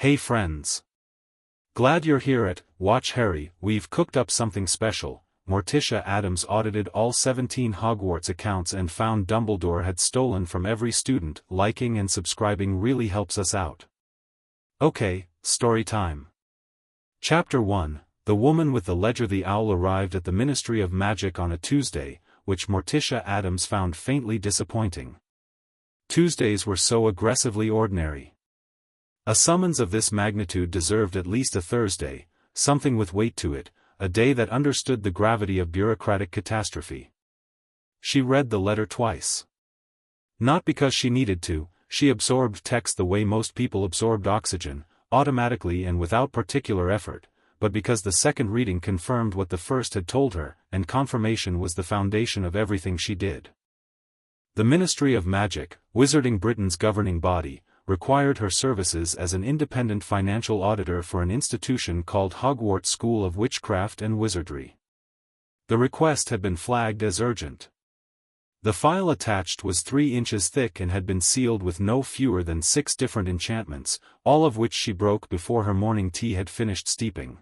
Hey friends! Glad you're here at Watch Harry. We've cooked up something special. Morticia Addams audited all 17 Hogwarts accounts and found Dumbledore had stolen from every student. Liking and subscribing really helps us out. Okay, story time. Chapter 1. The woman with the ledger. The owl arrived at the Ministry of Magic on a Tuesday, which Morticia Addams found faintly disappointing. Tuesdays were so aggressively ordinary. A summons of this magnitude deserved at least a Thursday, something with weight to it, a day that understood the gravity of bureaucratic catastrophe. She read the letter twice. Not because she needed to, she absorbed text the way most people absorbed oxygen, automatically and without particular effort, but because the second reading confirmed what the first had told her, and confirmation was the foundation of everything she did. The Ministry of Magic, Wizarding Britain's governing body, required her services as an independent financial auditor for an institution called Hogwarts School of Witchcraft and Wizardry. The request had been flagged as urgent. The file attached was 3 inches thick and had been sealed with no fewer than 6 different enchantments, all of which she broke before her morning tea had finished steeping.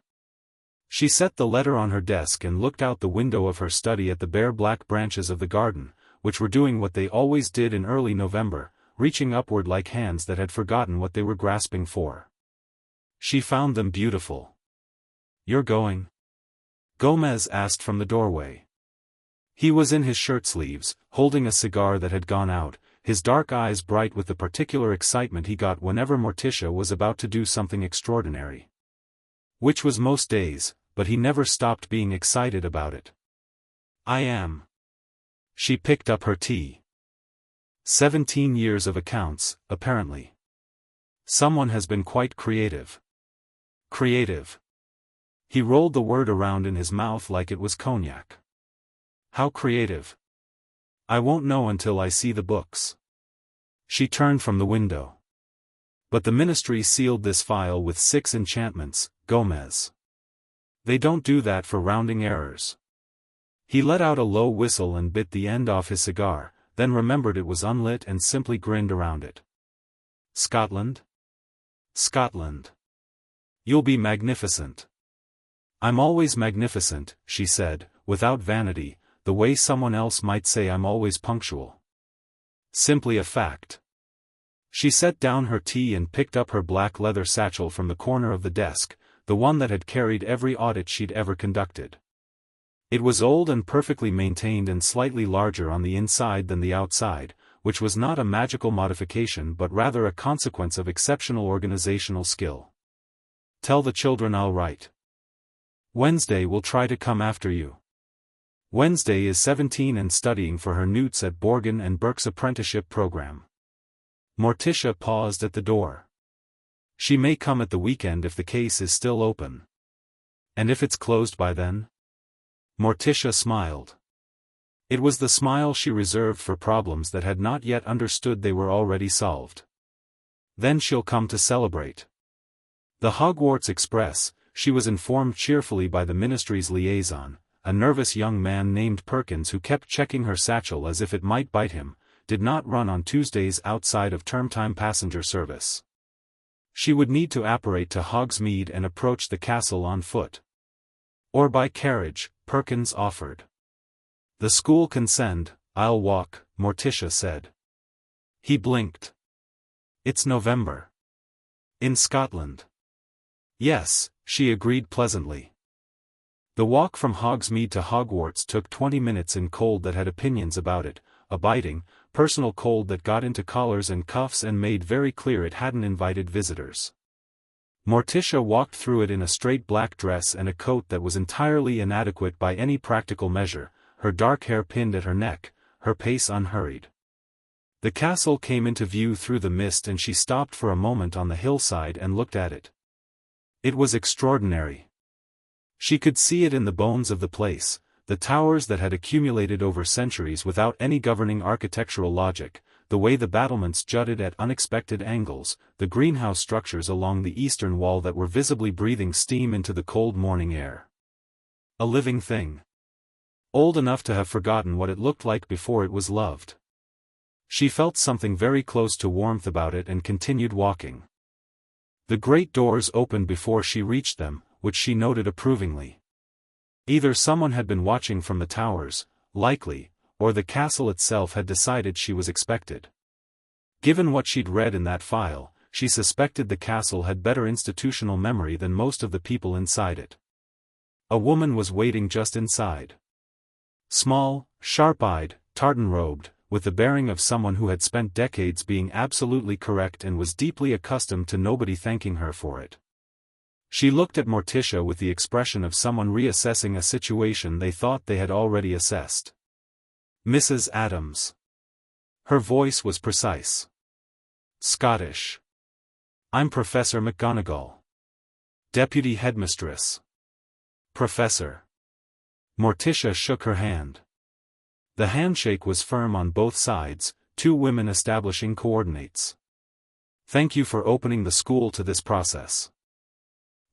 She set the letter on her desk and looked out the window of her study at the bare black branches of the garden, which were doing what they always did in early November, reaching upward like hands that had forgotten what they were grasping for. She found them beautiful. "You're going?" Gomez asked from the doorway. He was in his shirt sleeves, holding a cigar that had gone out, his dark eyes bright with the particular excitement he got whenever Morticia was about to do something extraordinary. Which was most days, but he never stopped being excited about it. "I am." She picked up her tea. 17 years of accounts, apparently. Someone has been quite creative. Creative. He rolled the word around in his mouth like it was cognac. How creative? I won't know until I see the books. She turned from the window. But the ministry sealed this file with 6 enchantments, Gomez. They don't do that for rounding errors. He let out a low whistle and bit the end off his cigar, then remembered it was unlit and simply grinned around it. Scotland? Scotland. You'll be magnificent. I'm always magnificent, she said, without vanity, the way someone else might say I'm always punctual. Simply a fact. She set down her tea and picked up her black leather satchel from the corner of the desk, the one that had carried every audit she'd ever conducted. It was old and perfectly maintained and slightly larger on the inside than the outside, which was not a magical modification but rather a consequence of exceptional organizational skill. Tell the children I'll write. Wednesday will try to come after you. Wednesday is 17 and studying for her newts at Borgin and Burke's apprenticeship program. Morticia paused at the door. She may come at the weekend if the case is still open. And if it's closed by then? Morticia smiled. It was the smile she reserved for problems that had not yet understood they were already solved. Then she'll come to celebrate. The Hogwarts Express, she was informed cheerfully by the ministry's liaison, a nervous young man named Perkins who kept checking her satchel as if it might bite him, did not run on Tuesdays outside of term-time passenger service. She would need to apparate to Hogsmeade and approach the castle on foot. Or by carriage, Perkins offered. The school can send, I'll walk, Morticia said. He blinked. It's November. In Scotland. Yes, she agreed pleasantly. The walk from Hogsmeade to Hogwarts took 20 minutes in cold that had opinions about it, a biting, personal cold that got into collars and cuffs and made very clear it hadn't invited visitors. Morticia walked through it in a straight black dress and a coat that was entirely inadequate by any practical measure, her dark hair pinned at her neck, her pace unhurried. The castle came into view through the mist and she stopped for a moment on the hillside and looked at it. It was extraordinary. She could see it in the bones of the place, the towers that had accumulated over centuries without any governing architectural logic, the way the battlements jutted at unexpected angles, the greenhouse structures along the eastern wall that were visibly breathing steam into the cold morning air. A living thing. Old enough to have forgotten what it looked like before it was loved. She felt something very close to warmth about it and continued walking. The great doors opened before she reached them, which she noted approvingly. Either someone had been watching from the towers, likely, or the castle itself had decided she was expected. Given what she'd read in that file, she suspected the castle had better institutional memory than most of the people inside it. A woman was waiting just inside. Small, sharp-eyed, tartan-robed, with the bearing of someone who had spent decades being absolutely correct and was deeply accustomed to nobody thanking her for it. She looked at Morticia with the expression of someone reassessing a situation they thought they had already assessed. "Mrs. Adams." Her voice was precise. "Scottish. I'm Professor McGonagall. Deputy Headmistress." "Professor." Morticia shook her hand. The handshake was firm on both sides, two women establishing coordinates. "Thank you for opening the school to this process."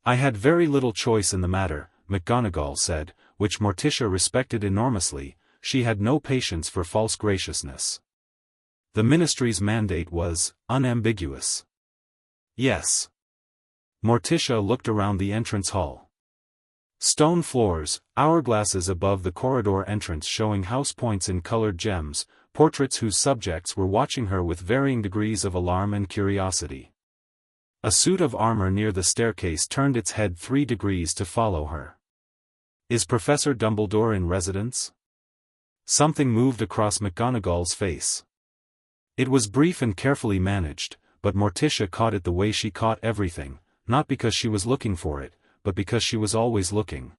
"I had very little choice in the matter," McGonagall said, which Morticia respected enormously. She had no patience for false graciousness. The ministry's mandate was unambiguous. "Yes." Morticia looked around the entrance hall. Stone floors, hourglasses above the corridor entrance showing house points in colored gems, portraits whose subjects were watching her with varying degrees of alarm and curiosity. A suit of armor near the staircase turned its head 3 degrees to follow her. "Is Professor Dumbledore in residence?" Something moved across McGonagall's face. It was brief and carefully managed, but Morticia caught it the way she caught everything, not because she was looking for it, but because she was always looking.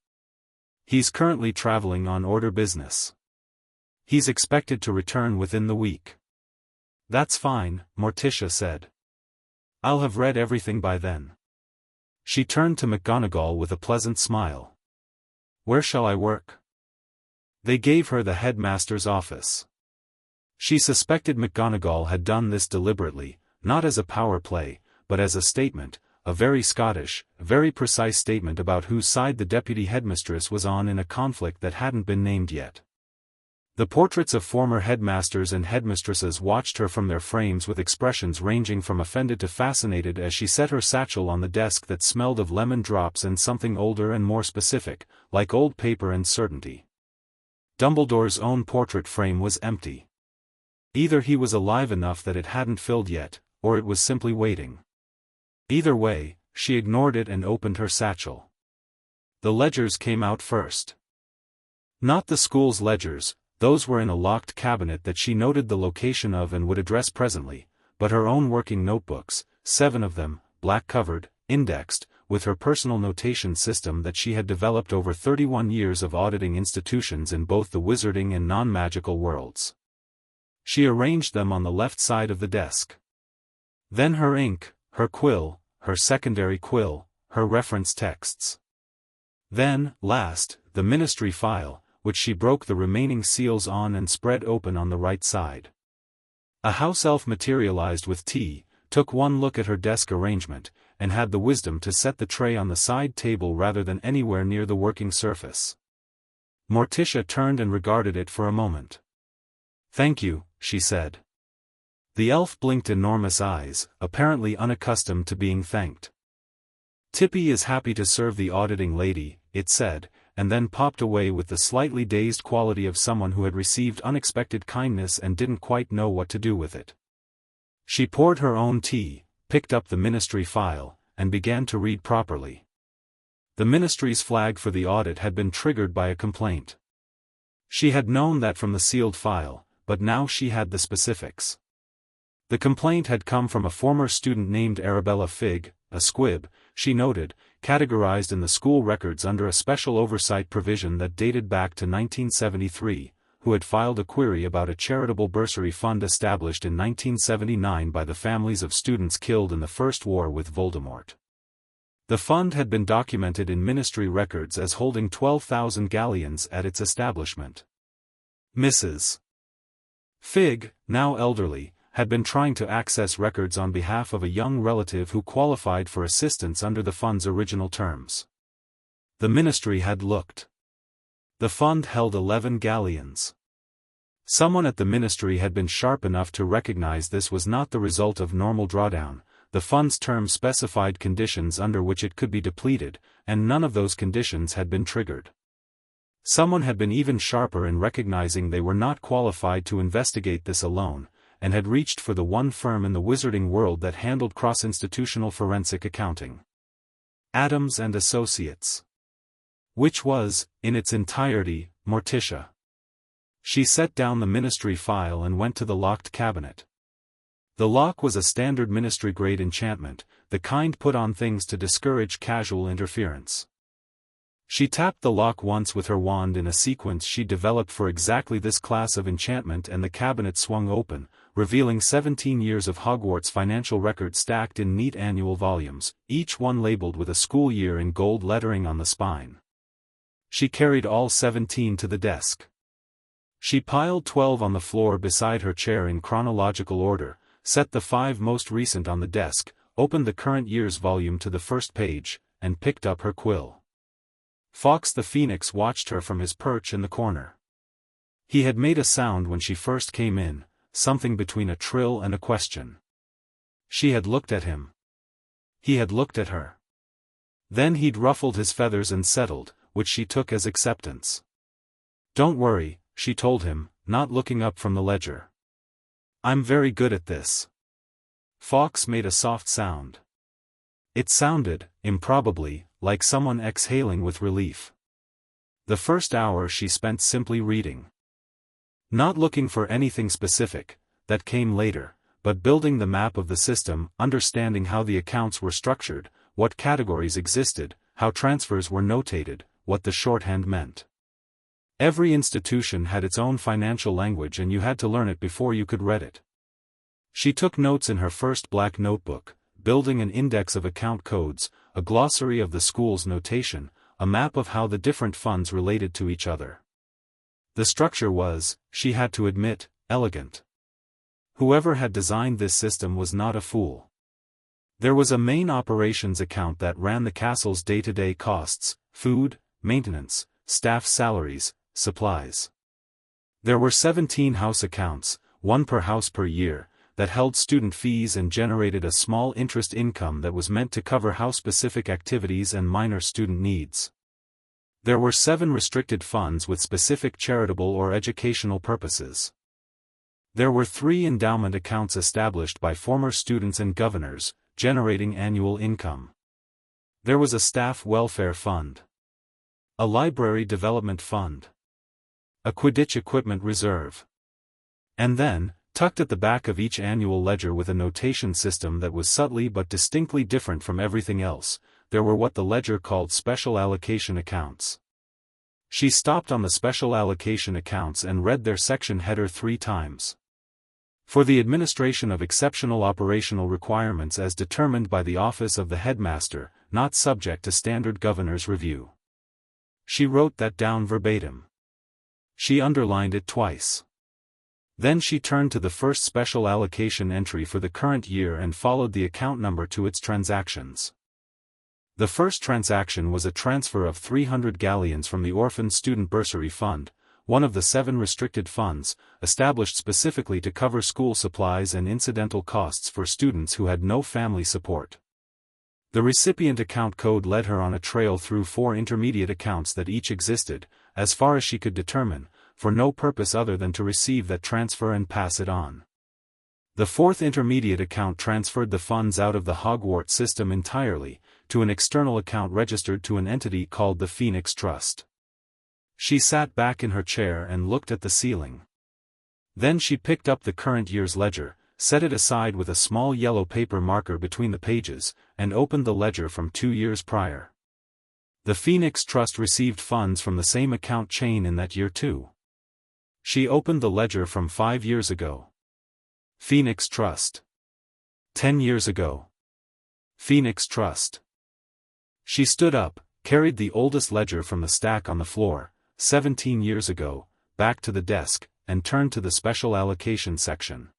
"He's currently traveling on order business. He's expected to return within the week." "That's fine," Morticia said. "I'll have read everything by then." She turned to McGonagall with a pleasant smile. "Where shall I work?" They gave her the headmaster's office. She suspected McGonagall had done this deliberately, not as a power play, but as a statement, a very Scottish, very precise statement about whose side the deputy headmistress was on in a conflict that hadn't been named yet. The portraits of former headmasters and headmistresses watched her from their frames with expressions ranging from offended to fascinated as she set her satchel on the desk that smelled of lemon drops and something older and more specific, like old paper and certainty. Dumbledore's own portrait frame was empty. Either he was alive enough that it hadn't filled yet, or it was simply waiting. Either way, she ignored it and opened her satchel. The ledgers came out first. Not the school's ledgers, those were in a locked cabinet that she noted the location of and would address presently, but her own working notebooks, 7 of them, black-covered, indexed, with her personal notation system that she had developed over 31 years of auditing institutions in both the wizarding and non-magical worlds. She arranged them on the left side of the desk. Then her ink, her quill, her secondary quill, her reference texts. Then, last, the ministry file, which she broke the remaining seals on and spread open on the right side. A house elf materialized with tea, took one look at her desk arrangement, and had the wisdom to set the tray on the side table rather than anywhere near the working surface. Morticia turned and regarded it for a moment. "Thank you," she said. The elf blinked enormous eyes, apparently unaccustomed to being thanked. "Tippy is happy to serve the auditing lady," it said, and then popped away with the slightly dazed quality of someone who had received unexpected kindness and didn't quite know what to do with it. She poured her own tea, picked up the ministry file, and began to read properly. The ministry's flag for the audit had been triggered by a complaint. She had known that from the sealed file, but now she had the specifics. The complaint had come from a former student named Arabella Fig, a squib, she noted, categorized in the school records under a special oversight provision that dated back to 1973, who had filed a query about a charitable bursary fund established in 1979 by the families of students killed in the First War with Voldemort. The fund had been documented in ministry records as holding 12,000 galleons at its establishment. Mrs. Fig, now elderly, had been trying to access records on behalf of a young relative who qualified for assistance under the fund's original terms. The ministry had looked. The fund held 11 galleons. Someone at the ministry had been sharp enough to recognize this was not the result of normal drawdown, the fund's term specified conditions under which it could be depleted, and none of those conditions had been triggered. Someone had been even sharper in recognizing they were not qualified to investigate this alone, and had reached for the one firm in the wizarding world that handled cross-institutional forensic accounting. Adams and Associates. Which was, in its entirety, Morticia. She set down the ministry file and went to the locked cabinet. The lock was a standard ministry-grade enchantment, the kind put on things to discourage casual interference. She tapped the lock once with her wand in a sequence she developed for exactly this class of enchantment, and the cabinet swung open, revealing 17 years of Hogwarts financial records stacked in neat annual volumes, each one labeled with a school year in gold lettering on the spine. She carried all 17 to the desk. She piled 12 on the floor beside her chair in chronological order, set the 5 most recent on the desk, opened the current year's volume to the first page, and picked up her quill. Fawkes the Phoenix watched her from his perch in the corner. He had made a sound when she first came in, something between a trill and a question. She had looked at him. He had looked at her. Then he'd ruffled his feathers and settled, which she took as acceptance. "Don't worry," she told him, not looking up from the ledger. "I'm very good at this." Fawkes made a soft sound. It sounded, improbably, like someone exhaling with relief. The first hour she spent simply reading. Not looking for anything specific, that came later, but building the map of the system, understanding how the accounts were structured, what categories existed, how transfers were notated, what the shorthand meant. Every institution had its own financial language and you had to learn it before you could read it. She took notes in her first black notebook, building an index of account codes, a glossary of the school's notation, a map of how the different funds related to each other. The structure was, she had to admit, elegant. Whoever had designed this system was not a fool. There was a main operations account that ran the castle's day-to-day costs, food, maintenance, staff salaries, supplies. There were 17 house accounts, one per house per year, that held student fees and generated a small interest income that was meant to cover house-specific activities and minor student needs. There were 7 restricted funds with specific charitable or educational purposes. There were 3 endowment accounts established by former students and governors, generating annual income. There was a staff welfare fund, a library development fund, a Quidditch equipment reserve. And then, tucked at the back of each annual ledger with a notation system that was subtly but distinctly different from everything else, there were what the ledger called special allocation accounts. She stopped on the special allocation accounts and read their section header 3 times. For the administration of exceptional operational requirements as determined by the office of the headmaster, not subject to standard governor's review. She wrote that down verbatim. She underlined it twice. Then she turned to the first special allocation entry for the current year and followed the account number to its transactions. The first transaction was a transfer of 300 galleons from the Orphaned Student Bursary Fund, one of the 7 restricted funds, established specifically to cover school supplies and incidental costs for students who had no family support. The recipient account code led her on a trail through 4 intermediate accounts that each existed, as far as she could determine, for no purpose other than to receive that transfer and pass it on. The 4th intermediate account transferred the funds out of the Hogwarts system entirely, to an external account registered to an entity called the Phoenix Trust. She sat back in her chair and looked at the ceiling. Then she picked up the current year's ledger, set it aside with a small yellow paper marker between the pages, and opened the ledger from 2 years prior. The Phoenix Trust received funds from the same account chain in that year too. She opened the ledger from 5 years ago. Phoenix Trust. 10 years ago. Phoenix Trust. She stood up, carried the oldest ledger from the stack on the floor, 17 years ago, back to the desk, and turned to the special allocation section.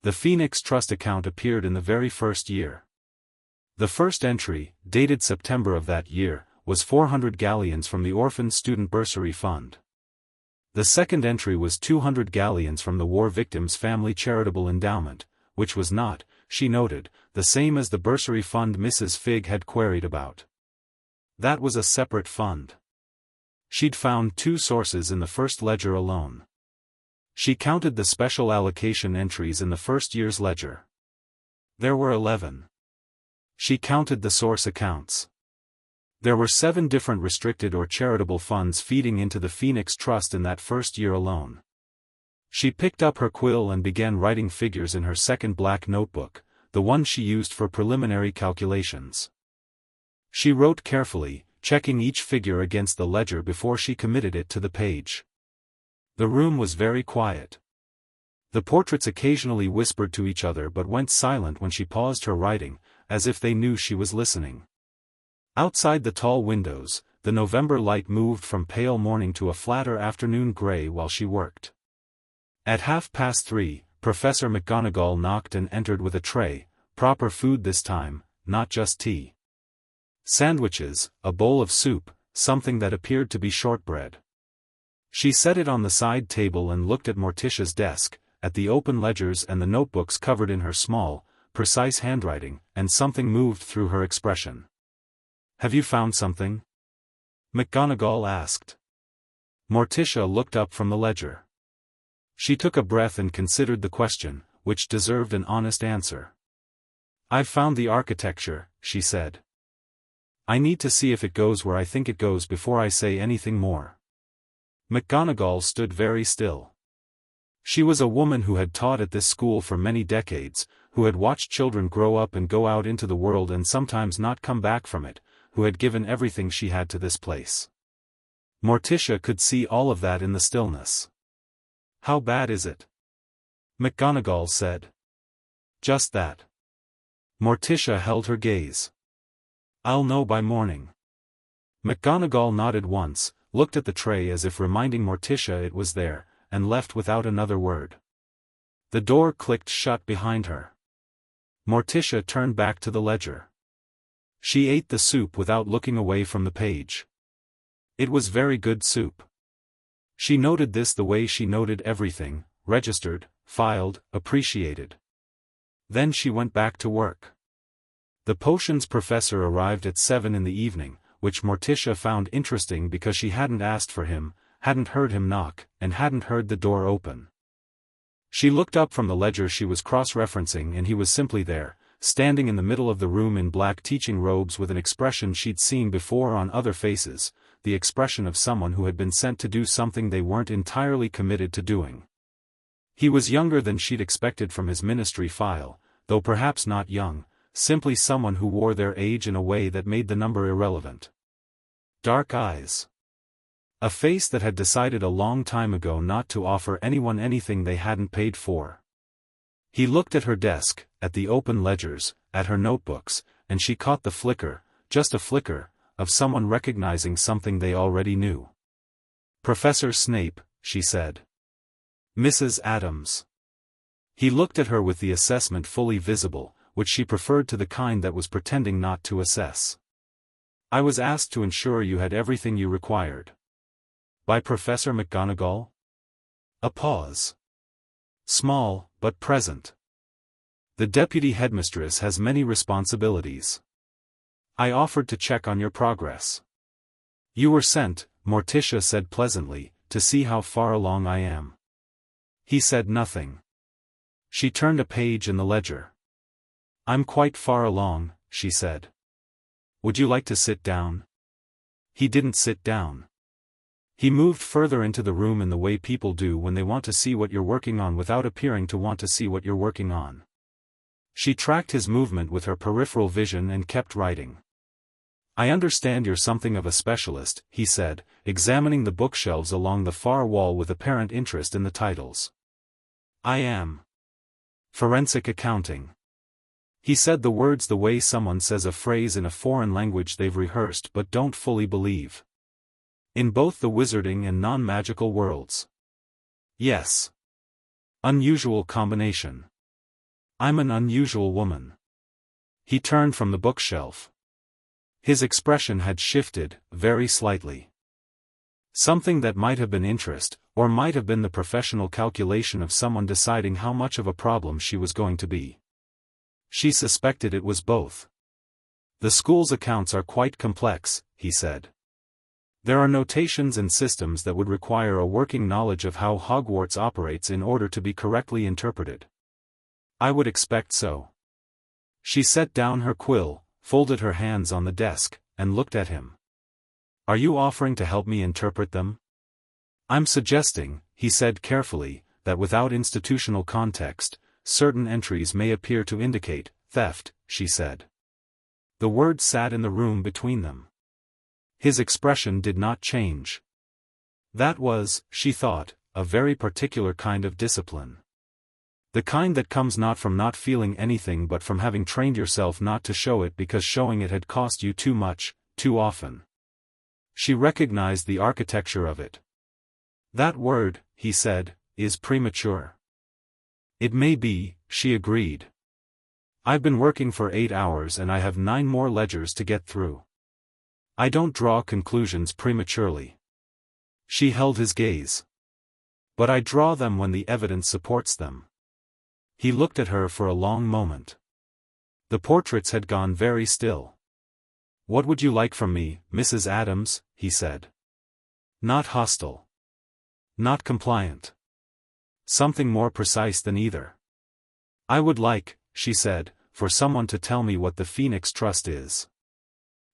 The Phoenix Trust account appeared in the very first year. The first entry, dated September of that year, was 400 galleons from the Orphaned Student Bursary Fund. The second entry was 200 galleons from the War Victims' Family Charitable Endowment, which was not, she noted, the same as the bursary fund Mrs. Figg had queried about. That was a separate fund. She'd found 2 sources in the first ledger alone. She counted the special allocation entries in the first year's ledger. There were 11. She counted the source accounts. There were 7 different restricted or charitable funds feeding into the Phoenix Trust in that first year alone. She picked up her quill and began writing figures in her second black notebook, the one she used for preliminary calculations. She wrote carefully, checking each figure against the ledger before she committed it to the page. The room was very quiet. The portraits occasionally whispered to each other but went silent when she paused her writing, as if they knew she was listening. Outside the tall windows, the November light moved from pale morning to a flatter afternoon gray while she worked. At 3:30, Professor McGonagall knocked and entered with a tray, proper food this time, not just tea. Sandwiches, a bowl of soup, something that appeared to be shortbread. She set it on the side table and looked at Morticia's desk, at the open ledgers and the notebooks covered in her small, precise handwriting, and something moved through her expression. "Have you found something?" McGonagall asked. Morticia looked up from the ledger. She took a breath and considered the question, which deserved an honest answer. "I've found the architecture," she said. "I need to see if it goes where I think it goes before I say anything more." McGonagall stood very still. She was a woman who had taught at this school for many decades, who had watched children grow up and go out into the world and sometimes not come back from it, who had given everything she had to this place. Morticia could see all of that in the stillness. "How bad is it?" McGonagall said. "Just that." Morticia held her gaze. "I'll know by morning." McGonagall nodded once, looked at the tray as if reminding Morticia it was there, and left without another word. The door clicked shut behind her. Morticia turned back to the ledger. She ate the soup without looking away from the page. It was very good soup. She noted this the way she noted everything, registered, filed, appreciated. Then she went back to work. The potions professor arrived at 7 in the evening, which Morticia found interesting because she hadn't asked for him, hadn't heard him knock, and hadn't heard the door open. She looked up from the ledger she was cross-referencing and he was simply there, standing in the middle of the room in black teaching robes with an expression she'd seen before on other faces, the expression of someone who had been sent to do something they weren't entirely committed to doing. He was younger than she'd expected from his ministry file, though perhaps not young, simply someone who wore their age in a way that made the number irrelevant. Dark eyes. A face that had decided a long time ago not to offer anyone anything they hadn't paid for. He looked at her desk, at the open ledgers, at her notebooks, and she caught the flicker, just a flicker, of someone recognizing something they already knew. "Professor Snape," she said. "Mrs. Adams." He looked at her with the assessment fully visible, which she preferred to the kind that was pretending not to assess. "I was asked to ensure you had everything you required." "By Professor McGonagall?" A pause. "Small, but present. The deputy headmistress has many responsibilities. I offered to check on your progress." "You were sent," Morticia said pleasantly, "to see how far along I am." He said nothing. She turned a page in the ledger. "I'm quite far along," she said. "Would you like to sit down?" He didn't sit down. He moved further into the room in the way people do when they want to see what you're working on without appearing to want to see what you're working on. She tracked his movement with her peripheral vision and kept writing. "I understand you're something of a specialist," he said, examining the bookshelves along the far wall with apparent interest in the titles. "I am. Forensic accounting." He said the words the way someone says a phrase in a foreign language they've rehearsed but don't fully believe. "In both the wizarding and non-magical worlds." "Yes. Unusual combination. I'm an unusual woman." He turned from the bookshelf. His expression had shifted, very slightly. Something that might have been interest, or might have been the professional calculation of someone deciding how much of a problem she was going to be. She suspected it was both. The school's accounts are quite complex, he said. There are notations and systems that would require a working knowledge of how Hogwarts operates in order to be correctly interpreted. I would expect so. She set down her quill, folded her hands on the desk, and looked at him. Are you offering to help me interpret them? I'm suggesting, he said carefully, that without institutional context, certain entries may appear to indicate theft, she said. The words sat in the room between them. His expression did not change. That was, she thought, a very particular kind of discipline. The kind that comes not from not feeling anything but from having trained yourself not to show it because showing it had cost you too much, too often. She recognized the architecture of it. That word, he said, is premature. It may be, she agreed. I've been working for 8 hours and I have 9 more ledgers to get through. I don't draw conclusions prematurely. She held his gaze. But I draw them when the evidence supports them. He looked at her for a long moment. The portraits had gone very still. What would you like from me, Mrs. Adams? He said. Not hostile. Not compliant. Something more precise than either. I would like, she said, for someone to tell me what the Phoenix Trust is.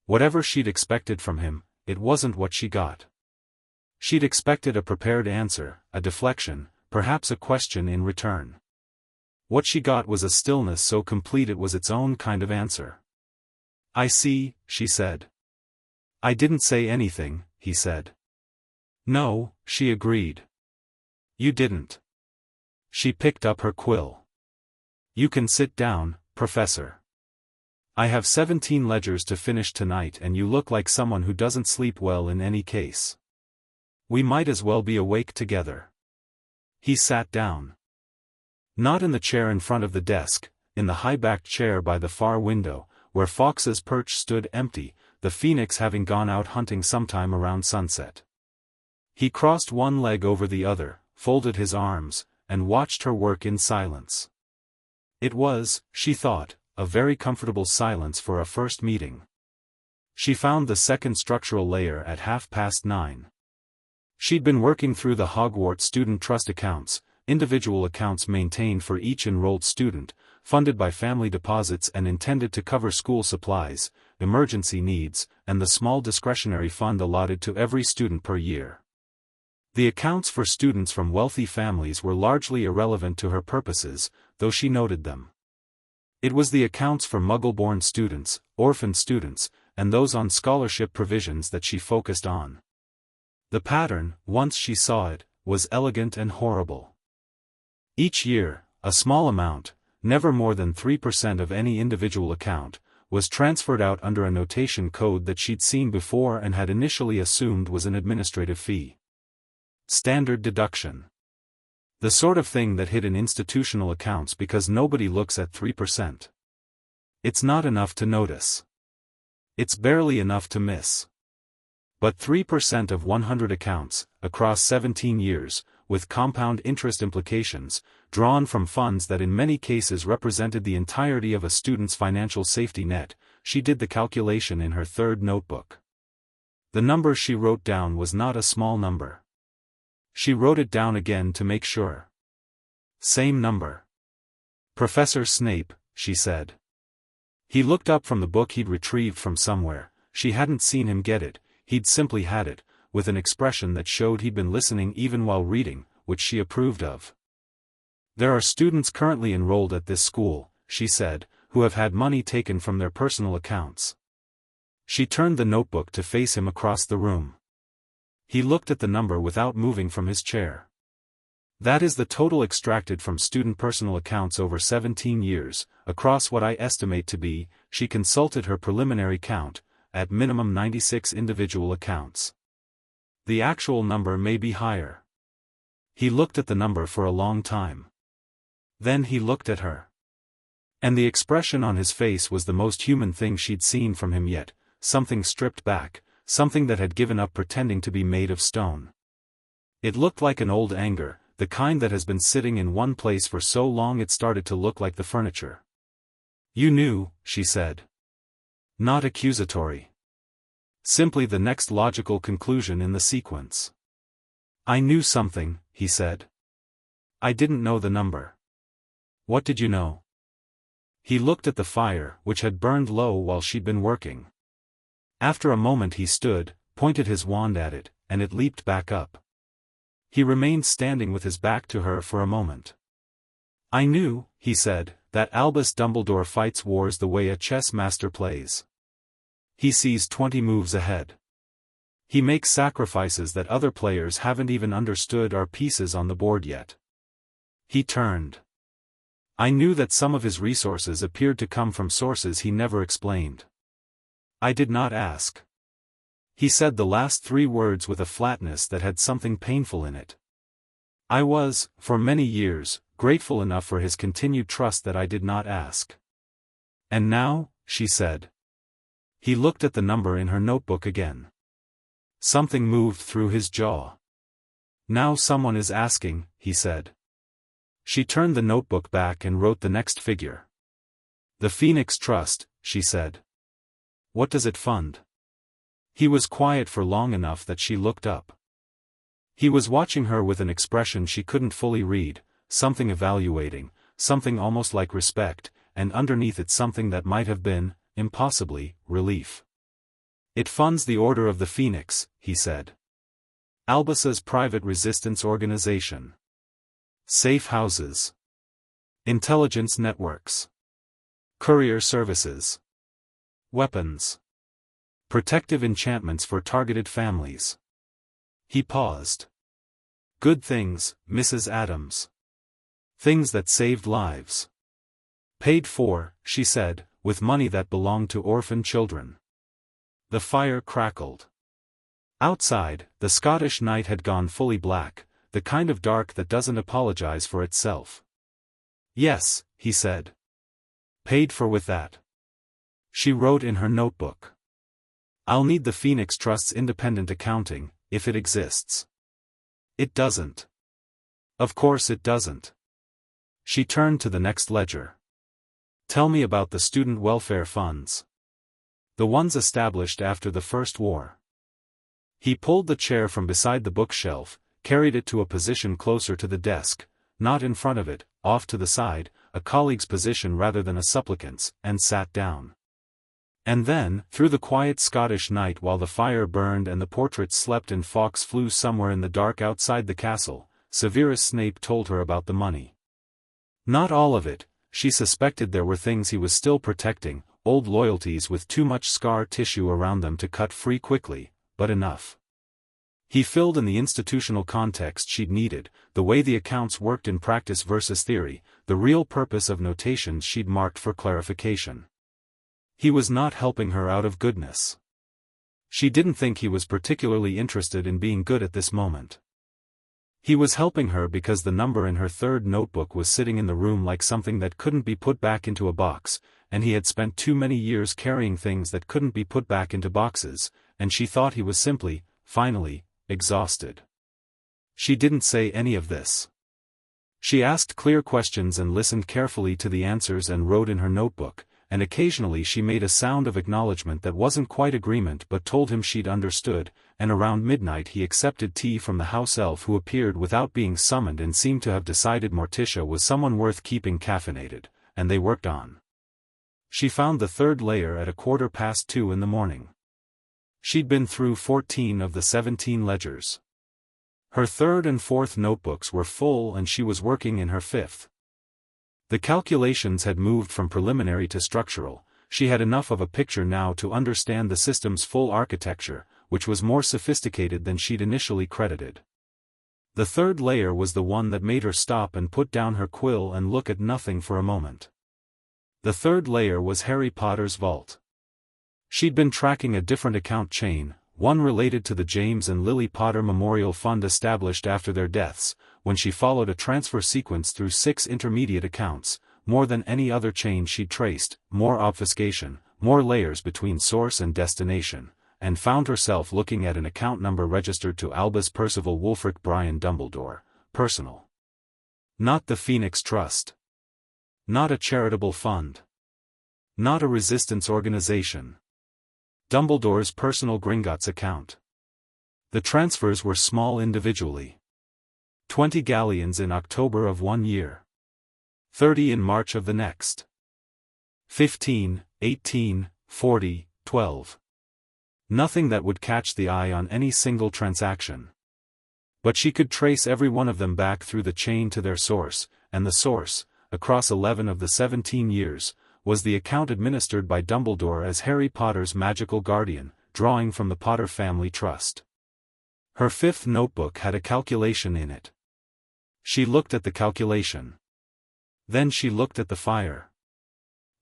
Whatever she'd expected from him, it wasn't what she got. She'd expected a prepared answer, a deflection, perhaps a question in return. What she got was a stillness so complete it was its own kind of answer. I see, she said. I didn't say anything, he said. No, she agreed. You didn't. She picked up her quill. You can sit down, Professor. I have 17 ledgers to finish tonight and you look like someone who doesn't sleep well in any case. We might as well be awake together. He sat down. Not in the chair in front of the desk, in the high-backed chair by the far window, where Fawkes's perch stood empty, the phoenix having gone out hunting sometime around sunset. He crossed one leg over the other, folded his arms, and watched her work in silence. It was, she thought, a very comfortable silence for a first meeting. She found the second structural layer at 9:30. She'd been working through the Hogwarts Student Trust accounts, individual accounts maintained for each enrolled student, funded by family deposits and intended to cover school supplies, emergency needs, and the small discretionary fund allotted to every student per year. The accounts for students from wealthy families were largely irrelevant to her purposes, though she noted them. It was the accounts for Muggle-born students, orphaned students, and those on scholarship provisions that she focused on. The pattern, once she saw it, was elegant and horrible. Each year, a small amount, never more than 3% of any individual account, was transferred out under a notation code that she'd seen before and had initially assumed was an administrative fee. Standard deduction. The sort of thing that hid in institutional accounts because nobody looks at 3%. It's not enough to notice. It's barely enough to miss. But 3% of 100 accounts, across 17 years, with compound interest implications, drawn from funds that in many cases represented the entirety of a student's financial safety net, she did the calculation in her third notebook. The number she wrote down was not a small number. She wrote it down again to make sure. Same number. Professor Snape, she said. He looked up from the book he'd retrieved from somewhere. She hadn't seen him get it, he'd simply had it, with an expression that showed he'd been listening even while reading, which she approved of. There are students currently enrolled at this school, she said, who have had money taken from their personal accounts. She turned the notebook to face him across the room. He looked at the number without moving from his chair. That is the total extracted from student personal accounts over 17 years, across what I estimate to be, she consulted her preliminary count, at minimum 96 individual accounts. The actual number may be higher. He looked at the number for a long time. Then he looked at her. And the expression on his face was the most human thing she'd seen from him yet, something stripped back, something that had given up pretending to be made of stone. It looked like an old anger, the kind that has been sitting in one place for so long it started to look like the furniture. You knew, she said. Not accusatory. Simply the next logical conclusion in the sequence. I knew something, he said. I didn't know the number. What did you know? He looked at the fire, which had burned low while she'd been working. After a moment he stood, pointed his wand at it, and it leaped back up. He remained standing with his back to her for a moment. I knew, he said, that Albus Dumbledore fights wars the way a chess master plays. He sees 20 moves ahead. He makes sacrifices that other players haven't even understood are pieces on the board yet. He turned. I knew that some of his resources appeared to come from sources he never explained. I did not ask. He said the last 3 words with a flatness that had something painful in it. I was, for many years, grateful enough for his continued trust that I did not ask. And now, she said. He looked at the number in her notebook again. Something moved through his jaw. Now someone is asking, he said. She turned the notebook back and wrote the next figure. The Phoenix Trust, she said. What does it fund? He was quiet for long enough that she looked up. He was watching her with an expression she couldn't fully read, something evaluating, something almost like respect, and underneath it something that might have been, impossibly, relief. It funds the Order of the Phoenix, he said. Albus's private resistance organization. Safe houses. Intelligence networks. Courier services. Weapons. Protective enchantments for targeted families. He paused. Good things, Mrs. Adams. Things that saved lives. Paid for, she said, with money that belonged to orphan children. The fire crackled. Outside, the Scottish night had gone fully black, the kind of dark that doesn't apologize for itself. Yes, he said. Paid for with that. She wrote in her notebook. I'll need the Phoenix Trust's independent accounting, if it exists. It doesn't. Of course it doesn't. She turned to the next ledger. Tell me about the student welfare funds. The ones established after the First War. He pulled the chair from beside the bookshelf, carried it to a position closer to the desk, not in front of it, off to the side, a colleague's position rather than a supplicant's, and sat down. And then, through the quiet Scottish night while the fire burned and the portraits slept and Fawkes flew somewhere in the dark outside the castle, Severus Snape told her about the money. Not all of it, she suspected there were things he was still protecting, old loyalties with too much scar tissue around them to cut free quickly, but enough. He filled in the institutional context she'd needed, the way the accounts worked in practice versus theory, the real purpose of notations she'd marked for clarification. He was not helping her out of goodness. She didn't think he was particularly interested in being good at this moment. He was helping her because the number in her third notebook was sitting in the room like something that couldn't be put back into a box, and he had spent too many years carrying things that couldn't be put back into boxes, and she thought he was simply, finally, exhausted. She didn't say any of this. She asked clear questions and listened carefully to the answers and wrote in her notebook, and occasionally she made a sound of acknowledgement that wasn't quite agreement but told him she'd understood, and around midnight he accepted tea from the house elf who appeared without being summoned and seemed to have decided Morticia was someone worth keeping caffeinated, and they worked on. She found the third layer at 2:15 in the morning. She'd been through 14 of the 17 ledgers. Her third and fourth notebooks were full and she was working in her fifth. The calculations had moved from preliminary to structural. She had enough of a picture now to understand the system's full architecture, which was more sophisticated than she'd initially credited. The third layer was the one that made her stop and put down her quill and look at nothing for a moment. The third layer was Harry Potter's vault. She'd been tracking a different account chain, one related to the James and Lily Potter Memorial Fund established after their deaths, when she followed a transfer sequence through 6 intermediate accounts, more than any other chain she'd traced, more obfuscation, more layers between source and destination, and found herself looking at an account number registered to Albus Percival Wulfric Brian Dumbledore, personal. Not the Phoenix Trust. Not a charitable fund. Not a resistance organization. Dumbledore's personal Gringotts account. The transfers were small individually. 20 galleons in October of one year. 30 in March of the next. 15, 18, 40, 12. Nothing that would catch the eye on any single transaction. But she could trace every one of them back through the chain to their source, and the source, across 11 of the 17 years, was the account administered by Dumbledore as Harry Potter's magical guardian, drawing from the Potter family trust. Her fifth notebook had a calculation in it. She looked at the calculation. Then she looked at the fire.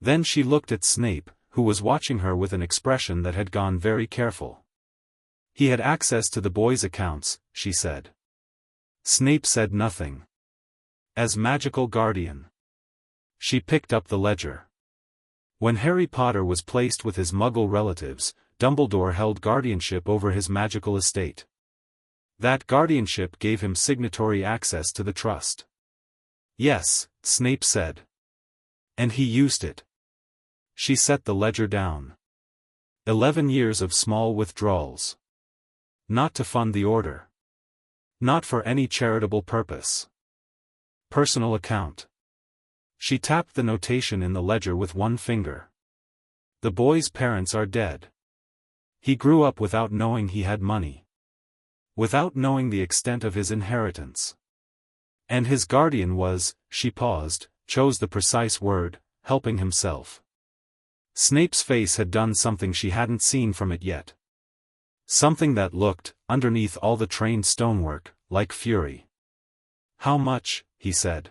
Then she looked at Snape, who was watching her with an expression that had gone very careful. He had access to the boys' accounts, she said. Snape said nothing. As magical guardian. She picked up the ledger. When Harry Potter was placed with his Muggle relatives, Dumbledore held guardianship over his magical estate. That guardianship gave him signatory access to the trust. Yes, Snape said. And he used it. She set the ledger down. 11 years of small withdrawals. Not to fund the order. Not for any charitable purpose. Personal account. She tapped the notation in the ledger with one finger. The boy's parents are dead. He grew up without knowing he had money. Without knowing the extent of his inheritance. And his guardian was, she paused, chose the precise word, helping himself. Snape's face had done something she hadn't seen from it yet. Something that looked, underneath all the trained stonework, like fury. How much, he said.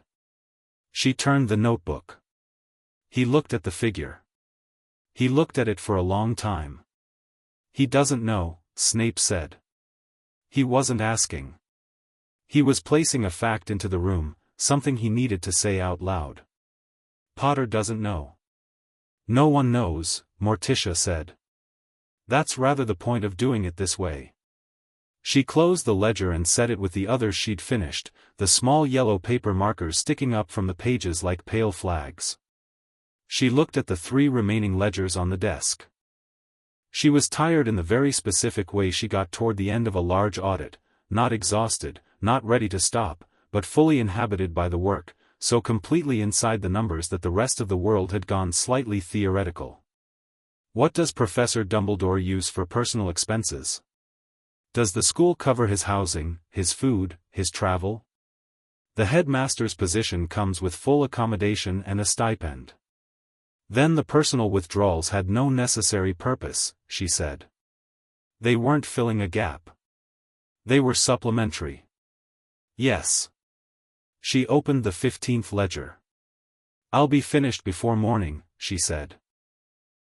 She turned the notebook. He looked at the figure. He looked at it for a long time. He doesn't know, Snape said. He wasn't asking. He was placing a fact into the room, something he needed to say out loud. Potter doesn't know. No one knows, Morticia said. That's rather the point of doing it this way. She closed the ledger and set it with the others she'd finished, the small yellow paper markers sticking up from the pages like pale flags. She looked at the 3 remaining ledgers on the desk. She was tired in the very specific way she got toward the end of a large audit, not exhausted, not ready to stop, but fully inhabited by the work, so completely inside the numbers that the rest of the world had gone slightly theoretical. What does Professor Dumbledore use for personal expenses? Does the school cover his housing, his food, his travel? The headmaster's position comes with full accommodation and a stipend. Then the personal withdrawals had no necessary purpose, she said. They weren't filling a gap. They were supplementary. Yes. She opened the 15th ledger. I'll be finished before morning, she said.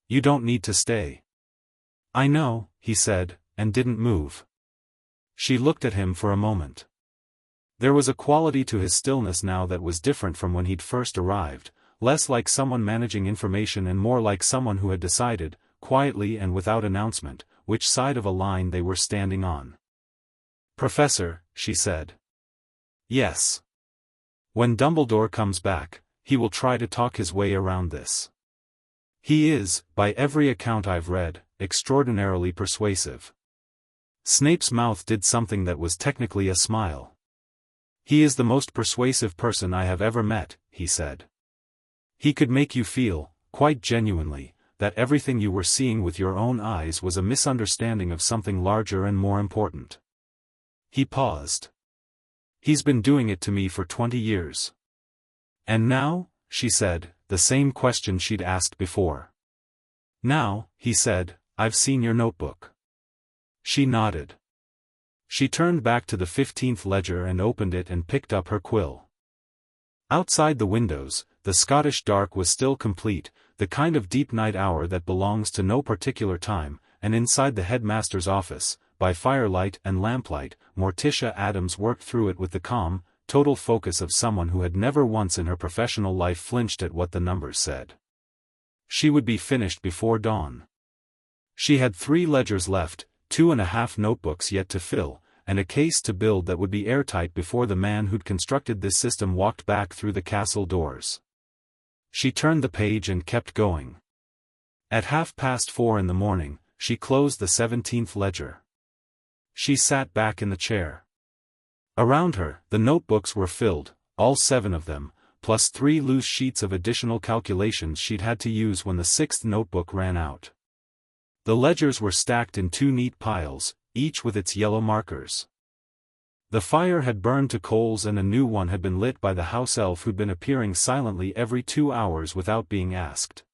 You don't need to stay. I know, he said, and didn't move. She looked at him for a moment. There was a quality to his stillness now that was different from when he'd first arrived, less like someone managing information and more like someone who had decided, quietly and without announcement, which side of a line they were standing on. Professor, she said. Yes. When Dumbledore comes back, he will try to talk his way around this. He is, by every account I've read, extraordinarily persuasive. Snape's mouth did something that was technically a smile. He is the most persuasive person I have ever met, he said. He could make you feel, quite genuinely, that everything you were seeing with your own eyes was a misunderstanding of something larger and more important. He paused. He's been doing it to me for 20 years. And now, she said, the same question she'd asked before. Now, he said, I've seen your notebook. She nodded. She turned back to the 15th ledger and opened it and picked up her quill. Outside the windows, the Scottish dark was still complete, the kind of deep night hour that belongs to no particular time, and inside the headmaster's office, by firelight and lamplight, Morticia Adams worked through it with the calm, total focus of someone who had never once in her professional life flinched at what the numbers said. She would be finished before dawn. She had 3 ledgers left, 2.5 notebooks yet to fill, and a case to build that would be airtight before the man who'd constructed this system walked back through the castle doors. She turned the page and kept going. At 4:30 in the morning, she closed the 17th ledger. She sat back in the chair. Around her, the notebooks were filled, all 7 of them, plus 3 loose sheets of additional calculations she'd had to use when the 6th notebook ran out. The ledgers were stacked in 2 neat piles, each with its yellow markers. The fire had burned to coals and a new one had been lit by the house elf who'd been appearing silently every 2 hours without being asked.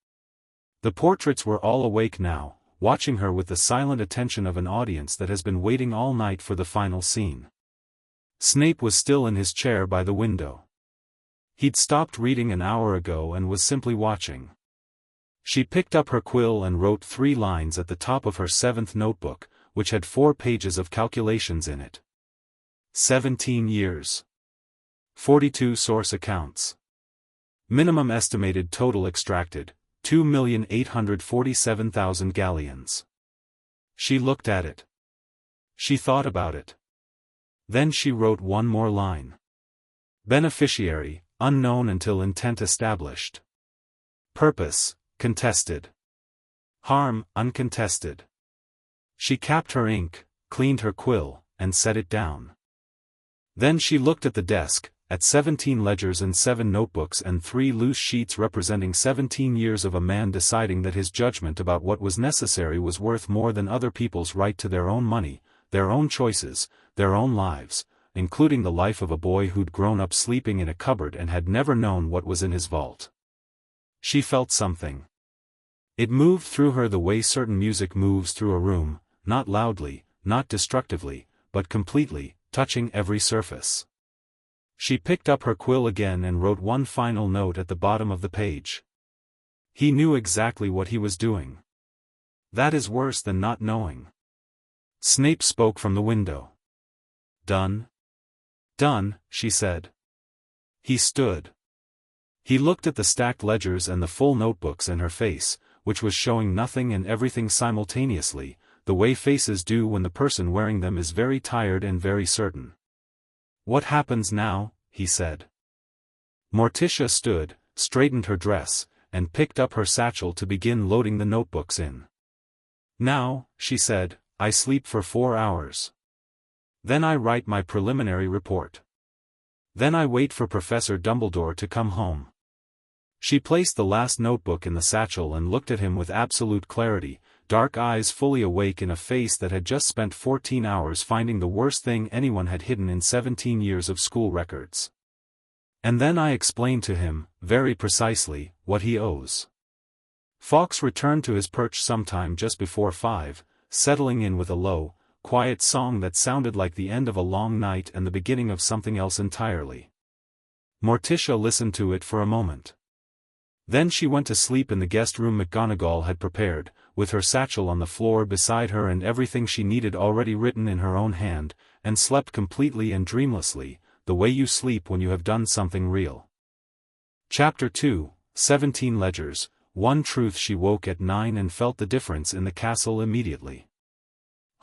The portraits were all awake now, watching her with the silent attention of an audience that has been waiting all night for the final scene. Snape was still in his chair by the window. He'd stopped reading an hour ago and was simply watching. She picked up her quill and wrote 3 lines at the top of her 7th notebook, which had 4 pages of calculations in it. 17 years. 42 source accounts. Minimum estimated total extracted, 2,847,000 galleons. She looked at it. She thought about it. Then she wrote one more line. Beneficiary, unknown until intent established. Purpose, contested. Harm, uncontested. She capped her ink, cleaned her quill, and set it down. Then she looked at the desk, at 17 ledgers and 7 notebooks and 3 loose sheets representing 17 years of a man deciding that his judgment about what was necessary was worth more than other people's right to their own money, their own choices, their own lives, including the life of a boy who'd grown up sleeping in a cupboard and had never known what was in his vault. She felt something. It moved through her the way certain music moves through a room, not loudly, not destructively, but completely, touching every surface. She picked up her quill again and wrote one final note at the bottom of the page. He knew exactly what he was doing. That is worse than not knowing. Snape spoke from the window. Done? Done, she said. He stood. He looked at the stacked ledgers and the full notebooks and her face, which was showing nothing and everything simultaneously, the way faces do when the person wearing them is very tired and very certain. What happens now? He said. Morticia stood, straightened her dress, and picked up her satchel to begin loading the notebooks in. Now, she said, I sleep for 4 hours. Then I write my preliminary report. Then I wait for Professor Dumbledore to come home. She placed the last notebook in the satchel and looked at him with absolute clarity, dark eyes fully awake in a face that had just spent 14 hours finding the worst thing anyone had hidden in 17 years of school records. And then I explained to him, very precisely, what he owes. Fawkes returned to his perch sometime just before 5, settling in with a low, quiet song that sounded like the end of a long night and the beginning of something else entirely. Morticia listened to it for a moment. Then she went to sleep in the guest room McGonagall had prepared, with her satchel on the floor beside her and everything she needed already written in her own hand, and slept completely and dreamlessly, the way you sleep when you have done something real. Chapter 2, 17 Ledgers, One Truth. She woke at 9 and felt the difference in the castle immediately.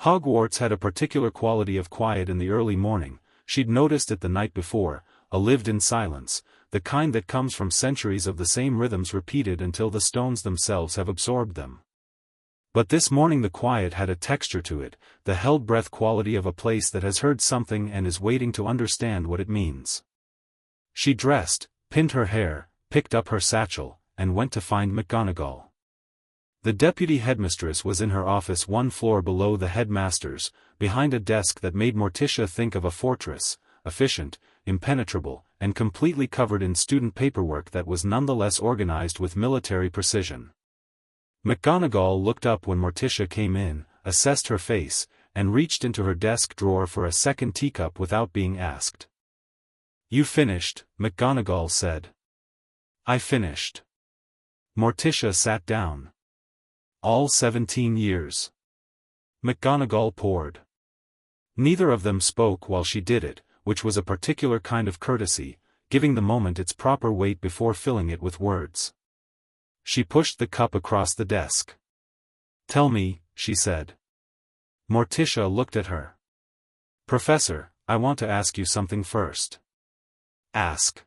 Hogwarts had a particular quality of quiet in the early morning, she'd noticed it the night before, a lived-in silence, the kind that comes from centuries of the same rhythms repeated until the stones themselves have absorbed them. But this morning the quiet had a texture to it, the held-breath quality of a place that has heard something and is waiting to understand what it means. She dressed, pinned her hair, picked up her satchel, and went to find McGonagall. The deputy headmistress was in her office 1 floor below the headmaster's, behind a desk that made Morticia think of a fortress, efficient, impenetrable, and completely covered in student paperwork that was nonetheless organized with military precision. McGonagall looked up when Morticia came in, assessed her face, and reached into her desk drawer for a second teacup without being asked. "You finished," McGonagall said. "I finished." Morticia sat down. "All 17 years." McGonagall poured. Neither of them spoke while she did it, which was a particular kind of courtesy, giving the moment its proper weight before filling it with words. She pushed the cup across the desk. "Tell me," she said. Morticia looked at her. "Professor, I want to ask you something first." "Ask."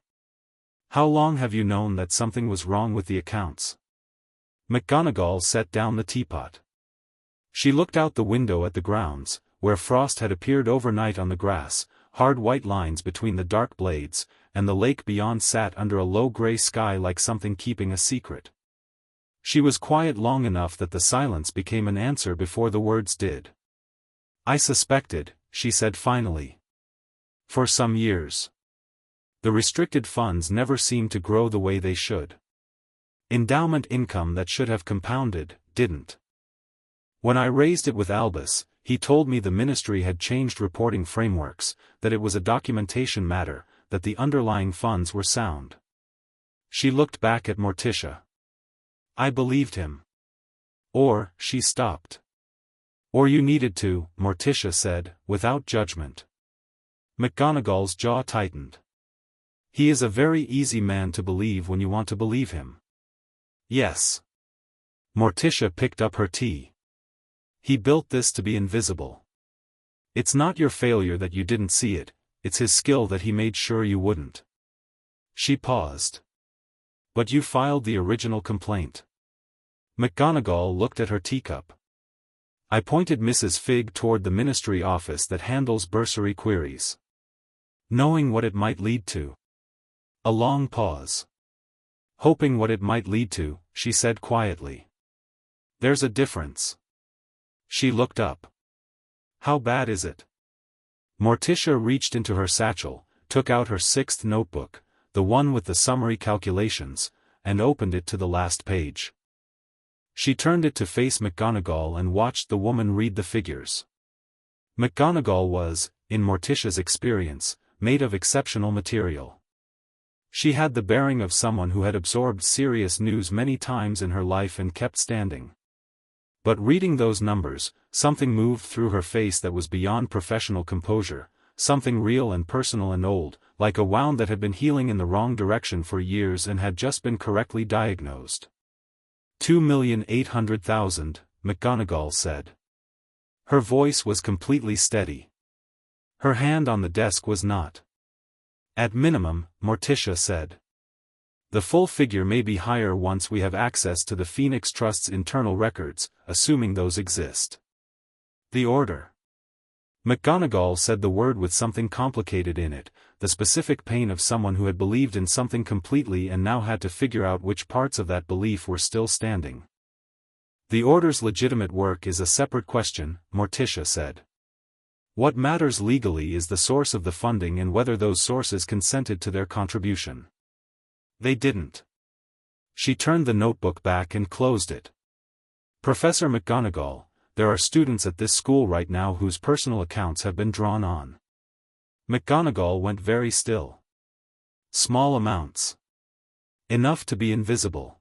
"How long have you known that something was wrong with the accounts?" McGonagall set down the teapot. She looked out the window at the grounds, where frost had appeared overnight on the grass, hard white lines between the dark blades, and the lake beyond sat under a low grey sky like something keeping a secret. She was quiet long enough that the silence became an answer before the words did. "I suspected," she said finally. "For some years. The restricted funds never seemed to grow the way they should. Endowment income that should have compounded, didn't. When I raised it with Albus, he told me the ministry had changed reporting frameworks, that it was a documentation matter, that the underlying funds were sound." She looked back at Morticia. "I believed him." Or, she stopped. "Or you needed to," Morticia said, without judgment. McGonagall's jaw tightened. "He is a very easy man to believe when you want to believe him." "Yes." Morticia picked up her tea. "He built this to be invisible. It's not your failure that you didn't see it, it's his skill that he made sure you wouldn't." She paused. "But you filed the original complaint." McGonagall looked at her teacup. "I pointed Mrs. Figg toward the ministry office that handles bursary queries. Knowing what it might lead to." A long pause. "Hoping what it might lead to," she said quietly. "There's a difference." She looked up. "How bad is it?" Morticia reached into her satchel, took out her 6th notebook, the one with the summary calculations, and opened it to the last page. She turned it to face McGonagall and watched the woman read the figures. McGonagall was, in Morticia's experience, made of exceptional material. She had the bearing of someone who had absorbed serious news many times in her life and kept standing. But reading those numbers, something moved through her face that was beyond professional composure, something real and personal and old, like a wound that had been healing in the wrong direction for years and had just been correctly diagnosed. 2,800,000, McGonagall said. Her voice was completely steady. Her hand on the desk was not. "At minimum," Morticia said. "The full figure may be higher once we have access to the Phoenix Trust's internal records, assuming those exist." "The order." McGonagall said the word with something complicated in it, the specific pain of someone who had believed in something completely and now had to figure out which parts of that belief were still standing. "The order's legitimate work is a separate question," Morticia said. "What matters legally is the source of the funding and whether those sources consented to their contribution. They didn't." She turned the notebook back and closed it. "Professor McGonagall, there are students at this school right now whose personal accounts have been drawn on." McGonagall went very still. "Small amounts. Enough to be invisible.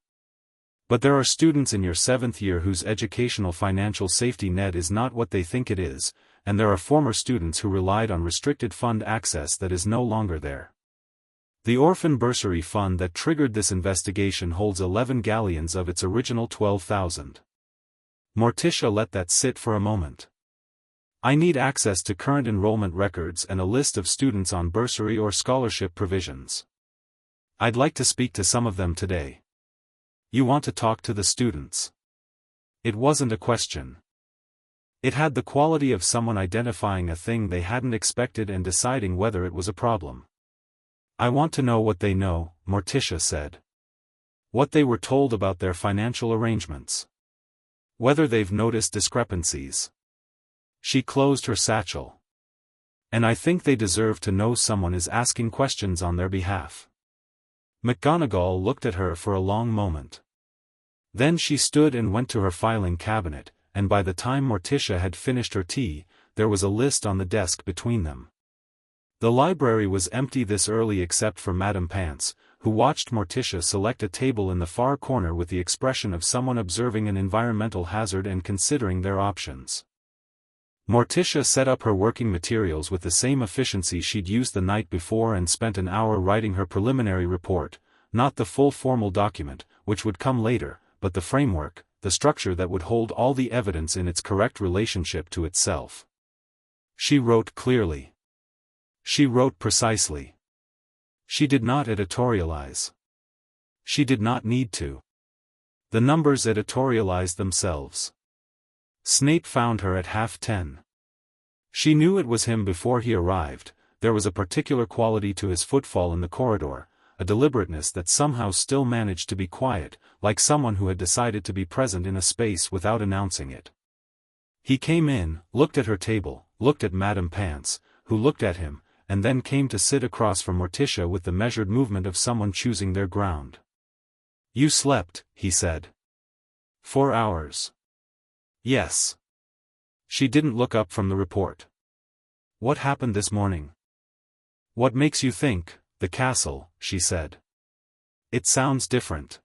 But there are students in your 7th year whose educational financial safety net is not what they think it is, and there are former students who relied on restricted fund access that is no longer there. The orphan bursary fund that triggered this investigation holds 11 galleons of its original 12,000. Morticia let that sit for a moment. "I need access to current enrollment records and a list of students on bursary or scholarship provisions. I'd like to speak to some of them today." "You want to talk to the students?" It wasn't a question. It had the quality of someone identifying a thing they hadn't expected and deciding whether it was a problem. "I want to know what they know," Morticia said. "What they were told about their financial arrangements. Whether they've noticed discrepancies." She closed her satchel. "And I think they deserve to know someone is asking questions on their behalf." McGonagall looked at her for a long moment. Then she stood and went to her filing cabinet, and by the time Morticia had finished her tea, there was a list on the desk between them. The library was empty this early except for Madame Pants, who watched Morticia select a table in the far corner with the expression of someone observing an environmental hazard and considering their options. Morticia set up her working materials with the same efficiency she'd used the night before and spent an hour writing her preliminary report, not the full formal document, which would come later, but the framework, the structure that would hold all the evidence in its correct relationship to itself. She wrote clearly. She wrote precisely. She did not editorialize. She did not need to. The numbers editorialized themselves. Snape found her at 10:30. She knew it was him before he arrived. There was a particular quality to his footfall in the corridor, a deliberateness that somehow still managed to be quiet, like someone who had decided to be present in a space without announcing it. He came in, looked at her table, looked at Madame Pants, who looked at him, and then came to sit across from Morticia with the measured movement of someone choosing their ground. "You slept," he said. "4 hours." "Yes." She didn't look up from the report. "What happened this morning?" "What makes you think, the castle," she said. "It sounds different."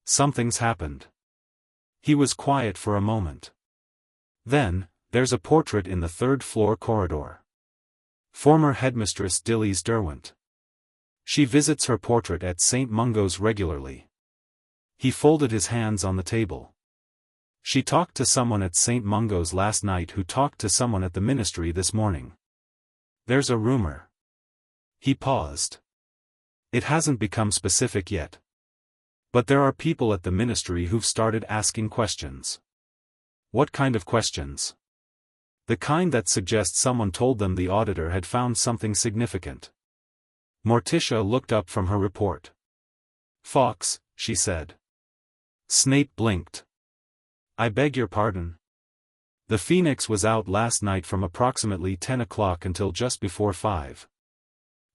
"Something's happened." He was quiet for a moment. "Then, there's a portrait in the 3rd-floor corridor. Former headmistress Dilys Derwent. She visits her portrait at St. Mungo's regularly." He folded his hands on the table. "She talked to someone at St. Mungo's last night who talked to someone at the ministry this morning. There's a rumor." He paused. "It hasn't become specific yet. But there are people at the ministry who've started asking questions." "What kind of questions?" "The kind that suggest someone told them the auditor had found something significant." Morticia looked up from her report. "Fawkes," she said. Snape blinked. "I beg your pardon?" "The Phoenix was out last night from approximately 10 o'clock until just before 5.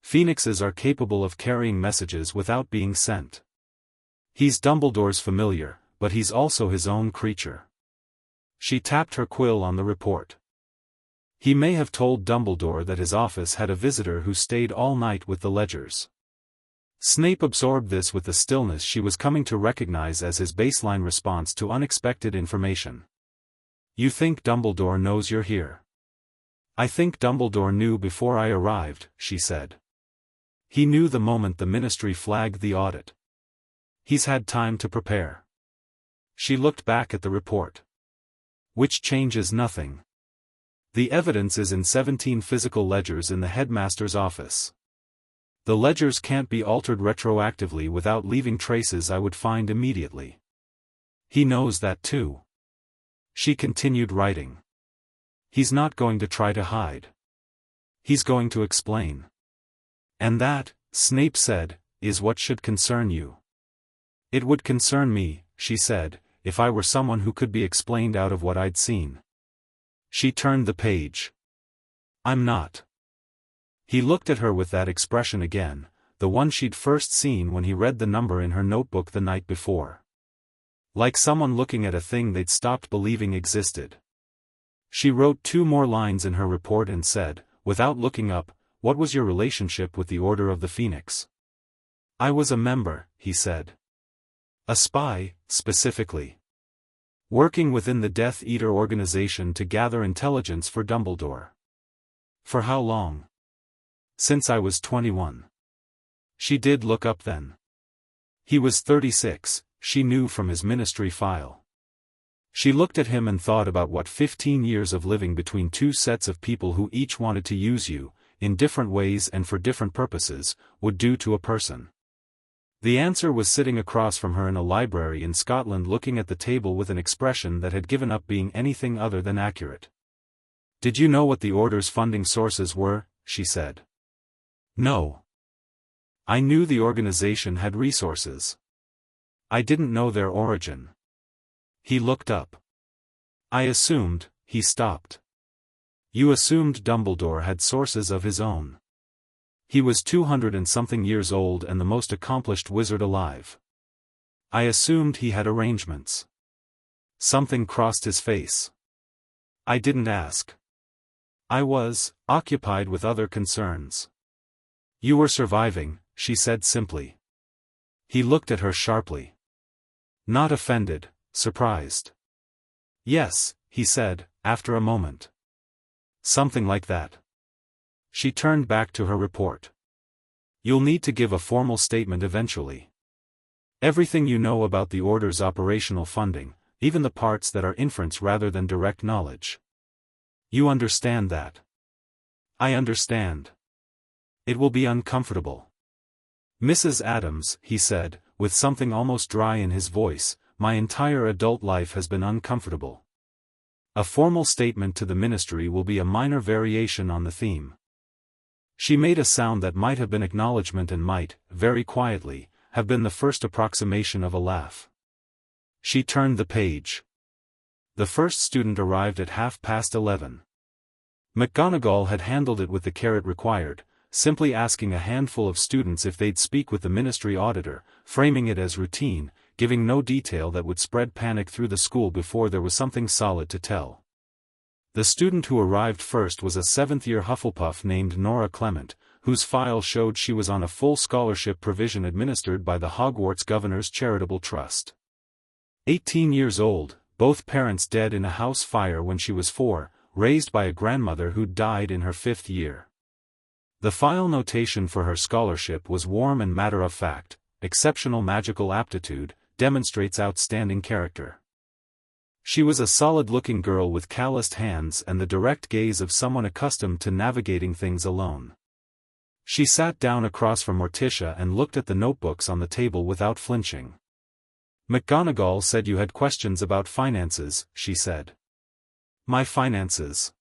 Phoenixes are capable of carrying messages without being sent. He's Dumbledore's familiar, but he's also his own creature." She tapped her quill on the report. "He may have told Dumbledore that his office had a visitor who stayed all night with the ledgers." Snape absorbed this with the stillness she was coming to recognize as his baseline response to unexpected information. "You think Dumbledore knows you're here?" "I think Dumbledore knew before I arrived," she said. "He knew the moment the ministry flagged the audit. He's had time to prepare." She looked back at the report. "Which changes nothing. The evidence is in 17 physical ledgers in the headmaster's office. The ledgers can't be altered retroactively without leaving traces I would find immediately. He knows that too." She continued writing. "He's not going to try to hide. He's going to explain. And that," Snape said, "is what should concern you." "It would concern me," she said, "if I were someone who could be explained out of what I'd seen." She turned the page. "I'm not." He looked at her with that expression again, the one she'd first seen when he read the number in her notebook the night before. Like someone looking at a thing they'd stopped believing existed. She wrote 2 more lines in her report and said, without looking up, "What was your relationship with the Order of the Phoenix?" "I was a member," he said. "A spy, specifically. Working within the Death Eater organization to gather intelligence for Dumbledore." "For how long?" "Since I was 21. She did look up then. He was 36, she knew from his ministry file. She looked at him and thought about what 15 years of living between 2 sets of people who each wanted to use you, in different ways and for different purposes, would do to a person. The answer was sitting across from her in a library in Scotland looking at the table with an expression that had given up being anything other than accurate. "Did you know what the Order's funding sources were?" she said. "No. I knew the organization had resources. I didn't know their origin." He looked up. "I assumed," he stopped. "You assumed Dumbledore had sources of his own. He was 200 and something years old and the most accomplished wizard alive. I assumed he had arrangements." Something crossed his face. "I didn't ask. I was occupied with other concerns." "You were surviving," she said simply. He looked at her sharply. Not offended, surprised. "Yes," he said, after a moment. "Something like that." She turned back to her report. "You'll need to give a formal statement eventually. Everything you know about the Order's operational funding, even the parts that are inference rather than direct knowledge. You understand that?" "I understand. It will be uncomfortable." "Mrs. Adams," he said, with something almost dry in his voice, my entire adult life has been uncomfortable. A formal statement to the ministry will be a minor variation on the theme. She made a sound that might have been acknowledgement and might, very quietly, have been the first approximation of a laugh. She turned the page. The first student arrived at 11:30. McGonagall had handled it with the care it required, simply asking a handful of students if they'd speak with the ministry auditor, framing it as routine, giving no detail that would spread panic through the school before there was something solid to tell. The student who arrived first was a 7th-year Hufflepuff named Nora Clement, whose file showed she was on a full scholarship provision administered by the Hogwarts Governor's Charitable Trust. 18 years old, both parents dead in a house fire when she was 4, raised by a grandmother who died in her 5th year. The file notation for her scholarship was warm and matter-of-fact: exceptional magical aptitude, demonstrates outstanding character. She was a solid-looking girl with calloused hands and the direct gaze of someone accustomed to navigating things alone. She sat down across from Morticia and looked at the notebooks on the table without flinching. McGonagall said you had questions about finances, she said. My finances?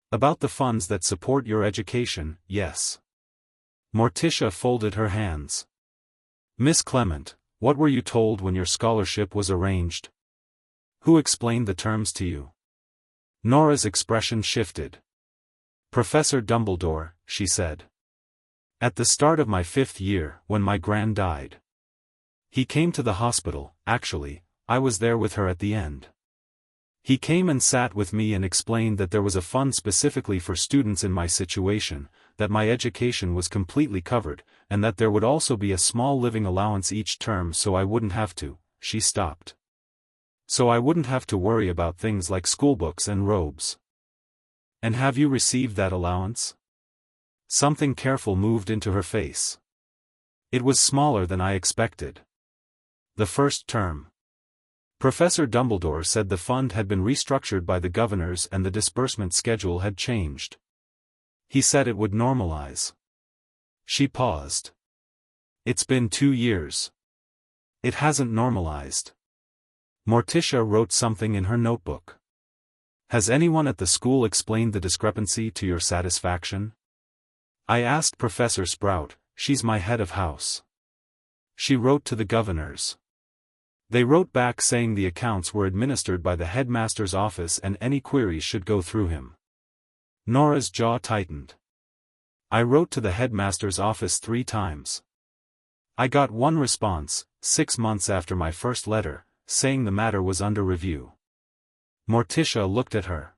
About the funds that support your education, yes. Morticia folded her hands. Miss Clement, what were you told when your scholarship was arranged? Who explained the terms to you? Nora's expression shifted. Professor Dumbledore, she said. At the start of my 5th year, when my gran died. He came to the hospital. Actually, I was there with her at the end. He came and sat with me and explained that there was a fund specifically for students in my situation, that my education was completely covered, and that there would also be a small living allowance each term so I wouldn't have to. She stopped. So I wouldn't have to worry about things like schoolbooks and robes. And have you received that allowance? Something careful moved into her face. It was smaller than I expected. The first term. Professor Dumbledore said the fund had been restructured by the governors and the disbursement schedule had changed. He said it would normalize. She paused. It's been 2 years. It hasn't normalized. Morticia wrote something in her notebook. Has anyone at the school explained the discrepancy to your satisfaction? I asked Professor Sprout, she's my head of house. She wrote to the governors. They wrote back saying the accounts were administered by the headmaster's office and any queries should go through him. Nora's jaw tightened. I wrote to the headmaster's office 3 times. I got one response, 6 months after my first letter, saying the matter was under review. Morticia looked at her.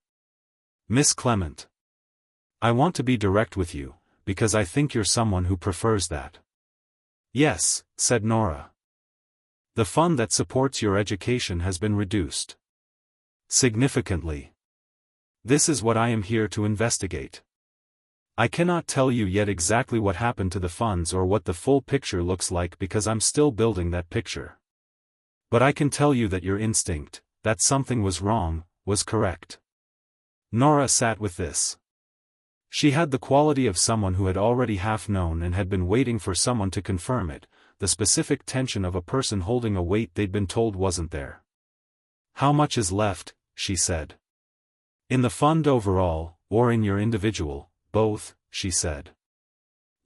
Miss Clement. I want to be direct with you, because I think you're someone who prefers that. Yes, said Nora. The fund that supports your education has been reduced. Significantly. This is what I am here to investigate. I cannot tell you yet exactly what happened to the funds or what the full picture looks like because I'm still building that picture. But I can tell you that your instinct, that something was wrong, was correct. Nora sat with this. She had the quality of someone who had already half known and had been waiting for someone to confirm it, the specific tension of a person holding a weight they'd been told wasn't there. How much is left, she said. In the fund overall, or in your individual, both, she said.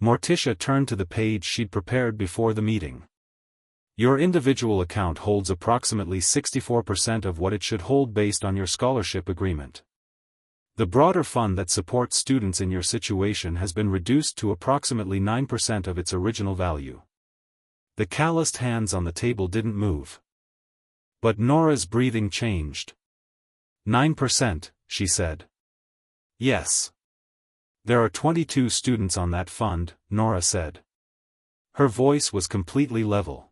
Morticia turned to the page she'd prepared before the meeting. Your individual account holds approximately 64% of what it should hold based on your scholarship agreement. The broader fund that supports students in your situation has been reduced to approximately 9% of its original value. The calloused hands on the table didn't move. But Nora's breathing changed. 9%, she said. Yes. There are 22 students on that fund, Nora said. Her voice was completely level.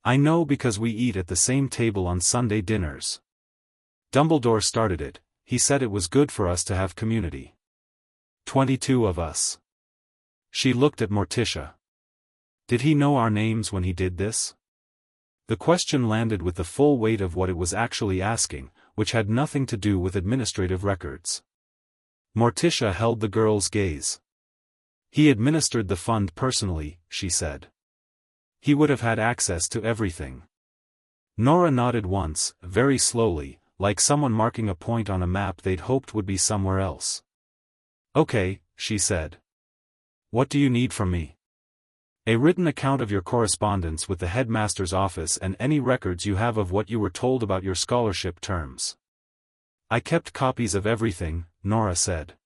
I know because we eat at the same table on Sunday dinners. Dumbledore started it, he said it was good for us to have community. 22 of us. She looked at Morticia. Did he know our names when he did this? The question landed with the full weight of what it was actually asking, which had nothing to do with administrative records. Morticia held the girl's gaze. He administered the fund personally, she said. He would have had access to everything. Nora nodded once, very slowly, like someone marking a point on a map they'd hoped would be somewhere else. "Okay," she said. "What do you need from me?" "A written account of your correspondence with the headmaster's office and any records you have of what you were told about your scholarship terms." "I kept copies of everything," Nora said.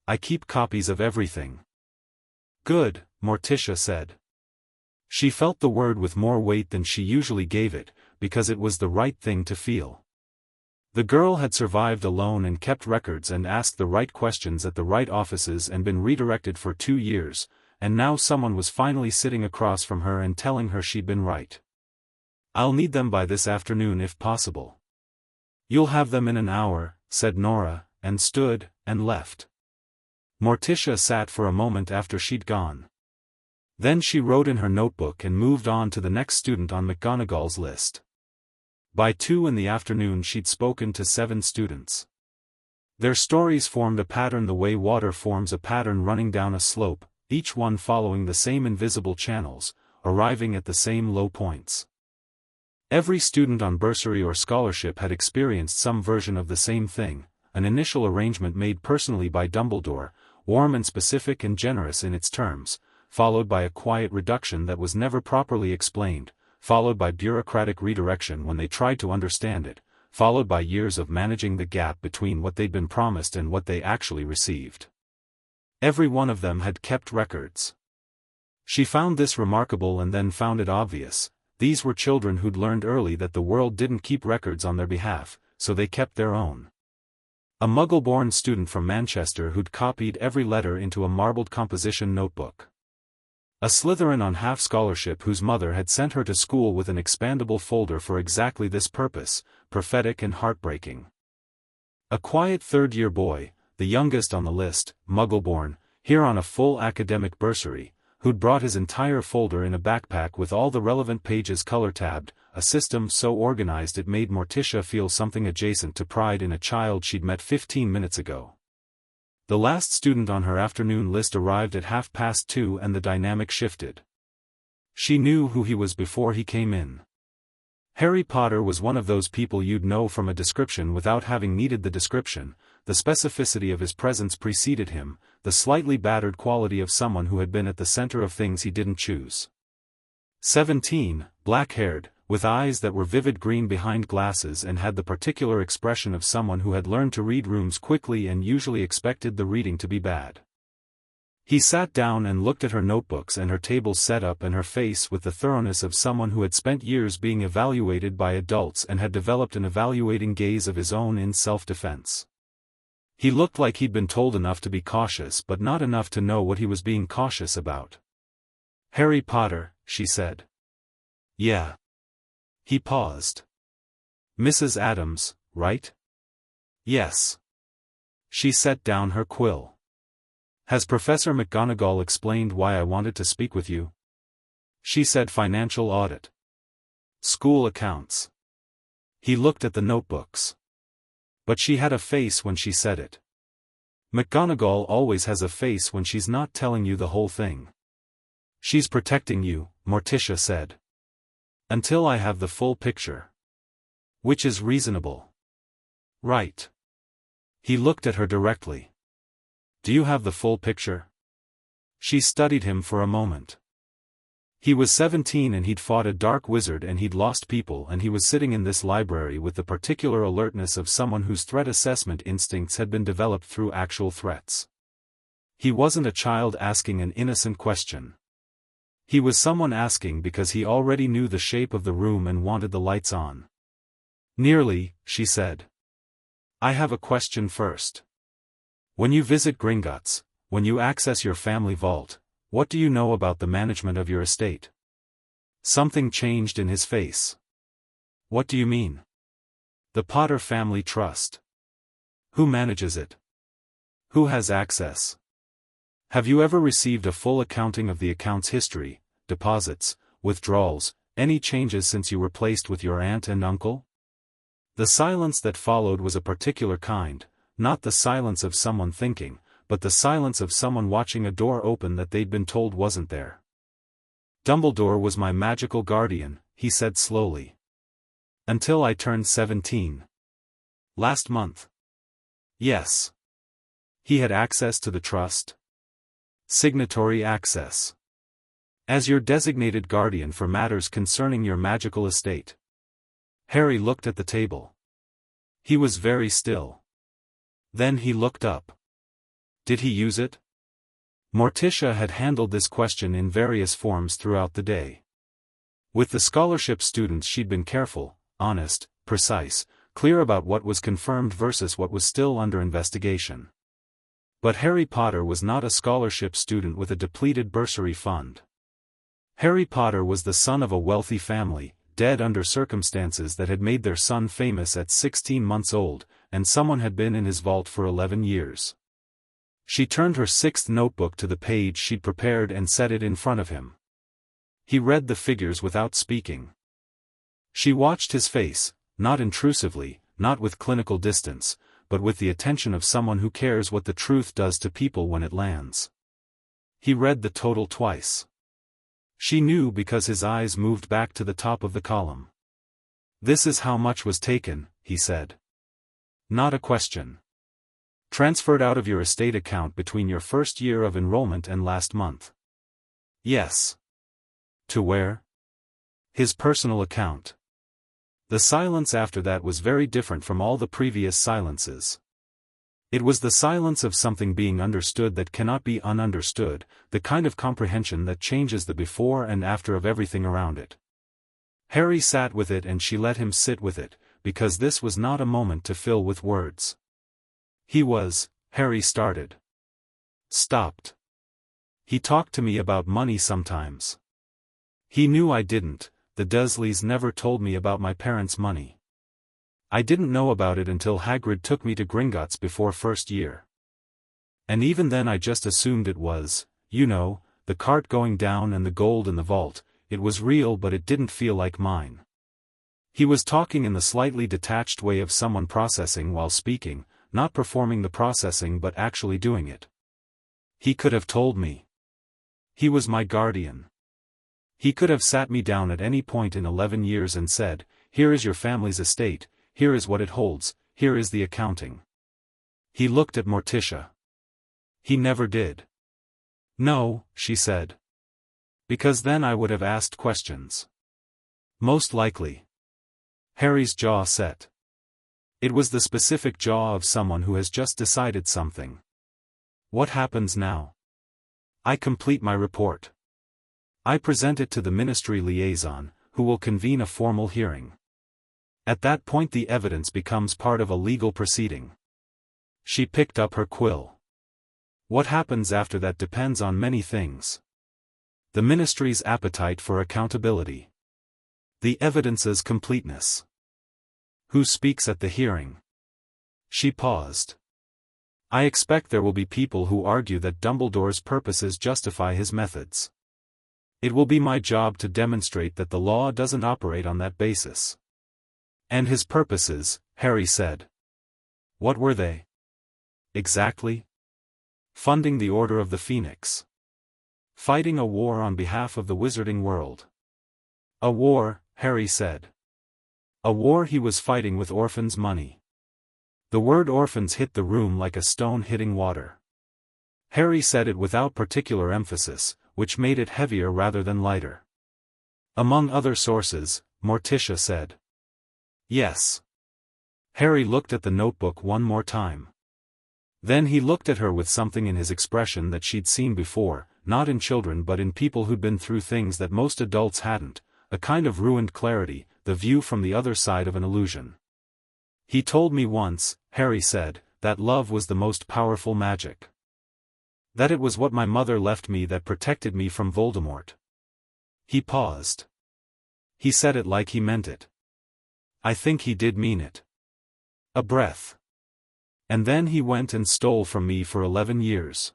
"I keep copies of everything." "Good," Morticia said. She felt the word with more weight than she usually gave it, because it was the right thing to feel. The girl had survived alone and kept records and asked the right questions at the right offices and been redirected for 2 years, and now someone was finally sitting across from her and telling her she'd been right. "I'll need them by this afternoon if possible." "You'll have them in an hour," said Nora, and stood, and left. Morticia sat for a moment after she'd gone. Then she wrote in her notebook and moved on to the next student on McGonagall's list. By 2 in the afternoon she'd spoken to 7 students. Their stories formed a pattern the way water forms a pattern running down a slope, each one following the same invisible channels, arriving at the same low points. Every student on bursary or scholarship had experienced some version of the same thing, an initial arrangement made personally by Dumbledore, warm and specific and generous in its terms, followed by a quiet reduction that was never properly explained, followed by bureaucratic redirection when they tried to understand it, followed by years of managing the gap between what they'd been promised and what they actually received. Every one of them had kept records. She found this remarkable and then found it obvious. These were children who'd learned early that the world didn't keep records on their behalf, so they kept their own. A Muggle-born student from Manchester who'd copied every letter into a marbled composition notebook. A Slytherin on half-scholarship whose mother had sent her to school with an expandable folder for exactly this purpose, prophetic and heartbreaking. A quiet third-year boy, the youngest on the list, Muggle-born, here on a full academic bursary, who'd brought his entire folder in a backpack with all the relevant pages color-tabbed, a system so organized it made Morticia feel something adjacent to pride in a child she'd met 15 minutes ago. The last student on her afternoon list arrived at 2:30 and the dynamic shifted. She knew who he was before he came in. Harry Potter was one of those people you'd know from a description without having needed the description. The specificity of his presence preceded him, the slightly battered quality of someone who had been at the center of things he didn't choose. 17, black-haired, with eyes that were vivid green behind glasses and had the particular expression of someone who had learned to read rooms quickly and usually expected the reading to be bad. He sat down and looked at her notebooks and her tables set up and her face with the thoroughness of someone who had spent years being evaluated by adults and had developed an evaluating gaze of his own in self-defense. He looked like he'd been told enough to be cautious but not enough to know what he was being cautious about. "Harry Potter," she said. "Yeah." He paused. "Mrs. Adams, right?" "Yes." She set down her quill. "Has Professor McGonagall explained why I wanted to speak with you?" She said financial audit. School accounts. He looked at the notebooks. But she had a face when she said it. McGonagall always has a face when she's not telling you the whole thing. "She's protecting you," Morticia said. "Until I have the full picture." "Which is reasonable." "Right." He looked at her directly. "Do you have the full picture?" She studied him for a moment. He was 17 and he'd fought a dark wizard and he'd lost people and he was sitting in this library with the particular alertness of someone whose threat assessment instincts had been developed through actual threats. He wasn't a child asking an innocent question. He was someone asking because he already knew the shape of the room and wanted the lights on. "Nearly," she said. "I have a question first. When you visit Gringotts, when you access your family vault, what do you know about the management of your estate?" Something changed in his face. "What do you mean?" "The Potter Family Trust. Who manages it? Who has access? Have you ever received a full accounting of the account's history, deposits, withdrawals, any changes since you were placed with your aunt and uncle?" The silence that followed was a particular kind, not the silence of someone thinking, but the silence of someone watching a door open that they'd been told wasn't there. "Dumbledore was my magical guardian," he said slowly. Until I turned 17. Last month. Yes. He had access to the trust. Signatory access. As your designated guardian for matters concerning your magical estate. Harry looked at the table. He was very still. Then he looked up. Did he use it? Morticia had handled this question in various forms throughout the day. With the scholarship students she'd been careful, honest, precise, clear about what was confirmed versus what was still under investigation. But Harry Potter was not a scholarship student with a depleted bursary fund. Harry Potter was the son of a wealthy family, dead under circumstances that had made their son famous at 16 months old, and someone had been in his vault for 11 years. She turned her 6th notebook to the page she'd prepared and set it in front of him. He read the figures without speaking. She watched his face, not intrusively, not with clinical distance, but with the attention of someone who cares what the truth does to people when it lands. He read the total twice. She knew because his eyes moved back to the top of the column. This is how much was taken, he said. Not a question. Transferred out of your estate account between your first year of enrollment and last month. Yes. To where? His personal account. The silence after that was very different from all the previous silences. It was the silence of something being understood that cannot be ununderstood, the kind of comprehension that changes the before and after of everything around it. Harry sat with it and she let him sit with it, because this was not a moment to fill with words. Harry started. Stopped. He talked to me about money sometimes. He knew I didn't, the Dursleys never told me about my parents' money. I didn't know about it until Hagrid took me to Gringotts before first year. And even then I just assumed it was, the cart going down and the gold in the vault, it was real but it didn't feel like mine. He was talking in the slightly detached way of someone processing while speaking, not performing the processing but actually doing it. He could have told me. He was my guardian. He could have sat me down at any point in 11 years and said, here is your family's estate, here is what it holds, here is the accounting. He looked at Morticia. He never did. No, she said. Because then I would have asked questions. Most likely. Harry's jaw set. It was the specific jaw of someone who has just decided something. What happens now? I complete my report. I present it to the ministry liaison, who will convene a formal hearing. At that point the evidence becomes part of a legal proceeding. She picked up her quill. What happens after that depends on many things. The ministry's appetite for accountability. The evidence's completeness. Who speaks at the hearing? She paused. I expect there will be people who argue that Dumbledore's purposes justify his methods. It will be my job to demonstrate that the law doesn't operate on that basis. And his purposes, Harry said. What were they? Exactly? Funding the Order of the Phoenix. Fighting a war on behalf of the wizarding world. A war, Harry said. A war he was fighting with orphans' money. The word orphans hit the room like a stone hitting water. Harry said it without particular emphasis, which made it heavier rather than lighter. Among other sources, Morticia said. Yes. Harry looked at the notebook one more time. Then he looked at her with something in his expression that she'd seen before, not in children but in people who'd been through things that most adults hadn't, a kind of ruined clarity, the view from the other side of an illusion. He told me once, Harry said, that love was the most powerful magic. That it was what my mother left me that protected me from Voldemort. He paused. He said it like he meant it. I think he did mean it. A breath. And then he went and stole from me for 11 years.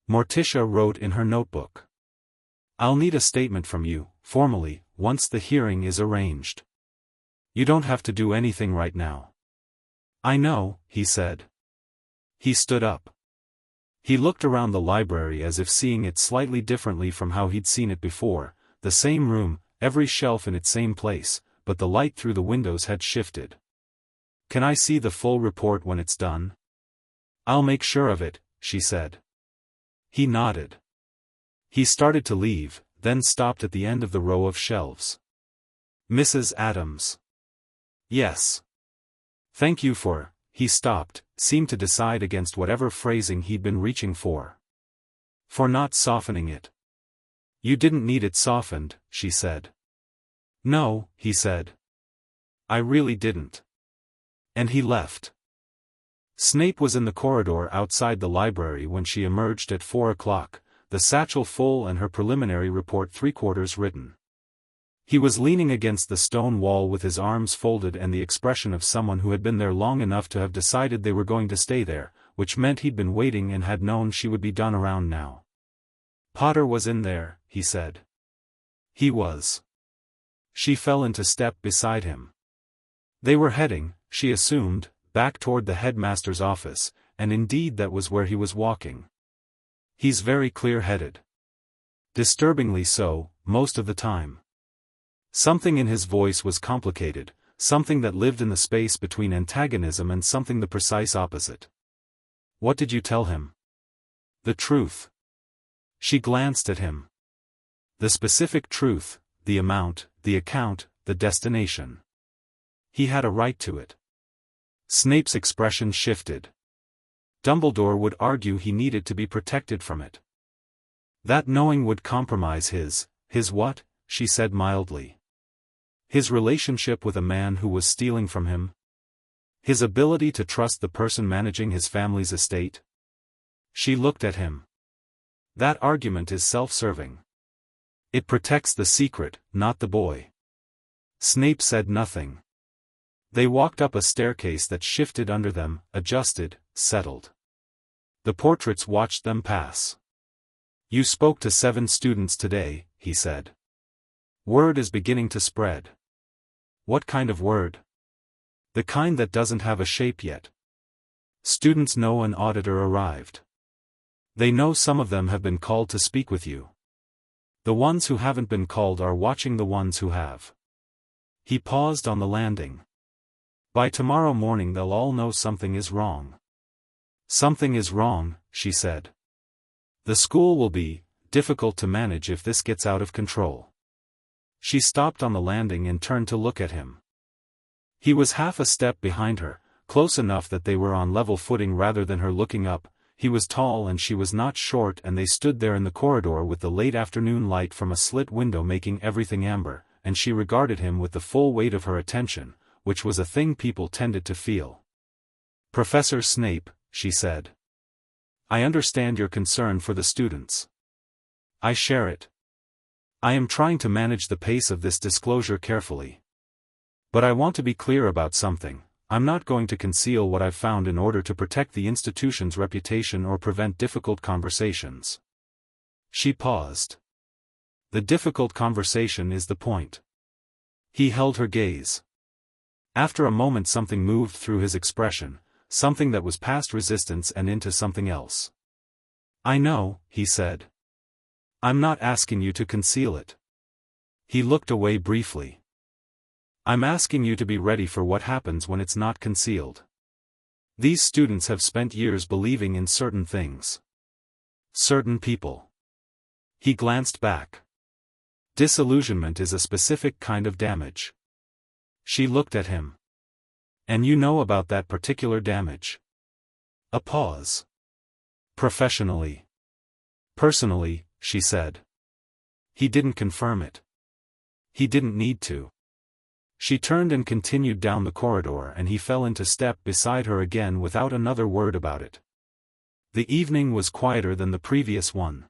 Morticia wrote in her notebook. I'll need a statement from you, formally, once the hearing is arranged. You don't have to do anything right now. I know, he said. He stood up. He looked around the library as if seeing it slightly differently from how he'd seen it before, the same room, every shelf in its same place, but the light through the windows had shifted. "Can I see the full report when it's done?" "I'll make sure of it," she said. He nodded. He started to leave, then stopped at the end of the row of shelves. "Mrs. Adams." "Yes. Thank you for," he stopped, seemed to decide against whatever phrasing he'd been reaching for. "For not softening it." "You didn't need it softened," she said. "No," he said. "I really didn't." And he left. Snape was in the corridor outside the library when she emerged at 4 o'clock, the satchel full and her preliminary report 3/4 written. He was leaning against the stone wall with his arms folded and the expression of someone who had been there long enough to have decided they were going to stay there, which meant he'd been waiting and had known she would be done around now. "Potter was in there," he said. "He was." She fell into step beside him. They were heading, she assumed, back toward the headmaster's office, and indeed that was where he was walking. "He's very clear-headed. Disturbingly so, most of the time." Something in his voice was complicated, something that lived in the space between antagonism and something the precise opposite. "What did you tell him?" "The truth." She glanced at him. "The specific truth, the amount, the account, the destination." He had a right to it. Snape's expression shifted. Dumbledore would argue he needed to be protected from it. "That knowing would compromise his what?" she said mildly. "His relationship with a man who was stealing from him? His ability to trust the person managing his family's estate?" She looked at him. "That argument is self-serving. It protects the secret, not the boy." Snape said nothing. They walked up a staircase that shifted under them, adjusted, settled. The portraits watched them pass. "You spoke to 7 students today," he said. "Word is beginning to spread." "What kind of word?" "The kind that doesn't have a shape yet. Students know an auditor arrived. They know some of them have been called to speak with you. The ones who haven't been called are watching the ones who have." He paused on the landing. "By tomorrow morning they'll all know something is wrong." "Something is wrong," she said. "The school will be difficult to manage if this gets out of control." She stopped on the landing and turned to look at him. He was half a step behind her, close enough that they were on level footing rather than her looking up. He was tall and she was not short, and they stood there in the corridor with the late afternoon light from a slit window making everything amber, and she regarded him with the full weight of her attention, which was a thing people tended to feel. "Professor Snape," she said. "I understand your concern for the students. I share it. I am trying to manage the pace of this disclosure carefully. But I want to be clear about something. I'm not going to conceal what I've found in order to protect the institution's reputation or prevent difficult conversations." She paused. "The difficult conversation is the point." He held her gaze. After a moment something moved through his expression, something that was past resistance and into something else. "I know," he said. "I'm not asking you to conceal it." He looked away briefly. "I'm asking you to be ready for what happens when it's not concealed. These students have spent years believing in certain things. Certain people." He glanced back. "Disillusionment is a specific kind of damage." She looked at him. "And you know about that particular damage?" A pause. "Professionally." "Personally," she said. He didn't confirm it. He didn't need to. She turned and continued down the corridor, and he fell into step beside her again without another word about it. The evening was quieter than the previous one.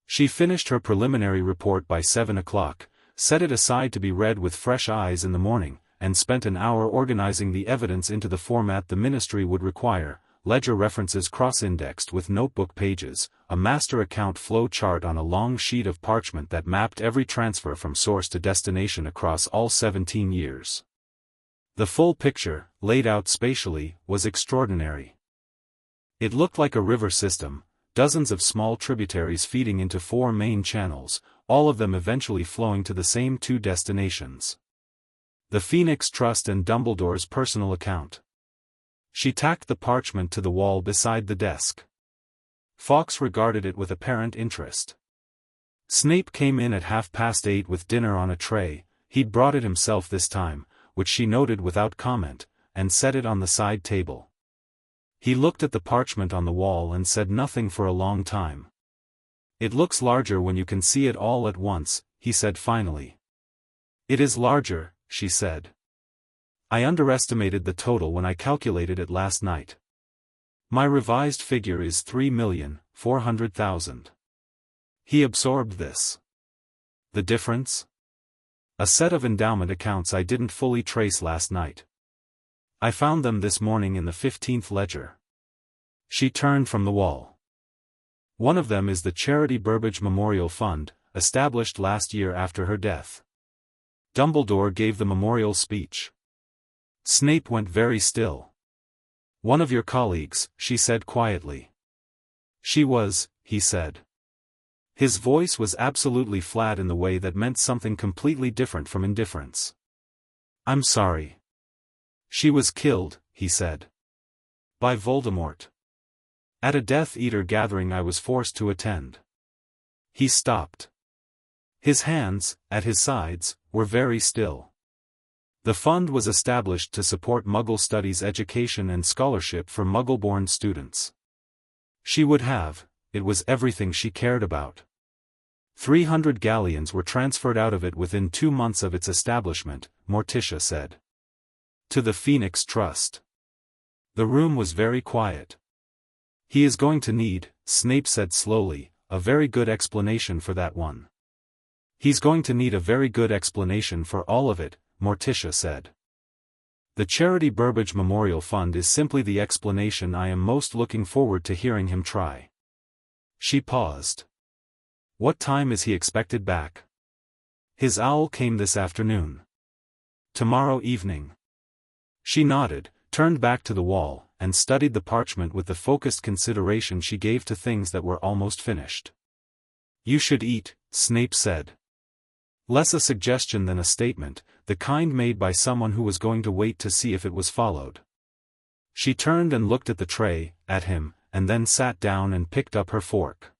She finished her preliminary report by 7 o'clock, set it aside to be read with fresh eyes in the morning, and spent an hour organizing the evidence into the format the ministry would require: ledger references cross-indexed with notebook pages, a master account flow chart on a long sheet of parchment that mapped every transfer from source to destination across all 17 years. The full picture, laid out spatially, was extraordinary. It looked like a river system, dozens of small tributaries feeding into 4 main channels, all of them eventually flowing to the same 2 destinations. The Phoenix Trust and Dumbledore's personal account. She tacked the parchment to the wall beside the desk. Fawkes regarded it with apparent interest. Snape came in at 8:30 with dinner on a tray. He'd brought it himself this time, which she noted without comment, and set it on the side table. He looked at the parchment on the wall and said nothing for a long time. "It looks larger when you can see it all at once," he said finally. "It is larger," she said. "I underestimated the total when I calculated it last night. My revised figure is 3,400,000. He absorbed this. The difference? A set of endowment accounts I didn't fully trace last night. I found them this morning in the 15th ledger." She turned from the wall. "One of them is the Charity Burbage Memorial Fund, established last year after her death." Dumbledore gave the memorial speech. Snape went very still. "One of your colleagues," she said quietly. "She was," he said. His voice was absolutely flat in the way that meant something completely different from indifference. "I'm sorry." "She was killed," he said. "By Voldemort. At a Death Eater gathering I was forced to attend." He stopped. His hands, at his sides, were very still. "The fund was established to support Muggle studies, education and scholarship for Muggle-born students. She would have, it was everything she cared about. 300 Galleons were transferred out of it within 2 months of its establishment," Morticia said. "To the Phoenix Trust." The room was very quiet. "He is going to need," Snape said slowly, "a very good explanation for that one." "He's going to need a very good explanation for all of it," Morticia said. "The Charity Burbage Memorial Fund is simply the explanation I am most looking forward to hearing him try." She paused. "What time is he expected back?" "His owl came this afternoon." "Tomorrow evening." She nodded, turned back to the wall, and studied the parchment with the focused consideration she gave to things that were almost finished. "You should eat," Snape said. Less a suggestion than a statement, the kind made by someone who was going to wait to see if it was followed. She turned and looked at the tray, at him, and then sat down and picked up her fork.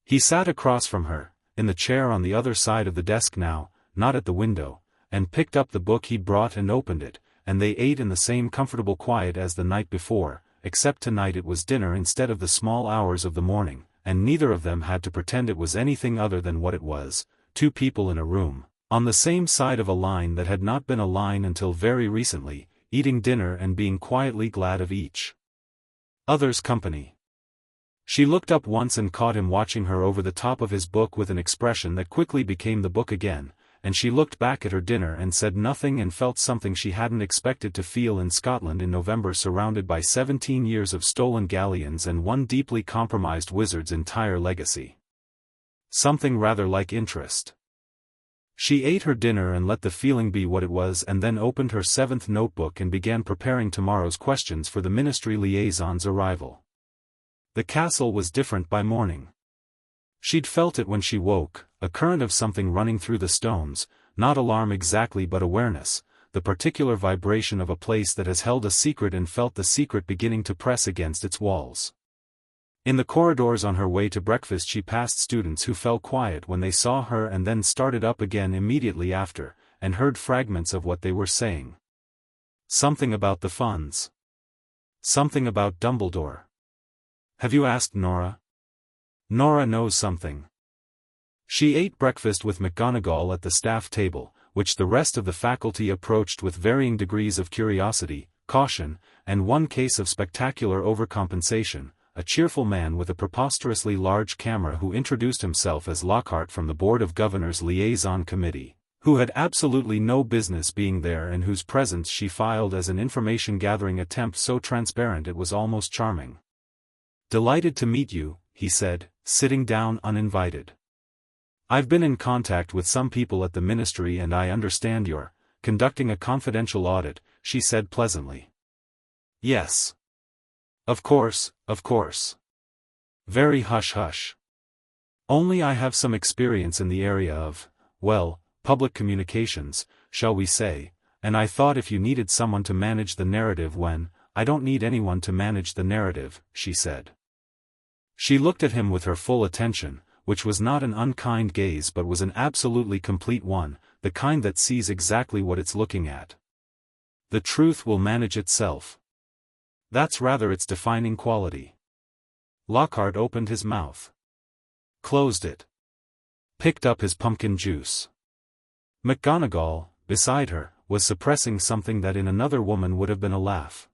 He sat across from her, in the chair on the other side of the desk now, not at the window, and picked up the book he'd brought and opened it, and they ate in the same comfortable quiet as the night before, except tonight it was dinner instead of the small hours of the morning, and neither of them had to pretend it was anything other than what it was, 2 people in a room, on the same side of a line that had not been a line until very recently, eating dinner and being quietly glad of each other's company. She looked up once and caught him watching her over the top of his book with an expression that quickly became the book again, and she looked back at her dinner and said nothing and felt something she hadn't expected to feel in Scotland in November, surrounded by 17 years of stolen galleons and one deeply compromised wizard's entire legacy. Something rather like interest. She ate her dinner and let the feeling be what it was, and then opened her 7th notebook and began preparing tomorrow's questions for the Ministry liaison's arrival. The castle was different by morning. She'd felt it when she woke, a current of something running through the stones, not alarm exactly but awareness, the particular vibration of a place that has held a secret and felt the secret beginning to press against its walls. In the corridors on her way to breakfast she passed students who fell quiet when they saw her and then started up again immediately after, and heard fragments of what they were saying. Something about the funds. Something about Dumbledore. "Have you asked Nora?" "Nora knows something." She ate breakfast with McGonagall at the staff table, which the rest of the faculty approached with varying degrees of curiosity, caution, and one case of spectacular overcompensation. A cheerful man with a preposterously large camera who introduced himself as Lockhart from the Board of Governors Liaison Committee, who had absolutely no business being there and whose presence she filed as an information-gathering attempt so transparent it was almost charming. "Delighted to meet you," he said, sitting down uninvited. "I've been in contact with some people at the Ministry and I understand you're conducting a confidential audit," she said pleasantly. "Yes. Of course, of course. Very hush-hush. Only I have some experience in the area of, well, public communications, shall we say, and I thought if you needed someone to manage the narrative when, I don't need anyone to manage the narrative, she said. She looked at him with her full attention, which was not an unkind gaze but was an absolutely complete one, the kind that sees exactly what it's looking at. The truth will manage itself. That's rather its defining quality. Lockhart opened his mouth. Closed it. Picked up his pumpkin juice. McGonagall, beside her, was suppressing something that in another woman would have been a laugh.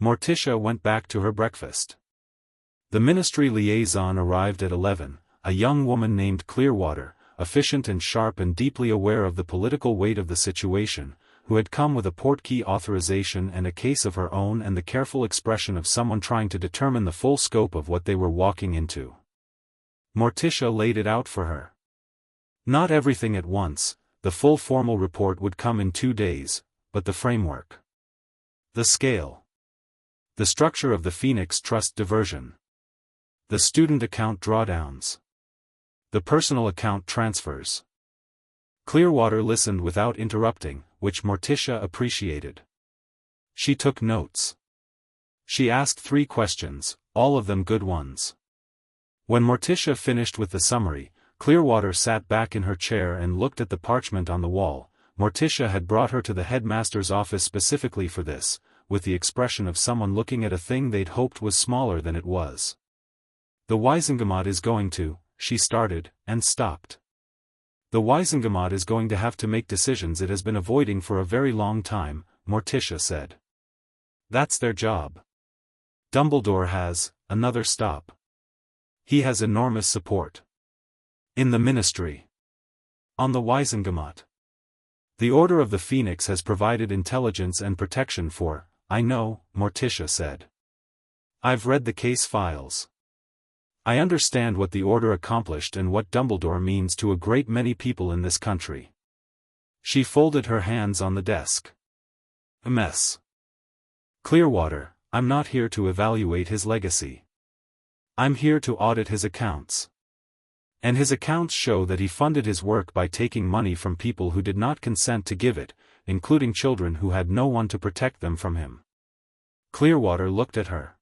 Morticia went back to her breakfast. The ministry liaison arrived at 11, a young woman named Clearwater, efficient and sharp and deeply aware of the political weight of the situation, who had come with a portkey authorization and a case of her own and the careful expression of someone trying to determine the full scope of what they were walking into. Morticia laid it out for her. Not everything at once, the full formal report would come in 2 days, but the framework. The scale. The structure of the Phoenix Trust diversion. The student account drawdowns. The personal account transfers. Clearwater listened without interrupting, which Morticia appreciated. She took notes. She asked 3 questions, all of them good ones. When Morticia finished with the summary, Clearwater sat back in her chair and looked at the parchment on the wall. Morticia had brought her to the headmaster's office specifically for this, with the expression of someone looking at a thing they'd hoped was smaller than it was. The Wisengamot is going to, she started, and stopped. The Wisengamot is going to have to make decisions it has been avoiding for a very long time, Morticia said. That's their job. Dumbledore has, another stop. He has enormous support. In the ministry. On the Wisengamot. The Order of the Phoenix has provided intelligence and protection for, I know, Morticia said. I've read the case files. I understand what the Order accomplished and what Dumbledore means to a great many people in this country. She folded her hands on the desk. A mess. Clearwater, I'm not here to evaluate his legacy. I'm here to audit his accounts. And his accounts show that he funded his work by taking money from people who did not consent to give it, including children who had no one to protect them from him. Clearwater looked at her.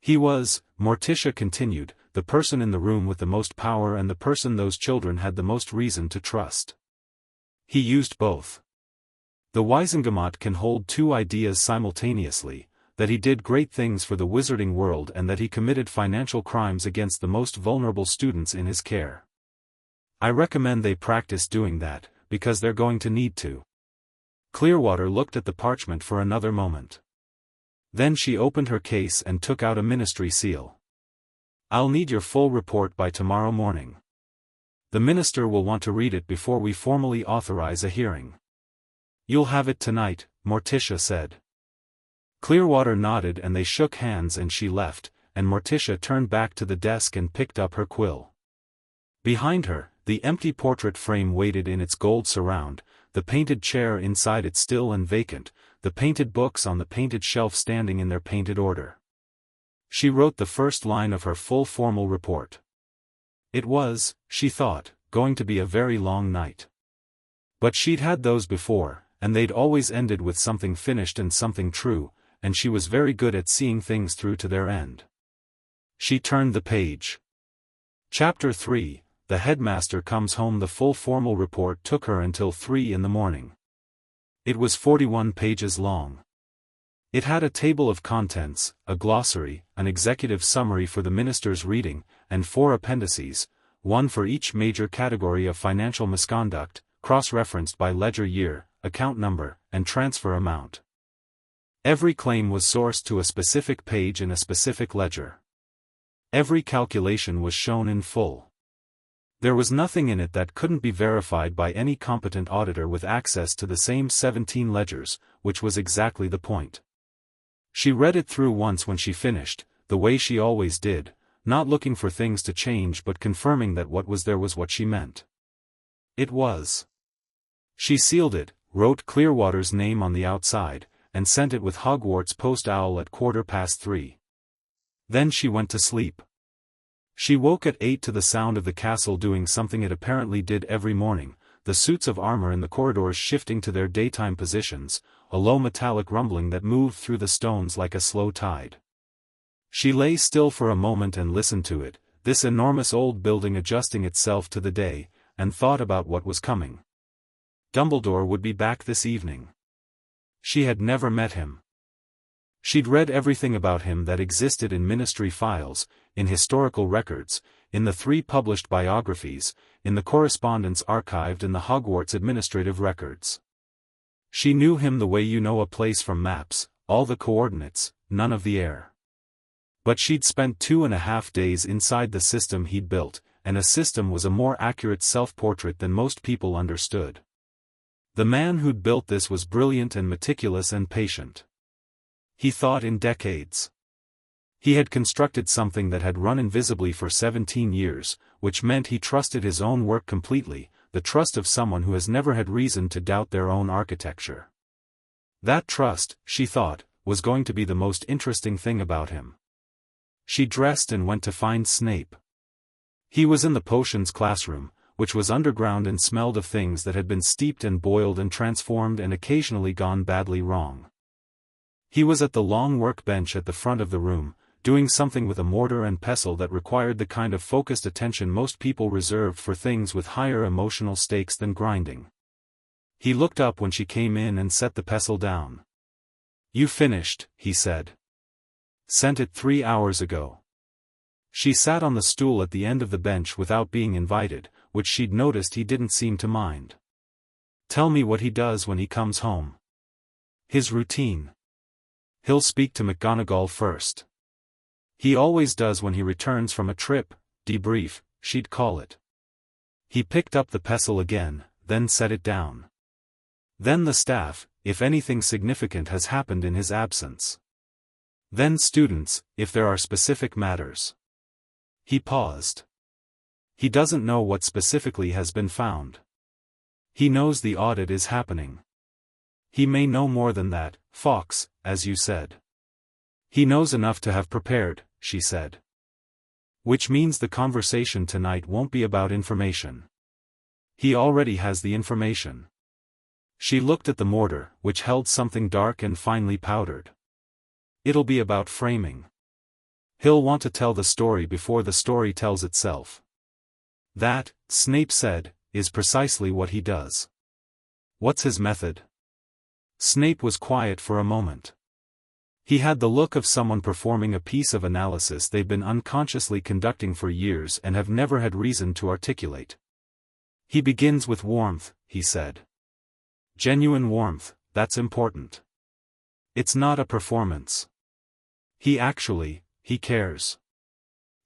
He was, Morticia continued, the person in the room with the most power and the person those children had the most reason to trust. He used both. The Wisengamot can hold 2 ideas simultaneously, that he did great things for the wizarding world and that he committed financial crimes against the most vulnerable students in his care. I recommend they practice doing that, because they're going to need to. Clearwater looked at the parchment for another moment. Then she opened her case and took out a ministry seal. I'll need your full report by tomorrow morning. The minister will want to read it before we formally authorize a hearing. You'll have it tonight, Morticia said. Clearwater nodded and they shook hands and she left, and Morticia turned back to the desk and picked up her quill. Behind her, the empty portrait frame waited in its gold surround, the painted chair inside it still and vacant, the painted books on the painted shelf standing in their painted order. She wrote the first line of her full formal report. It was, she thought, going to be a very long night. But she'd had those before, and they'd always ended with something finished and something true, and she was very good at seeing things through to their end. She turned the page. Chapter 3, The Headmaster Comes Home. The full formal report took her until 3 in the morning. It was 41 pages long. It had a table of contents, a glossary, an executive summary for the minister's reading, and 4 appendices, one for each major category of financial misconduct, cross-referenced by ledger year, account number, and transfer amount. Every claim was sourced to a specific page in a specific ledger. Every calculation was shown in full. There was nothing in it that couldn't be verified by any competent auditor with access to the same 17 ledgers, which was exactly the point. She read it through once when she finished, the way she always did, not looking for things to change but confirming that what was there was what she meant. It was. She sealed it, wrote Clearwater's name on the outside, and sent it with Hogwarts post owl at 3:15. Then she went to sleep. She woke at 8 to the sound of the castle doing something it apparently did every morning, the suits of armor in the corridors shifting to their daytime positions, a low metallic rumbling that moved through the stones like a slow tide. She lay still for a moment and listened to it, this enormous old building adjusting itself to the day, and thought about what was coming. Dumbledore would be back this evening. She had never met him. She'd read everything about him that existed in ministry files, in historical records, in the 3 published biographies, in the correspondence archived in the Hogwarts administrative records. She knew him the way you know a place from maps, all the coordinates, none of the air. But she'd spent 2.5 days inside the system he'd built, and a system was a more accurate self-portrait than most people understood. The man who'd built this was brilliant and meticulous and patient. He thought in decades. He had constructed something that had run invisibly for 17 years, which meant he trusted his own work completely, the trust of someone who has never had reason to doubt their own architecture. That trust, she thought, was going to be the most interesting thing about him. She dressed and went to find Snape. He was in the potions classroom, which was underground and smelled of things that had been steeped and boiled and transformed and occasionally gone badly wrong. He was at the long workbench at the front of the room, doing something with a mortar and pestle that required the kind of focused attention most people reserved for things with higher emotional stakes than grinding. He looked up when she came in and set the pestle down. "You finished," he said. "Sent it 3 hours ago." She sat on the stool at the end of the bench without being invited, which she'd noticed he didn't seem to mind. "Tell me what he does when he comes home." "His routine. He'll speak to McGonagall first. He always does when he returns from a trip, debrief, she'd call it." He picked up the pestle again, then set it down. "Then the staff, if anything significant has happened in his absence. Then students, if there are specific matters." He paused. "He doesn't know what specifically has been found. He knows the audit is happening. He may know more than that, Fawkes, as you said. He knows enough to have prepared," she said. "Which means the conversation tonight won't be about information. He already has the information." She looked at the mortar, which held something dark and finely powdered. "It'll be about framing. He'll want to tell the story before the story tells itself. That," Snape said, "is precisely what he does." "What's his method?" Snape was quiet for a moment. He had the look of someone performing a piece of analysis they've been unconsciously conducting for years and have never had reason to articulate. "He begins with warmth," he said. "Genuine warmth, that's important. It's not a performance. He cares.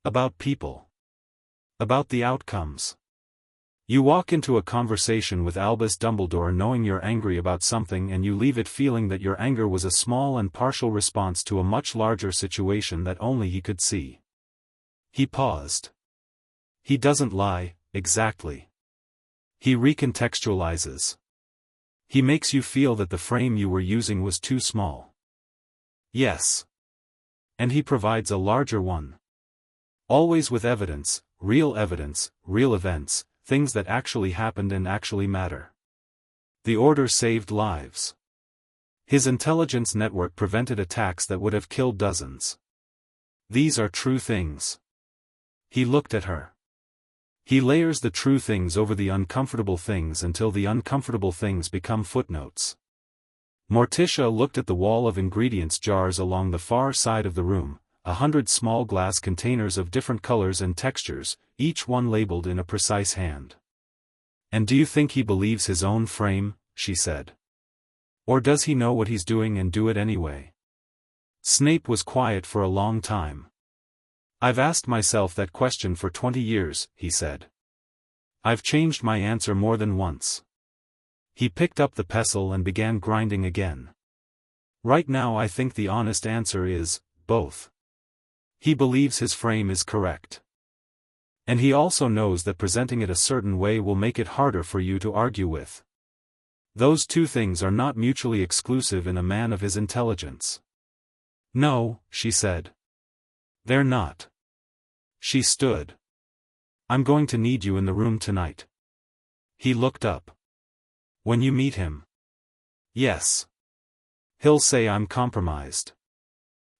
About people. About the outcomes. You walk into a conversation with Albus Dumbledore knowing you're angry about something and you leave it feeling that your anger was a small and partial response to a much larger situation that only he could see." He paused. "He doesn't lie, exactly. He recontextualizes. He makes you feel that the frame you were using was too small." "Yes. And he provides a larger one. Always with evidence, real events, things that actually happened and actually matter. The Order saved lives. His intelligence network prevented attacks that would have killed dozens. These are true things." He looked at her. "He layers the true things over the uncomfortable things until the uncomfortable things become footnotes." Morticia looked at the wall of ingredients jars along the far side of the room, 100 small glass containers of different colors and textures, each one labeled in a precise hand. "And do you think he believes his own frame?" she said. "Or does he know what he's doing and do it anyway?" Snape was quiet for a long time. "I've asked myself that question for 20 years, he said. "I've changed my answer more than once." He picked up the pestle and began grinding again. "Right now I think the honest answer is, both. He believes his frame is correct. And he also knows that presenting it a certain way will make it harder for you to argue with. Those two things are not mutually exclusive in a man of his intelligence." "No," she said. "They're not." She stood. "I'm going to need you in the room tonight." He looked up. When you meet him? Yes. He'll say I'm compromised.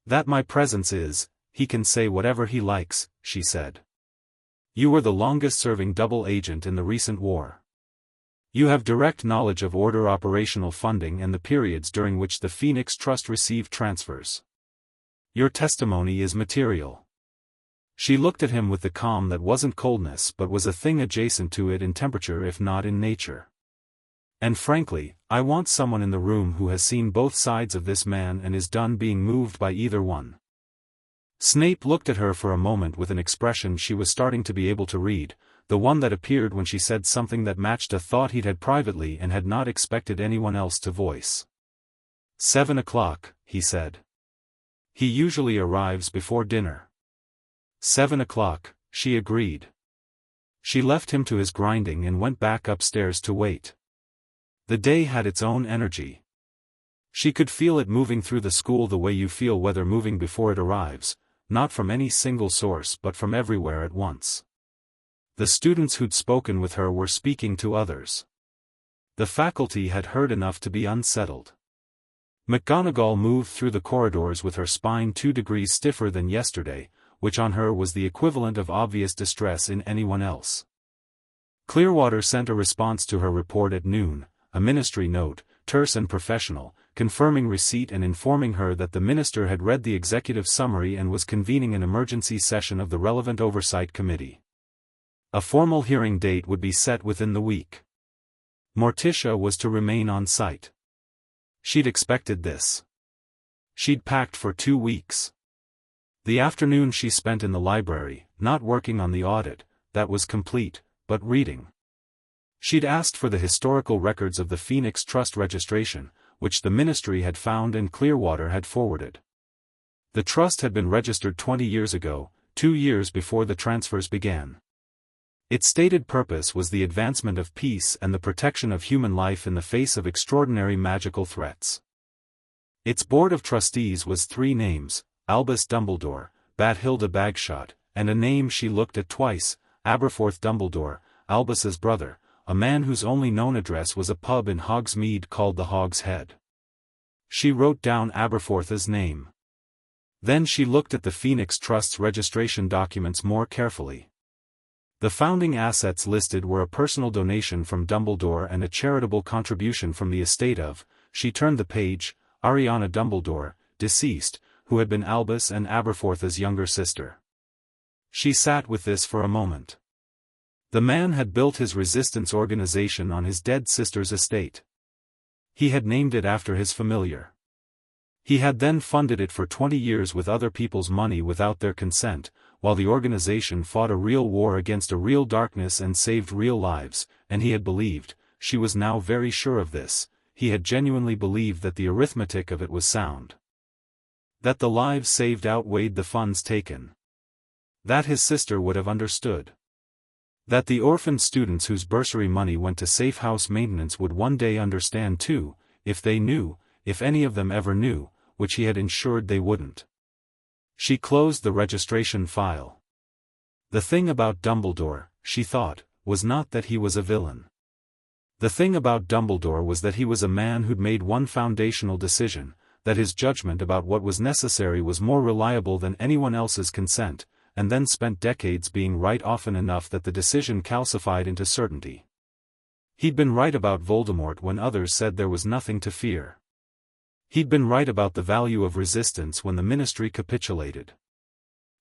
That my presence is, he can say whatever he likes, she said. You were the longest-serving double agent in the recent war. You have direct knowledge of Order operational funding and the periods during which the Phoenix Trust received transfers. Your testimony is material. She looked at him with the calm that wasn't coldness but was a thing adjacent to it in temperature if not in nature. And frankly, I want someone in the room who has seen both sides of this man and is done being moved by either one. Snape looked at her for a moment with an expression she was starting to be able to read, the one that appeared when she said something that matched a thought he'd had privately and had not expected anyone else to voice. 7 o'clock, he said. He usually arrives before dinner. 7 o'clock, she agreed. She left him to his grinding and went back upstairs to wait. The day had its own energy. She could feel it moving through the school the way you feel weather moving before it arrives, not from any single source but from everywhere at once. The students who'd spoken with her were speaking to others. The faculty had heard enough to be unsettled. McGonagall moved through the corridors with her spine 2 degrees stiffer than yesterday, which on her was the equivalent of obvious distress in anyone else. Clearwater sent a response to her report at noon, a ministry note, terse and professional, confirming receipt and informing her that the minister had read the executive summary and was convening an emergency session of the relevant oversight committee. A formal hearing date would be set within the week. Morticia was to remain on site. She'd expected this. She'd packed for 2 weeks. The afternoon she spent in the library, not working on the audit, that was complete, but reading. She'd asked for the historical records of the Phoenix Trust registration, which the ministry had found and Clearwater had forwarded. The trust had been registered 20 years ago, 2 years before the transfers began. Its stated purpose was the advancement of peace and the protection of human life in the face of extraordinary magical threats. Its board of trustees was 3 names, Albus Dumbledore, Bathilda Bagshot, and a name she looked at twice, Aberforth Dumbledore, Albus's brother, a man whose only known address was a pub in Hogsmeade called the Hog's Head. She wrote down Aberforth's name. Then she looked at the Phoenix Trust's registration documents more carefully. The founding assets listed were a personal donation from Dumbledore and a charitable contribution from the estate of, she turned the page, Ariana Dumbledore, deceased, who had been Albus and Aberforth's younger sister. She sat with this for a moment. The man had built his resistance organization on his dead sister's estate. He had named it after his familiar. He had then funded it for 20 years with other people's money without their consent, while the organization fought a real war against a real darkness and saved real lives, and he had believed, she was now very sure of this, he had genuinely believed that the arithmetic of it was sound. That the lives saved outweighed the funds taken. That his sister would have understood. That the orphaned students whose bursary money went to safe house maintenance would one day understand too, if they knew, if any of them ever knew, which he had ensured they wouldn't. She closed the registration file. The thing about Dumbledore, she thought, was not that he was a villain. The thing about Dumbledore was that he was a man who'd made one foundational decision, that his judgment about what was necessary was more reliable than anyone else's consent, and then spent decades being right often enough that the decision calcified into certainty. He'd been right about Voldemort when others said there was nothing to fear. He'd been right about the value of resistance when the ministry capitulated.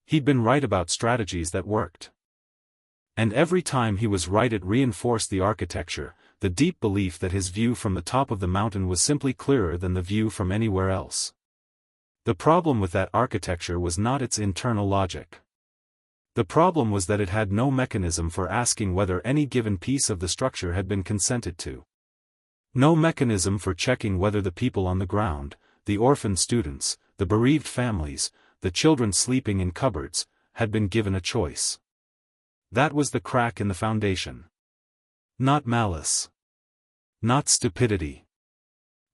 He'd been right about strategies that worked. And every time he was right it reinforced the architecture, the deep belief that his view from the top of the mountain was simply clearer than the view from anywhere else. The problem with that architecture was not its internal logic. The problem was that it had no mechanism for asking whether any given piece of the structure had been consented to. No mechanism for checking whether the people on the ground, the orphaned students, the bereaved families, the children sleeping in cupboards, had been given a choice. That was the crack in the foundation. Not malice. Not stupidity.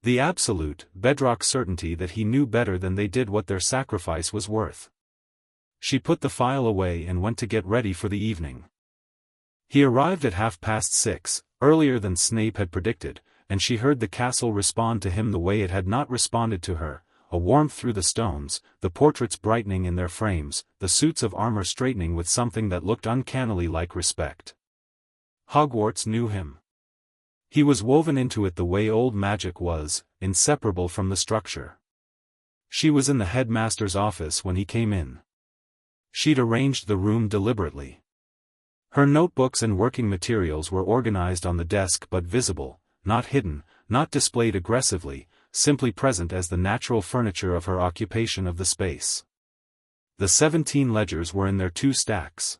The absolute, bedrock certainty that he knew better than they did what their sacrifice was worth. She put the file away and went to get ready for the evening. He arrived at 6:30, earlier than Snape had predicted, and she heard the castle respond to him the way it had not responded to her, a warmth through the stones, the portraits brightening in their frames, the suits of armor straightening with something that looked uncannily like respect. Hogwarts knew him. He was woven into it the way old magic was, inseparable from the structure. She was in the headmaster's office when he came in. She'd arranged the room deliberately. Her notebooks and working materials were organized on the desk but visible, not hidden, not displayed aggressively, simply present as the natural furniture of her occupation of the space. The 17 ledgers were in their 2 stacks.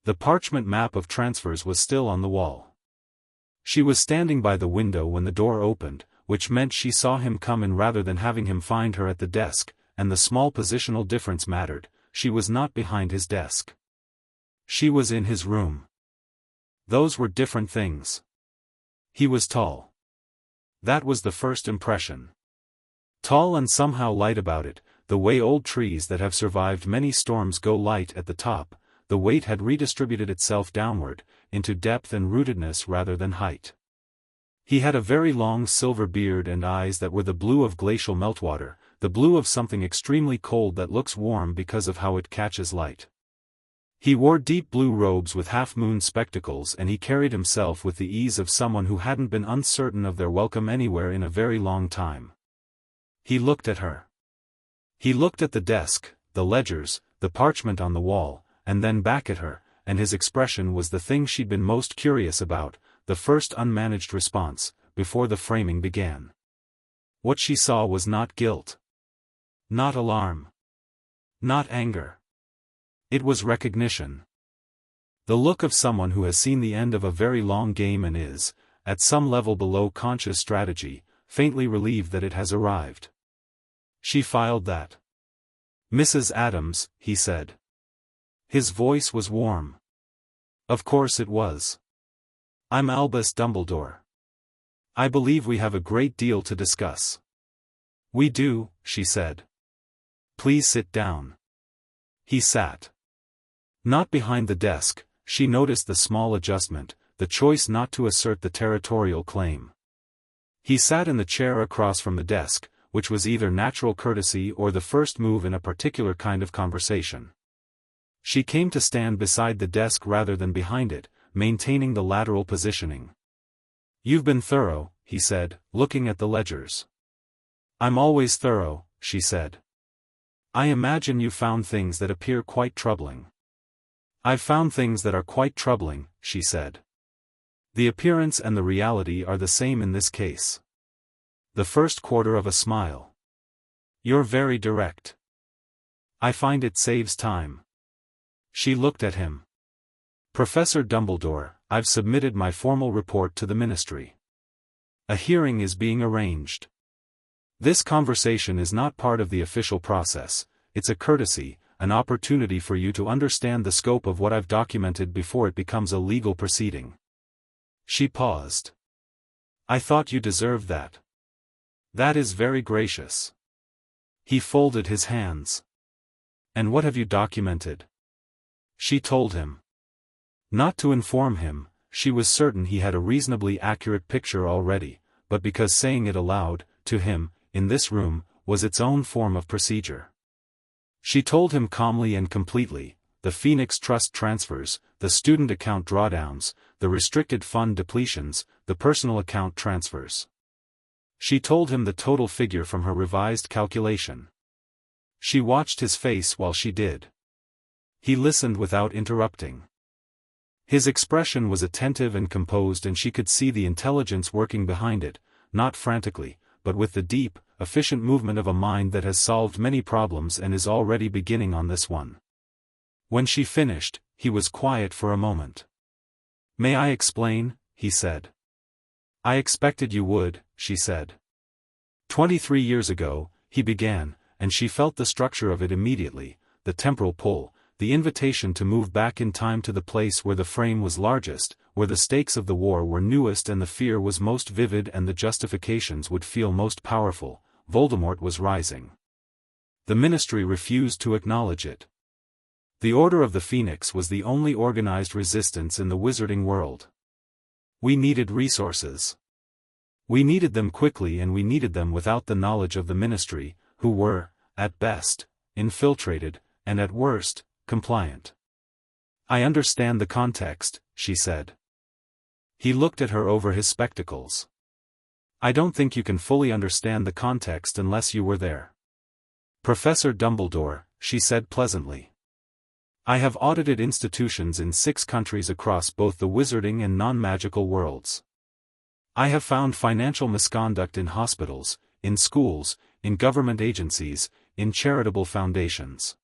The parchment map of transfers was still on the wall. She was standing by the window when the door opened, which meant she saw him come in rather than having him find her at the desk, and the small positional difference mattered. She was not behind his desk. She was in his room. Those were different things. He was tall. That was the first impression. Tall and somehow light about it, the way old trees that have survived many storms go light at the top. The weight had redistributed itself downward, into depth and rootedness rather than height. He had a very long silver beard and eyes that were the blue of glacial meltwater, the blue of something extremely cold that looks warm because of how it catches light. He wore deep blue robes with half-moon spectacles, and he carried himself with the ease of someone who hadn't been uncertain of their welcome anywhere in a very long time. He looked at her. He looked at the desk, the ledgers, the parchment on the wall, and then back at her, and his expression was the thing she'd been most curious about, the first unmanaged response, before the framing began. What she saw was not guilt. Not alarm. Not anger. It was recognition. The look of someone who has seen the end of a very long game and is, at some level below conscious strategy, faintly relieved that it has arrived. She filed that. "Mrs. Adams," he said. His voice was warm. Of course it was. "I'm Albus Dumbledore. I believe we have a great deal to discuss." "We do," she said. "Please sit down." He sat. Not behind the desk. She noticed the small adjustment, the choice not to assert the territorial claim. He sat in the chair across from the desk, which was either natural courtesy or the first move in a particular kind of conversation. She came to stand beside the desk rather than behind it, maintaining the lateral positioning. "You've been thorough," he said, looking at the ledgers. "I'm always thorough," she said. "I imagine you found things that appear quite troubling." "I've found things that are quite troubling," she said. "The appearance and the reality are the same in this case." The first quarter of a smile. "You're very direct." "I find it saves time." She looked at him. "Professor Dumbledore, I've submitted my formal report to the Ministry. A hearing is being arranged. This conversation is not part of the official process, it's a courtesy, an opportunity for you to understand the scope of what I've documented before it becomes a legal proceeding." She paused. "I thought you deserved that." "That is very gracious." He folded his hands. "And what have you documented?" She told him. Not to inform him, she was certain he had a reasonably accurate picture already, but because saying it aloud, to him, in this room, was its own form of procedure. She told him calmly and completely, the Phoenix Trust transfers, the student account drawdowns, the restricted fund depletions, the personal account transfers. She told him the total figure from her revised calculation. She watched his face while she did. He listened without interrupting. His expression was attentive and composed, and she could see the intelligence working behind it, not frantically, but with the deep, efficient movement of a mind that has solved many problems and is already beginning on this one. When she finished, he was quiet for a moment. "May I explain?" he said. "I expected you would," she said. 23 years ago, he began, and she felt the structure of it immediately, the temporal pull, the invitation to move back in time to the place where the frame was largest, where the stakes of the war were newest and the fear was most vivid and the justifications would feel most powerful. Voldemort was rising. The Ministry refused to acknowledge it. The Order of the Phoenix was the only organized resistance in the wizarding world. We needed resources. We needed them quickly, and we needed them without the knowledge of the ministry, who were, at best, infiltrated, and at worst, compliant. I understand the context, she said. He looked at her over his spectacles. I don't think you can fully understand the context unless you were there. Professor Dumbledore, she said pleasantly. I have audited institutions in 6 countries across both the wizarding and non-magical worlds. I have found financial misconduct in hospitals, in schools, in government agencies, in charitable foundations.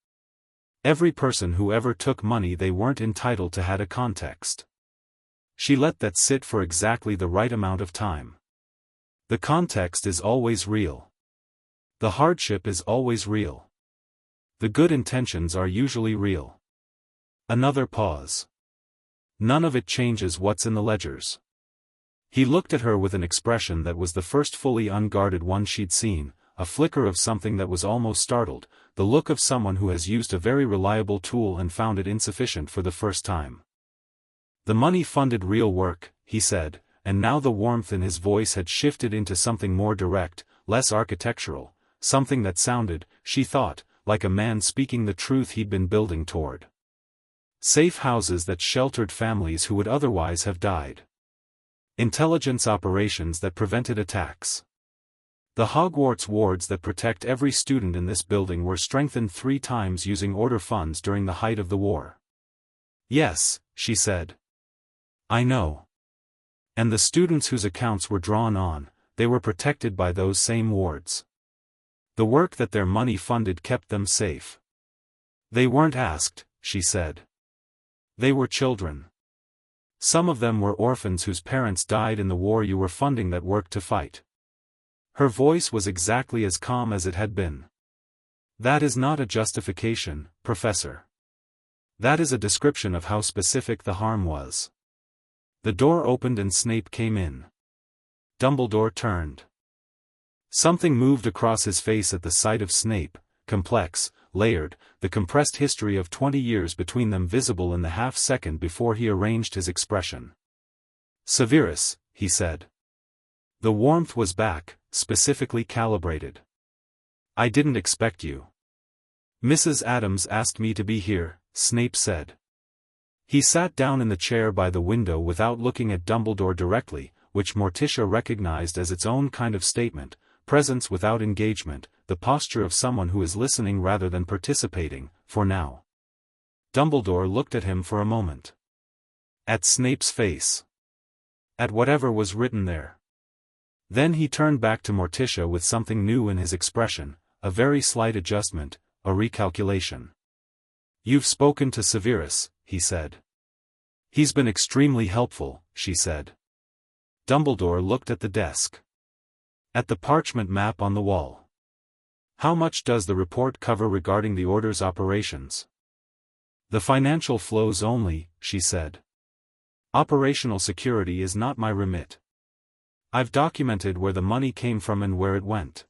Every person who ever took money they weren't entitled to had a context. She let that sit for exactly the right amount of time. The context is always real. The hardship is always real. The good intentions are usually real. Another pause. None of it changes what's in the ledgers. He looked at her with an expression that was the first fully unguarded one she'd seen, a flicker of something that was almost startled, the look of someone who has used a very reliable tool and found it insufficient for the first time. The money funded real work, he said, and now the warmth in his voice had shifted into something more direct, less architectural, something that sounded, she thought, like a man speaking the truth he'd been building toward. Safe houses that sheltered families who would otherwise have died. Intelligence operations that prevented attacks. The Hogwarts wards that protect every student in this building were strengthened 3 times using order funds during the height of the war. Yes, she said. I know. And the students whose accounts were drawn on, they were protected by those same wards. The work that their money funded kept them safe. They weren't asked, she said. They were children. Some of them were orphans whose parents died in the war you were funding that work to fight. Her voice was exactly as calm as it had been. That is not a justification, Professor. That is a description of how specific the harm was. The door opened and Snape came in. Dumbledore turned. Something moved across his face at the sight of Snape, complex, layered, the compressed history of 20 years between them visible in the half-second before he arranged his expression. Severus, he said. The warmth was back, specifically calibrated. I didn't expect you. Mrs. Adams asked me to be here, Snape said. He sat down in the chair by the window without looking at Dumbledore directly, which Morticia recognized as its own kind of statement, presence without engagement, the posture of someone who is listening rather than participating, for now. Dumbledore looked at him for a moment. At Snape's face. At whatever was written there. Then he turned back to Morticia with something new in his expression, a very slight adjustment, a recalculation. You've spoken to Severus, he said. He's been extremely helpful, she said. Dumbledore looked at the desk. At the parchment map on the wall. How much does the report cover regarding the Order's operations? The financial flows only, she said. Operational security is not my remit. I've documented where the money came from and where it went.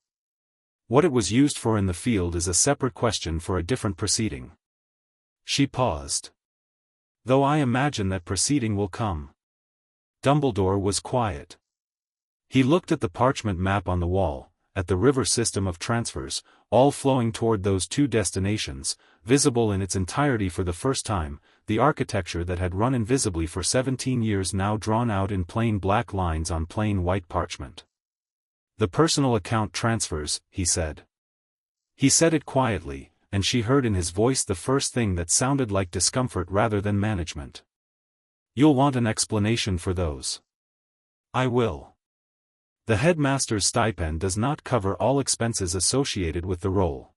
What it was used for in the field is a separate question for a different proceeding. She paused. Though I imagine that proceeding will come. Dumbledore was quiet. He looked at the parchment map on the wall, at the river system of transfers, all flowing toward those 2 destinations, visible in its entirety for the first time, the architecture that had run invisibly for 17 years now drawn out in plain black lines on plain white parchment. The personal account transfers, he said. He said it quietly, and she heard in his voice the first thing that sounded like discomfort rather than management. You'll want an explanation for those. I will. The headmaster's stipend does not cover all expenses associated with the role.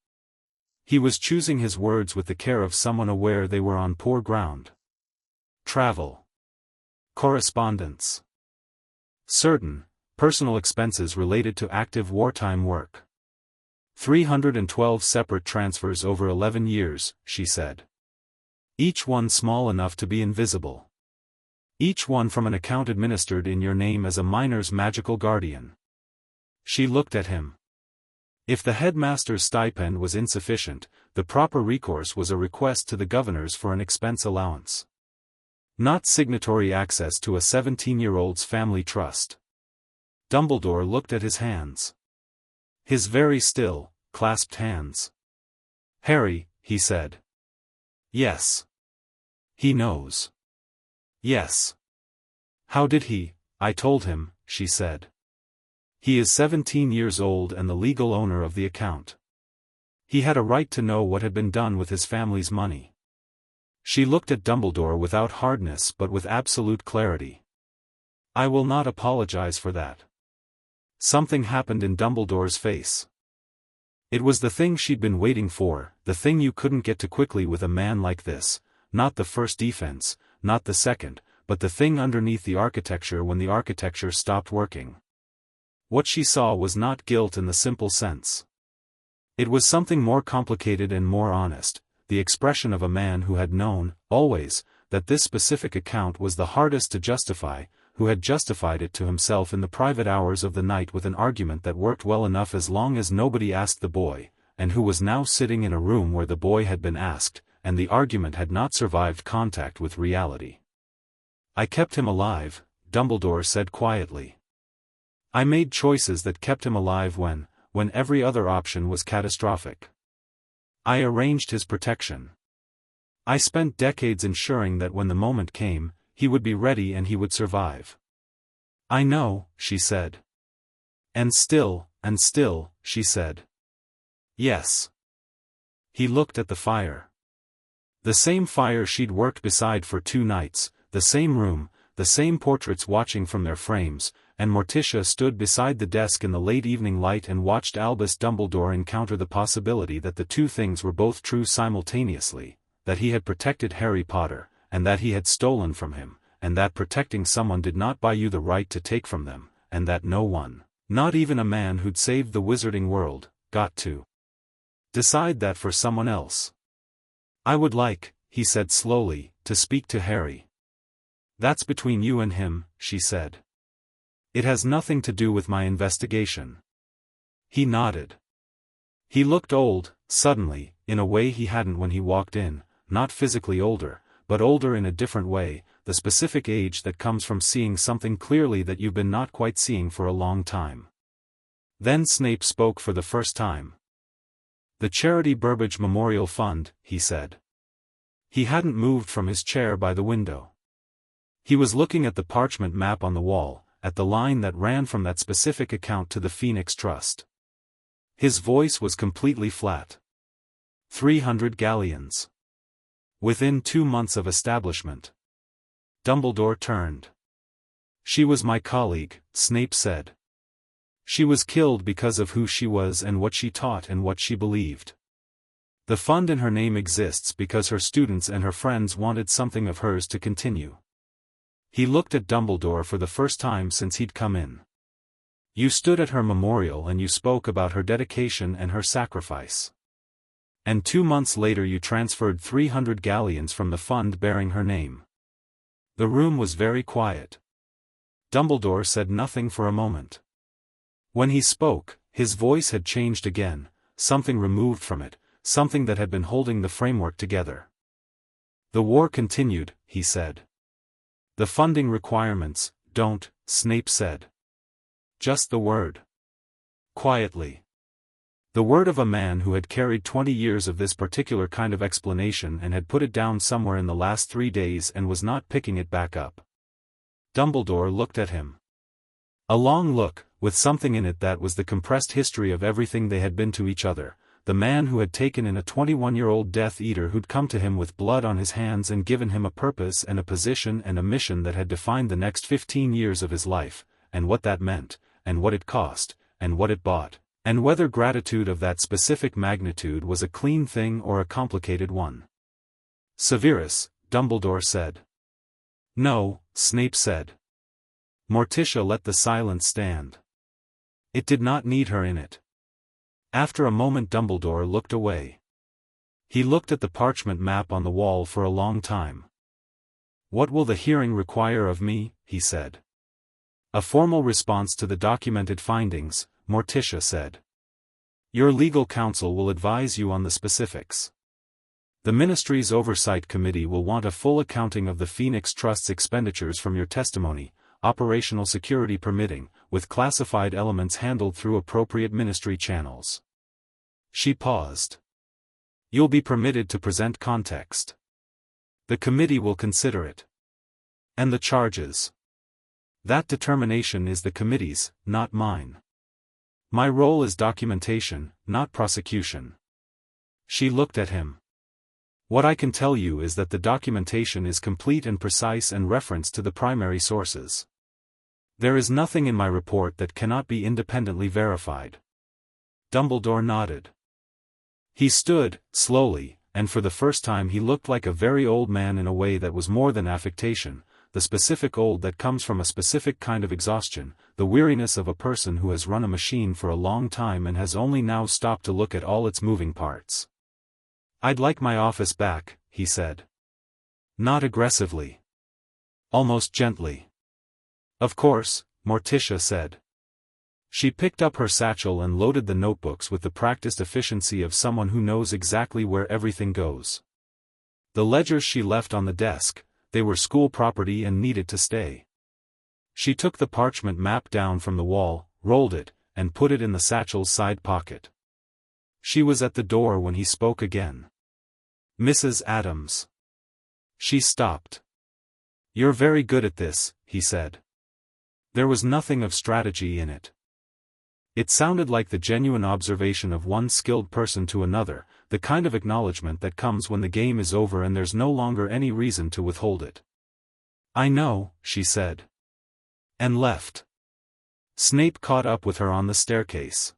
He was choosing his words with the care of someone aware they were on poor ground. Travel. Correspondence. Certain, personal expenses related to active wartime work. 312 separate transfers over 11 years, she said. Each one small enough to be invisible. Each one from an account administered in your name as a minor's magical guardian. She looked at him. If the headmaster's stipend was insufficient, the proper recourse was a request to the governors for an expense allowance. Not signatory access to a 17-year-old's family trust. Dumbledore looked at his hands. His very still, clasped hands. Harry, he said. Yes. He knows. Yes. How did he? I told him, she said. He is 17 years old and the legal owner of the account. He had a right to know what had been done with his family's money. She looked at Dumbledore without hardness but with absolute clarity. I will not apologize for that. Something happened in Dumbledore's face. It was the thing she'd been waiting for, the thing you couldn't get to quickly with a man like this, not the first defense, not the second, but the thing underneath the architecture when the architecture stopped working. What she saw was not guilt in the simple sense. It was something more complicated and more honest, the expression of a man who had known, always, that this specific account was the hardest to justify, who had justified it to himself in the private hours of the night with an argument that worked well enough as long as nobody asked the boy, and who was now sitting in a room where the boy had been asked, and the argument had not survived contact with reality. I kept him alive, Dumbledore said quietly. I made choices that kept him alive when every other option was catastrophic. I arranged his protection. I spent decades ensuring that when the moment came, he would be ready and he would survive. I know, she said. And still, she said. Yes. He looked at the fire. The same fire she'd worked beside for 2 nights, the same room, the same portraits watching from their frames, and Morticia stood beside the desk in the late evening light and watched Albus Dumbledore encounter the possibility that the two things were both true simultaneously, that he had protected Harry Potter, and that he had stolen from him, and that protecting someone did not buy you the right to take from them, and that no one, not even a man who'd saved the wizarding world, got to decide that for someone else. I would like, he said slowly, to speak to Harry. That's between you and him, she said. It has nothing to do with my investigation. He nodded. He looked old, suddenly, in a way he hadn't when he walked in, not physically older, but older in a different way, the specific age that comes from seeing something clearly that you've been not quite seeing for a long time. Then Snape spoke for the first time. The Charity Burbage Memorial Fund, he said. He hadn't moved from his chair by the window. He was looking at the parchment map on the wall, at the line that ran from that specific account to the Phoenix Trust. His voice was completely flat. 300 galleons. Within 2 months of establishment. Dumbledore turned. She was my colleague, Snape said. She was killed because of who she was and what she taught and what she believed. The fund in her name exists because her students and her friends wanted something of hers to continue. He looked at Dumbledore for the first time since he'd come in. You stood at her memorial and you spoke about her dedication and her sacrifice. And 2 months later you transferred 300 galleons from the fund bearing her name. The room was very quiet. Dumbledore said nothing for a moment. When he spoke, his voice had changed again, something removed from it, something that had been holding the framework together. The war continued, he said. The funding requirements, don't, Snape said. Just the word. Quietly. The word of a man who had carried 20 years of this particular kind of explanation and had put it down somewhere in the last 3 days and was not picking it back up. Dumbledore looked at him. A long look, with something in it that was the compressed history of everything they had been to each other, the man who had taken in a 21-year-old Death Eater who'd come to him with blood on his hands and given him a purpose and a position and a mission that had defined the next 15 years of his life, and what that meant, and what it cost, and what it bought, and whether gratitude of that specific magnitude was a clean thing or a complicated one. Severus, Dumbledore said. No, Snape said. Morticia let the silence stand. It did not need her in it. After a moment Dumbledore looked away. He looked at the parchment map on the wall for a long time. What will the hearing require of me, he said. A formal response to the documented findings, Morticia said. Your legal counsel will advise you on the specifics. The Ministry's Oversight Committee will want a full accounting of the Phoenix Trust's expenditures from your testimony, operational security permitting, with classified elements handled through appropriate ministry channels. She paused. You'll be permitted to present context. The committee will consider it. And the charges. That determination is the committee's, not mine. My role is documentation, not prosecution. She looked at him. What I can tell you is that the documentation is complete and precise and referenced to the primary sources. There is nothing in my report that cannot be independently verified. Dumbledore nodded. He stood, slowly, and for the first time he looked like a very old man in a way that was more than affectation, the specific old that comes from a specific kind of exhaustion, the weariness of a person who has run a machine for a long time and has only now stopped to look at all its moving parts. I'd like my office back, he said. Not aggressively. Almost gently. Of course, Morticia said. She picked up her satchel and loaded the notebooks with the practiced efficiency of someone who knows exactly where everything goes. The ledgers she left on the desk, they were school property and needed to stay. She took the parchment map down from the wall, rolled it, and put it in the satchel's side pocket. She was at the door when he spoke again. Mrs. Adams. She stopped. You're very good at this, he said. There was nothing of strategy in it. It sounded like the genuine observation of one skilled person to another, the kind of acknowledgement that comes when the game is over and there's no longer any reason to withhold it. I know, she said. And left. Snape caught up with her on the staircase.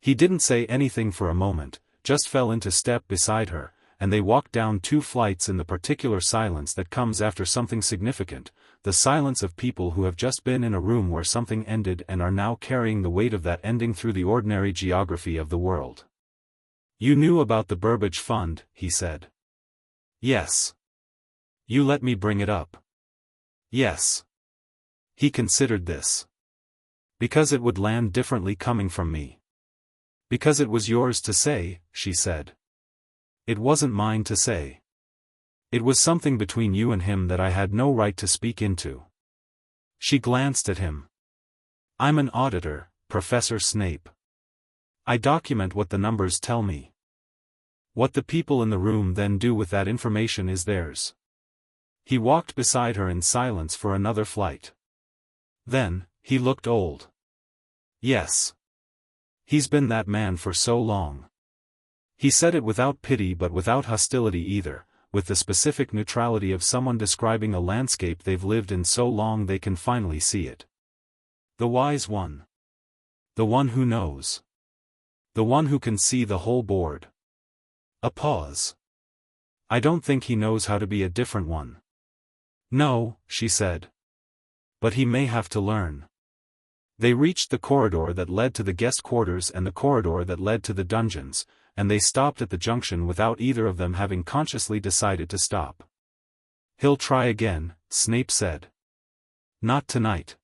He didn't say anything for a moment, just fell into step beside her, and they walked down 2 flights in the particular silence that comes after something significant, the silence of people who have just been in a room where something ended and are now carrying the weight of that ending through the ordinary geography of the world. You knew about the Burbage Fund, he said. Yes. You let me bring it up. Yes. He considered this. Because it would land differently coming from me. Because it was yours to say, she said. It wasn't mine to say. It was something between you and him that I had no right to speak into. She glanced at him. I'm an auditor, Professor Snape. I document what the numbers tell me. What the people in the room then do with that information is theirs. He walked beside her in silence for another flight. Then, he looked old. Yes. He's been that man for so long. He said it without pity but without hostility either, with the specific neutrality of someone describing a landscape they've lived in so long they can finally see it. The wise one. The one who knows. The one who can see the whole board. A pause. I don't think he knows how to be a different one. No, she said. But he may have to learn. They reached the corridor that led to the guest quarters and the corridor that led to the dungeons, and they stopped at the junction without either of them having consciously decided to stop. He'll try again, Snape said. Not tonight.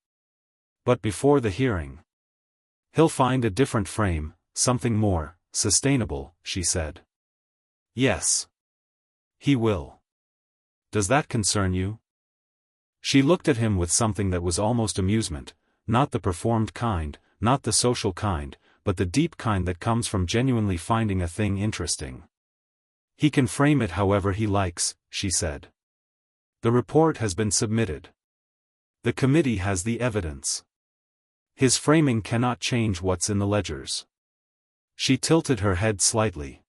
But before the hearing. He'll find a different frame, something more sustainable, she said. Yes. He will. Does that concern you? She looked at him with something that was almost amusement, not the performed kind, not the social kind, but the deep kind that comes from genuinely finding a thing interesting. He can frame it however he likes, she said. The report has been submitted. The committee has the evidence. His framing cannot change what's in the ledgers. She tilted her head slightly.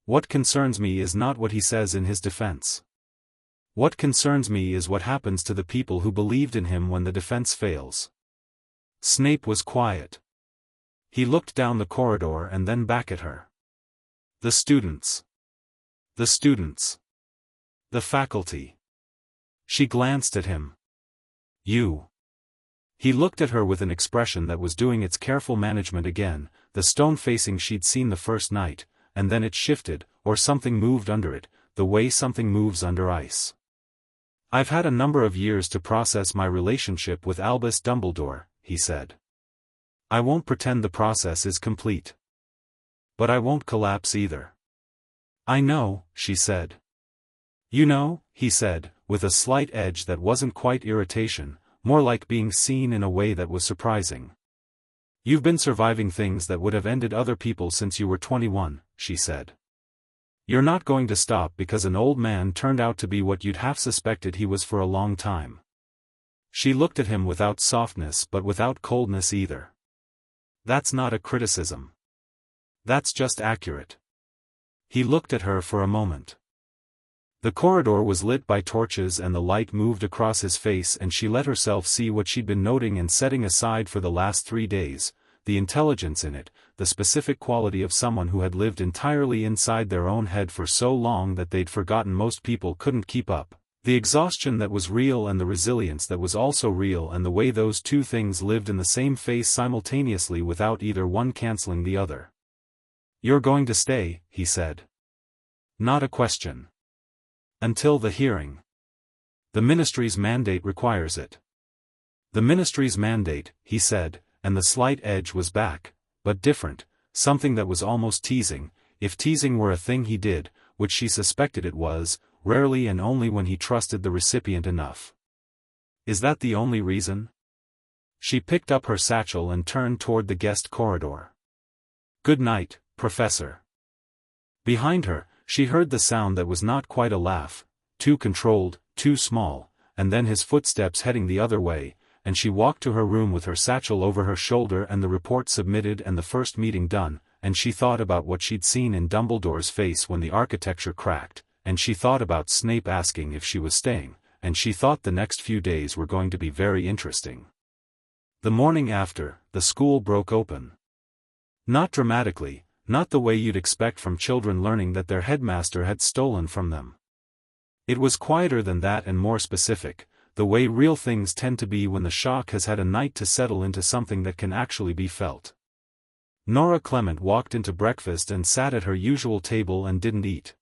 What concerns me is not what he says in his defense. What concerns me is what happens to the people who believed in him when the defense fails. Snape was quiet. He looked down the corridor and then back at her. The students. The students. The faculty. She glanced at him. You. He looked at her with an expression that was doing its careful management again, the stone facing she'd seen the first night, and then it shifted, or something moved under it, the way something moves under ice. I've had a number of years to process my relationship with Albus Dumbledore, he said. I won't pretend the process is complete. But I won't collapse either. I know, she said. You know, he said, with a slight edge that wasn't quite irritation, more like being seen in a way that was surprising. You've been surviving things that would have ended other people since you were 21, she said. You're not going to stop because an old man turned out to be what you'd half suspected he was for a long time. She looked at him without softness but without coldness either. That's not a criticism. That's just accurate. He looked at her for a moment. The corridor was lit by torches and the light moved across his face and she let herself see what she'd been noting and setting aside for the last 3 days, the intelligence in it, the specific quality of someone who had lived entirely inside their own head for so long that they'd forgotten most people couldn't keep up, the exhaustion that was real and the resilience that was also real and the way those two things lived in the same face simultaneously without either one canceling the other. You're going to stay, he said. Not a question. Until the hearing. The ministry's mandate requires it. The ministry's mandate, he said, and the slight edge was back, but different, something that was almost teasing, if teasing were a thing he did, which she suspected it was, rarely and only when he trusted the recipient enough. Is that the only reason? She picked up her satchel and turned toward the guest corridor. Good night, Professor. Behind her, she heard the sound that was not quite a laugh, too controlled, too small, and then his footsteps heading the other way, and she walked to her room with her satchel over her shoulder and the report submitted and the first meeting done, and she thought about what she'd seen in Dumbledore's face when the architecture cracked, and she thought about Snape asking if she was staying, and she thought the next few days were going to be very interesting. The morning after, the school broke open. Not dramatically, not the way you'd expect from children learning that their headmaster had stolen from them. It was quieter than that and more specific, the way real things tend to be when the shock has had a night to settle into something that can actually be felt. Nora Clement walked into breakfast and sat at her usual table and didn't eat.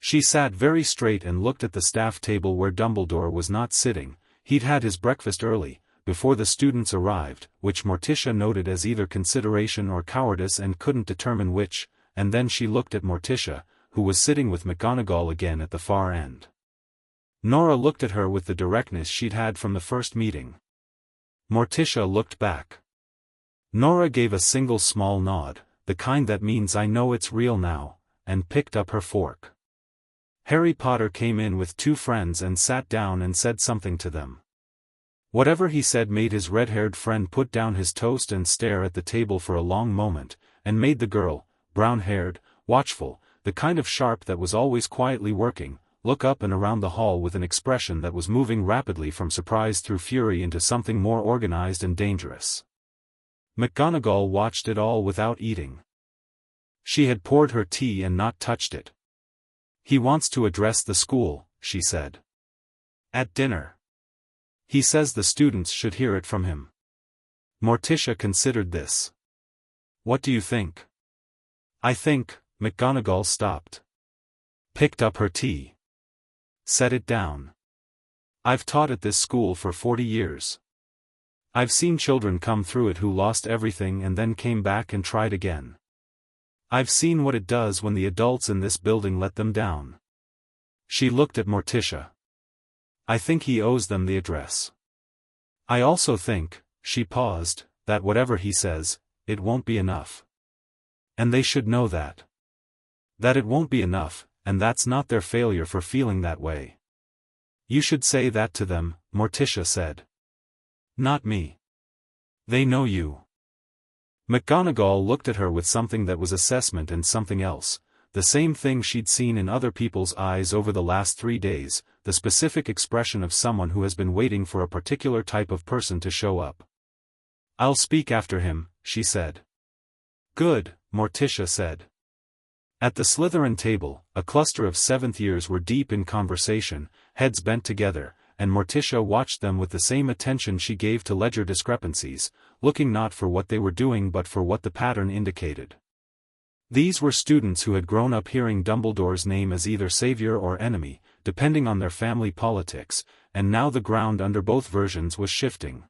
She sat very straight and looked at the staff table where Dumbledore was not sitting. He'd had his breakfast early, before the students arrived, which Morticia noted as either consideration or cowardice and couldn't determine which, and then she looked at Morticia, who was sitting with McGonagall again at the far end. Nora looked at her with the directness she'd had from the first meeting. Morticia looked back. Nora gave a single small nod, the kind that means I know it's real now, and picked up her fork. Harry Potter came in with 2 friends and sat down and said something to them. Whatever he said made his red-haired friend put down his toast and stare at the table for a long moment, and made the girl, brown-haired, watchful, the kind of sharp that was always quietly working, look up and around the hall with an expression that was moving rapidly from surprise through fury into something more organized and dangerous. McGonagall watched it all without eating. She had poured her tea and not touched it. He wants to address the school, she said. At dinner. He says the students should hear it from him. Morticia considered this. What do you think? I think, McGonagall stopped. Picked up her tea. Set it down. I've taught at this school for 40 years. I've seen children come through it who lost everything and then came back and tried again. I've seen what it does when the adults in this building let them down. She looked at Morticia. I think he owes them the address. I also think, she paused, that whatever he says, it won't be enough. And they should know that. That it won't be enough, and that's not their failure for feeling that way. You should say that to them, Morticia said. Not me. They know you. McGonagall looked at her with something that was assessment and something else, the same thing she'd seen in other people's eyes over the last 3 days, the specific expression of someone who has been waiting for a particular type of person to show up. I'll speak after him, she said. Good, Morticia said. At the Slytherin table, a cluster of 7th years were deep in conversation, heads bent together, and Morticia watched them with the same attention she gave to ledger discrepancies, looking not for what they were doing but for what the pattern indicated. These were students who had grown up hearing Dumbledore's name as either savior or enemy, depending on their family politics, and now the ground under both versions was shifting.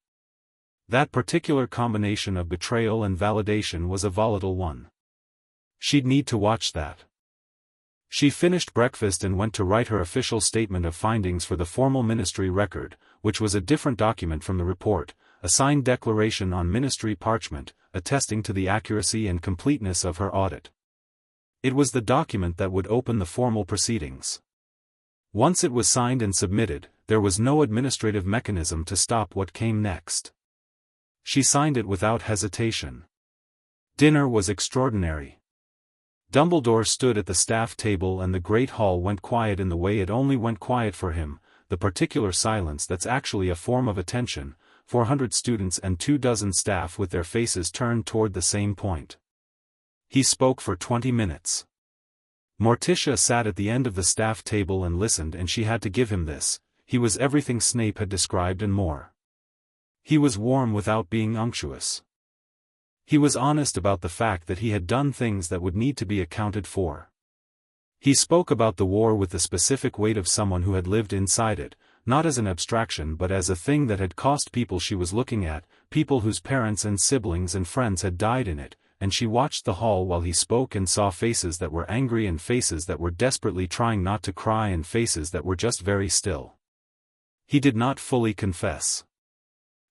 That particular combination of betrayal and validation was a volatile one. She'd need to watch that. She finished breakfast and went to write her official statement of findings for the formal ministry record, which was a different document from the report, a signed declaration on ministry parchment, attesting to the accuracy and completeness of her audit. It was the document that would open the formal proceedings. Once it was signed and submitted, there was no administrative mechanism to stop what came next. She signed it without hesitation. Dinner was extraordinary. Dumbledore stood at the staff table and the great hall went quiet in the way it only went quiet for him, the particular silence that's actually a form of attention, 400 students and 24 staff with their faces turned toward the same point. He spoke for 20 minutes. Morticia sat at the end of the staff table and listened, and she had to give him this: he was everything Snape had described and more. He was warm without being unctuous. He was honest about the fact that he had done things that would need to be accounted for. He spoke about the war with the specific weight of someone who had lived inside it, not as an abstraction but as a thing that had cost people she was looking at, people whose parents and siblings and friends had died in it, and she watched the hall while he spoke and saw faces that were angry and faces that were desperately trying not to cry and faces that were just very still. He did not fully confess.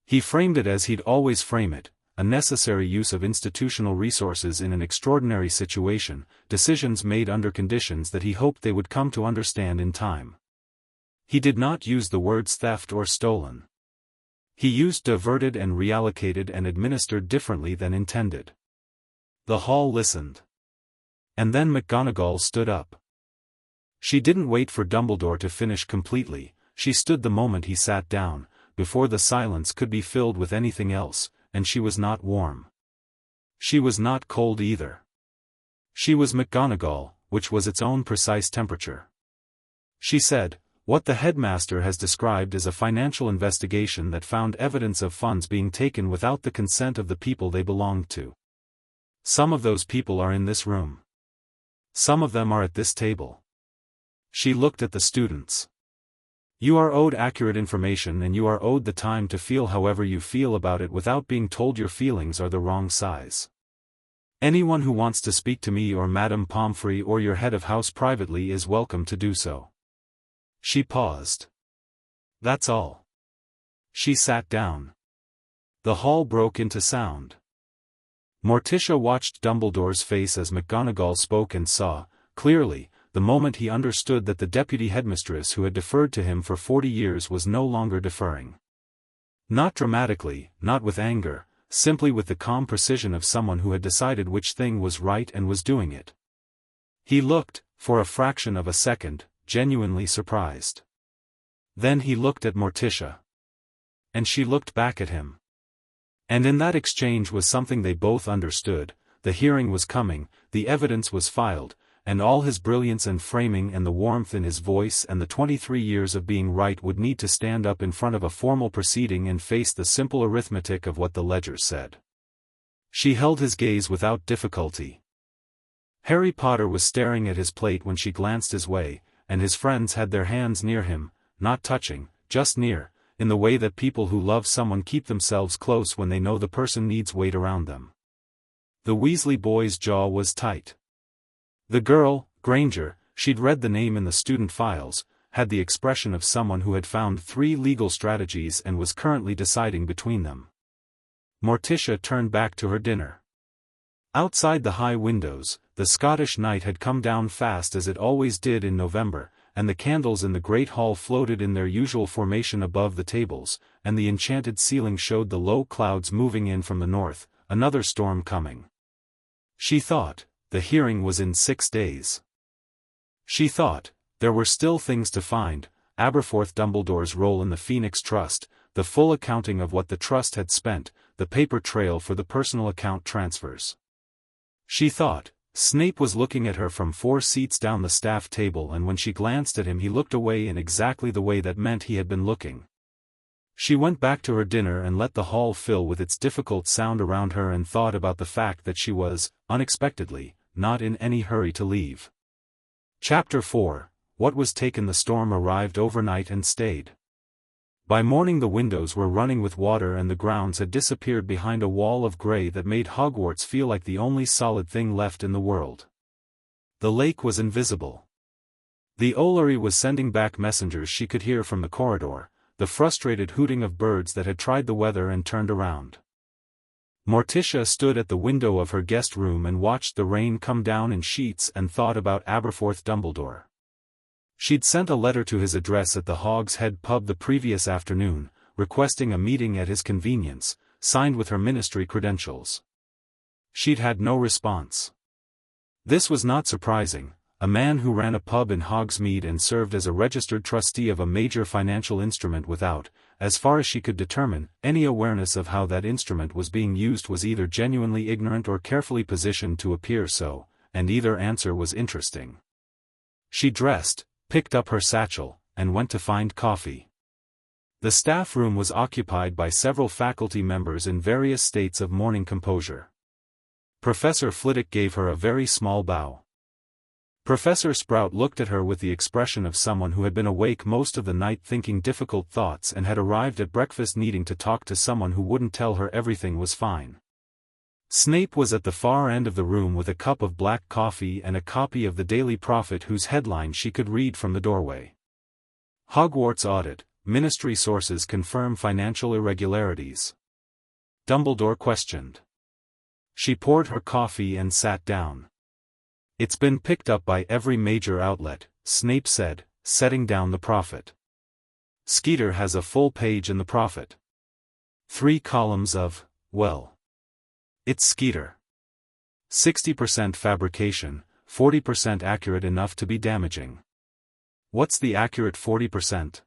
He framed it as he'd always frame it: a necessary use of institutional resources in an extraordinary situation, decisions made under conditions that he hoped they would come to understand in time. He did not use the words theft or stolen. He used diverted and reallocated and administered differently than intended. The hall listened. And then McGonagall stood up. She didn't wait for Dumbledore to finish completely, she stood the moment he sat down, before the silence could be filled with anything else. And she was not warm. She was not cold either. She was McGonagall, which was its own precise temperature. She said, "What the headmaster has described is a financial investigation that found evidence of funds being taken without the consent of the people they belonged to. Some of those people are in this room. Some of them are at this table." She looked at the students. "You are owed accurate information and you are owed the time to feel however you feel about it without being told your feelings are the wrong size. Anyone who wants to speak to me or Madame Pomfrey or your head of house privately is welcome to do so." She paused. "That's all." She sat down. The hall broke into sound. Morticia watched Dumbledore's face as McGonagall spoke and saw, clearly, the moment he understood that the deputy headmistress who had deferred to him for 40 years was no longer deferring. Not dramatically, not with anger, simply with the calm precision of someone who had decided which thing was right and was doing it. He looked, for a fraction of a second, genuinely surprised. Then he looked at Morticia. And she looked back at him. And in that exchange was something they both understood: the hearing was coming, the evidence was filed, and all his brilliance and framing and the warmth in his voice and the 23 years of being right would need to stand up in front of a formal proceeding and face the simple arithmetic of what the ledger said. She held his gaze without difficulty. Harry Potter was staring at his plate when she glanced his way, and his friends had their hands near him, not touching, just near, in the way that people who love someone keep themselves close when they know the person needs weight around them. The Weasley boy's jaw was tight. The girl, Granger, she'd read the name in the student files, had the expression of someone who had found 3 legal strategies and was currently deciding between them. Morticia turned back to her dinner. Outside the high windows, the Scottish night had come down fast as it always did in November, and the candles in the great hall floated in their usual formation above the tables, and the enchanted ceiling showed the low clouds moving in from the north, another storm coming. She thought, the hearing was in 6 days. She thought, there were still things to find: Aberforth Dumbledore's role in the Phoenix Trust, the full accounting of what the trust had spent, the paper trail for the personal account transfers. She thought, Snape was looking at her from 4 seats down the staff table, and when she glanced at him he looked away in exactly the way that meant he had been looking. She went back to her dinner and let the hall fill with its difficult sound around her and thought about the fact that she was, unexpectedly, not in any hurry to leave. Chapter 4: What was taken. The storm arrived overnight and stayed. By morning the windows were running with water and the grounds had disappeared behind a wall of grey that made Hogwarts feel like the only solid thing left in the world. The lake was invisible. The Olary was sending back messengers she could hear from the corridor, the frustrated hooting of birds that had tried the weather and turned around. Morticia stood at the window of her guest room and watched the rain come down in sheets and thought about Aberforth Dumbledore. She'd sent a letter to his address at the Hog's Head pub the previous afternoon, requesting a meeting at his convenience, signed with her ministry credentials. She'd had no response. This was not surprising. A man who ran a pub in Hogsmeade and served as a registered trustee of a major financial instrument without, as far as she could determine, any awareness of how that instrument was being used was either genuinely ignorant or carefully positioned to appear so, and either answer was interesting. She dressed, picked up her satchel, and went to find coffee. The staff room was occupied by several faculty members in various states of morning composure. Professor Flitwick gave her a very small bow. Professor Sprout looked at her with the expression of someone who had been awake most of the night thinking difficult thoughts and had arrived at breakfast needing to talk to someone who wouldn't tell her everything was fine. Snape was at the far end of the room with a cup of black coffee and a copy of the Daily Prophet whose headline she could read from the doorway. Hogwarts audit, ministry sources confirm financial irregularities. Dumbledore questioned. She poured her coffee and sat down. It's been picked up by every major outlet, Snape said, setting down the Prophet. Skeeter has a full page in the Prophet. 3 columns of, well. It's Skeeter. 60% fabrication, 40% accurate enough to be damaging. What's the accurate 40%?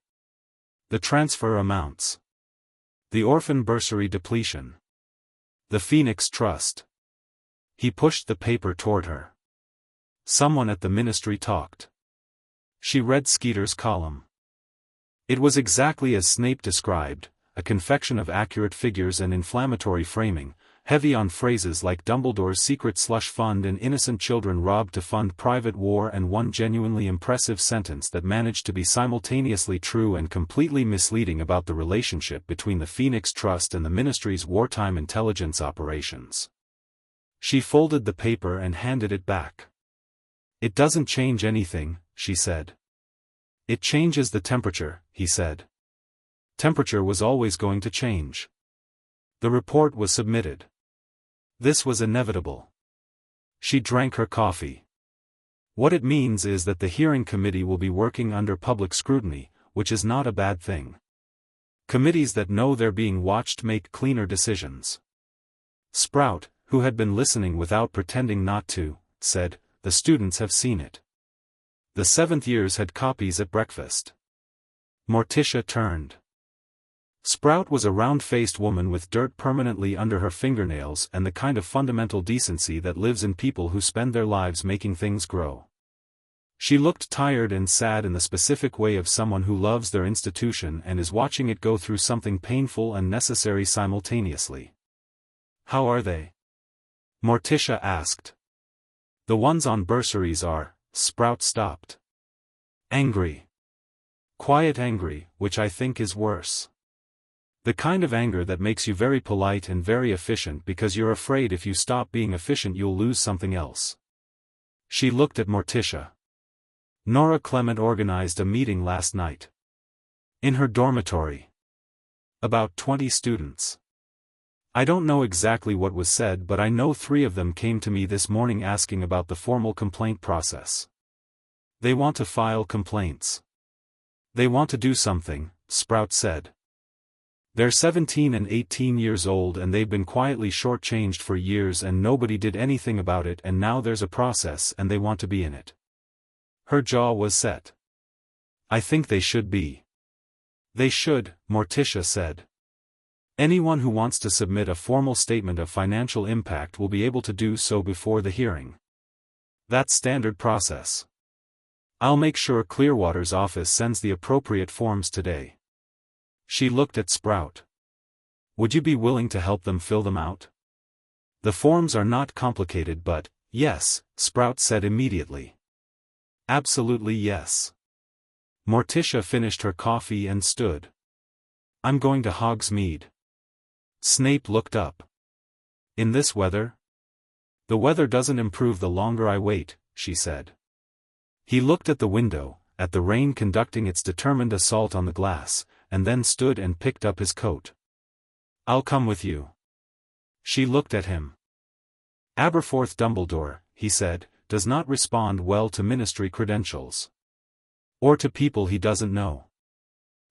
The transfer amounts. The orphan bursary depletion. The Phoenix Trust. He pushed the paper toward her. Someone at the ministry talked. She read Skeeter's column. It was exactly as Snape described, a confection of accurate figures and inflammatory framing, heavy on phrases like Dumbledore's secret slush fund and innocent children robbed to fund private war, and one genuinely impressive sentence that managed to be simultaneously true and completely misleading about the relationship between the Phoenix Trust and the ministry's wartime intelligence operations. She folded the paper and handed it back. It doesn't change anything, she said. It changes the temperature, he said. Temperature was always going to change. The report was submitted. This was inevitable. She drank her coffee. What it means is that the hearing committee will be working under public scrutiny, which is not a bad thing. Committees that know they're being watched make cleaner decisions. Sprout, who had been listening without pretending not to, said, "The students have seen it. The 7th years had copies at breakfast." Morticia turned. Sprout was a round-faced woman with dirt permanently under her fingernails and the kind of fundamental decency that lives in people who spend their lives making things grow. She looked tired and sad in the specific way of someone who loves their institution and is watching it go through something painful and necessary simultaneously. "How are they?" Morticia asked. "The ones on bursaries are," Sprout stopped. "Angry. Quiet angry, which I think is worse. The kind of anger that makes you very polite and very efficient because you're afraid if you stop being efficient you'll lose something else." She looked at Morticia. "Nora Clement organized a meeting last night. In her dormitory. About 20 students. I don't know exactly what was said, but I know 3 of them came to me this morning asking about the formal complaint process. They want to file complaints. They want to do something," Sprout said. "They're 17 and 18 years old and they've been quietly shortchanged for years and nobody did anything about it, and now there's a process and they want to be in it." Her jaw was set. "I think they should be." "They should," Morticia said. "Anyone who wants to submit a formal statement of financial impact will be able to do so before the hearing. That's standard process. I'll make sure Clearwater's office sends the appropriate forms today." She looked at Sprout. "Would you be willing to help them fill them out?" "The forms are not complicated, but, yes," Sprout said immediately. "Absolutely yes." Morticia finished her coffee and stood. "I'm going to Hogsmeade." Snape looked up. "In this weather?" "The weather doesn't improve the longer I wait," she said. He looked at the window, at the rain conducting its determined assault on the glass, and then stood and picked up his coat. "I'll come with you." She looked at him. "Aberforth Dumbledore," he said, "does not respond well to ministry credentials. Or to people he doesn't know.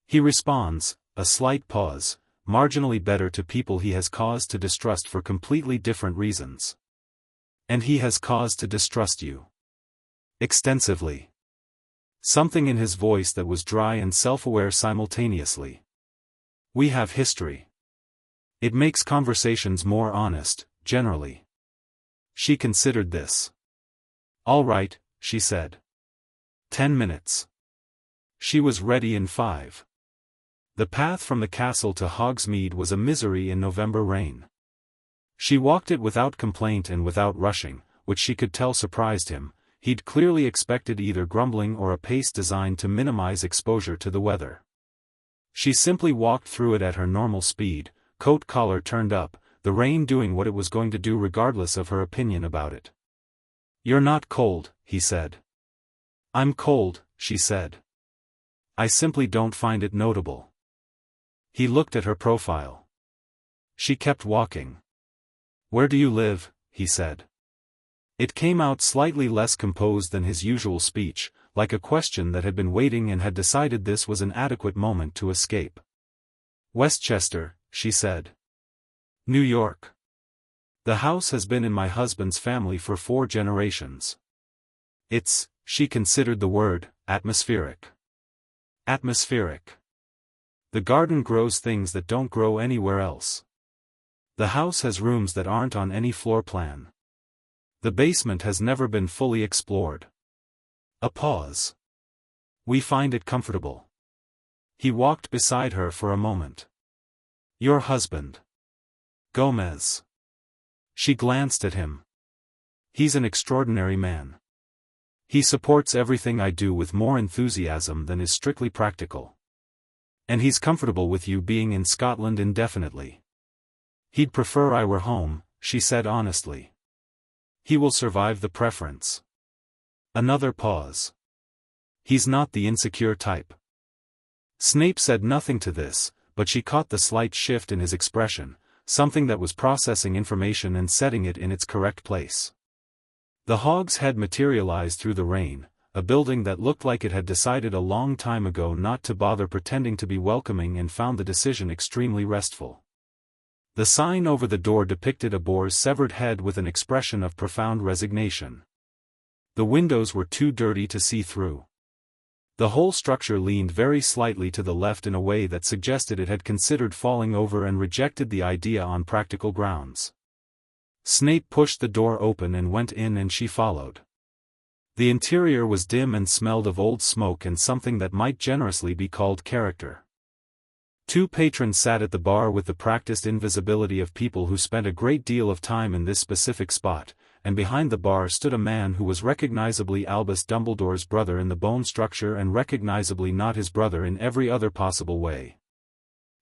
He responds, a slight pause, marginally better to people he has cause to distrust for completely different reasons. And he has cause to distrust you. Extensively." Something in his voice that was dry and self-aware simultaneously. "We have history. It makes conversations more honest, generally." She considered this. "All right," she said. 10 minutes. She was ready in 5. The path from the castle to Hogsmeade was a misery in November rain. She walked it without complaint and without rushing, which she could tell surprised him. He'd clearly expected either grumbling or a pace designed to minimize exposure to the weather. She simply walked through it at her normal speed, coat collar turned up, the rain doing what it was going to do regardless of her opinion about it. "You're not cold," he said. "I'm cold," she said. "I simply don't find it notable." He looked at her profile. She kept walking. "Where do you live?" he said. It came out slightly less composed than his usual speech, like a question that had been waiting and had decided this was an adequate moment to escape. "Westchester," she said. "New York. The house has been in my husband's family for 4 generations. It's," she considered the word, "atmospheric. Atmospheric. The garden grows things that don't grow anywhere else. The house has rooms that aren't on any floor plan. The basement has never been fully explored." A pause. "We find it comfortable." He walked beside her for a moment. "Your husband. Gomez." She glanced at him. "He's an extraordinary man. He supports everything I do with more enthusiasm than is strictly practical. And he's comfortable with you being in Scotland indefinitely. He'd prefer I were home," she said honestly. "He will survive the preference." Another pause. "He's not the insecure type." Snape said nothing to this, but she caught the slight shift in his expression, something that was processing information and setting it in its correct place. The Hog's Head materialized through the rain, a building that looked like it had decided a long time ago not to bother pretending to be welcoming and found the decision extremely restful. The sign over the door depicted a boar's severed head with an expression of profound resignation. The windows were too dirty to see through. The whole structure leaned very slightly to the left in a way that suggested it had considered falling over and rejected the idea on practical grounds. Snape pushed the door open and went in, and she followed. The interior was dim and smelled of old smoke and something that might generously be called character. 2 patrons sat at the bar with the practiced invisibility of people who spent a great deal of time in this specific spot, and behind the bar stood a man who was recognizably Albus Dumbledore's brother in the bone structure and recognizably not his brother in every other possible way.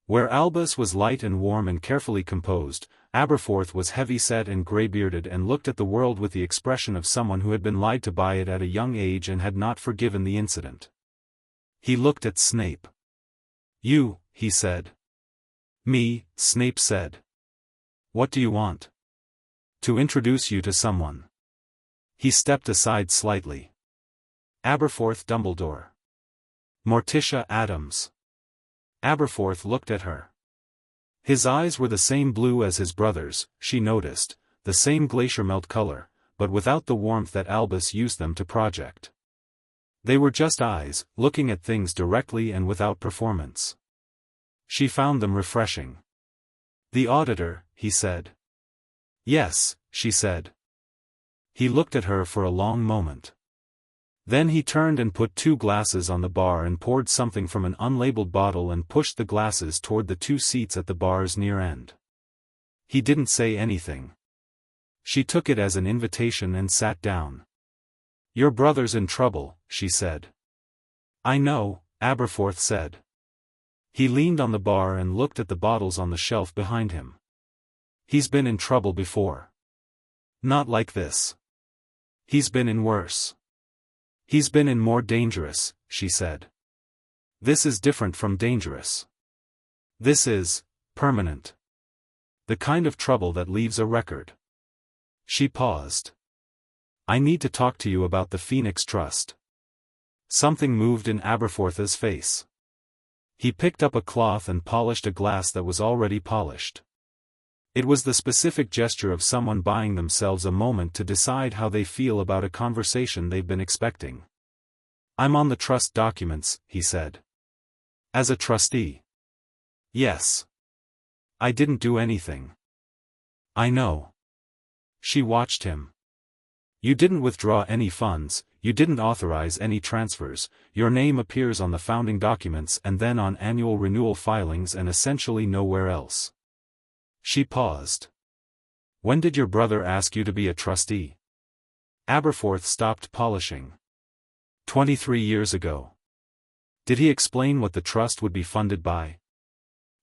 Where Albus was light and warm and carefully composed, Aberforth was heavy-set and grey-bearded and looked at the world with the expression of someone who had been lied to by it at a young age and had not forgiven the incident. He looked at Snape. "You," he said. "Me," Snape said. "What do you want?" "To introduce you to someone." He stepped aside slightly. "Aberforth Dumbledore. Morticia Adams." Aberforth looked at her. His eyes were the same blue as his brother's, she noticed, the same glacier melt color, but without the warmth that Albus used them to project. They were just eyes, looking at things directly and without performance. She found them refreshing. "The auditor," he said. "Yes," she said. He looked at her for a long moment. Then he turned and put 2 glasses on the bar and poured something from an unlabeled bottle and pushed the glasses toward the 2 seats at the bar's near end. He didn't say anything. She took it as an invitation and sat down. "Your brother's in trouble," she said. "I know," Aberforth said. He leaned on the bar and looked at the bottles on the shelf behind him. "He's been in trouble before. Not like this. He's been in worse." He's been in more dangerous, she said. This is different from dangerous. This is permanent. The kind of trouble that leaves a record. She paused. I need to talk to you about the Phoenix Trust. Something moved in Aberforth's face. He picked up a cloth and polished a glass that was already polished. It was the specific gesture of someone buying themselves a moment to decide how they feel about a conversation they've been expecting. I'm on the trust documents, he said. As a trustee? Yes. I didn't do anything. I know. She watched him. You didn't withdraw any funds, you didn't authorize any transfers, your name appears on the founding documents and then on annual renewal filings and essentially nowhere else. She paused. When did your brother ask you to be a trustee? Aberforth stopped polishing. 23 years ago. Did he explain what the trust would be funded by?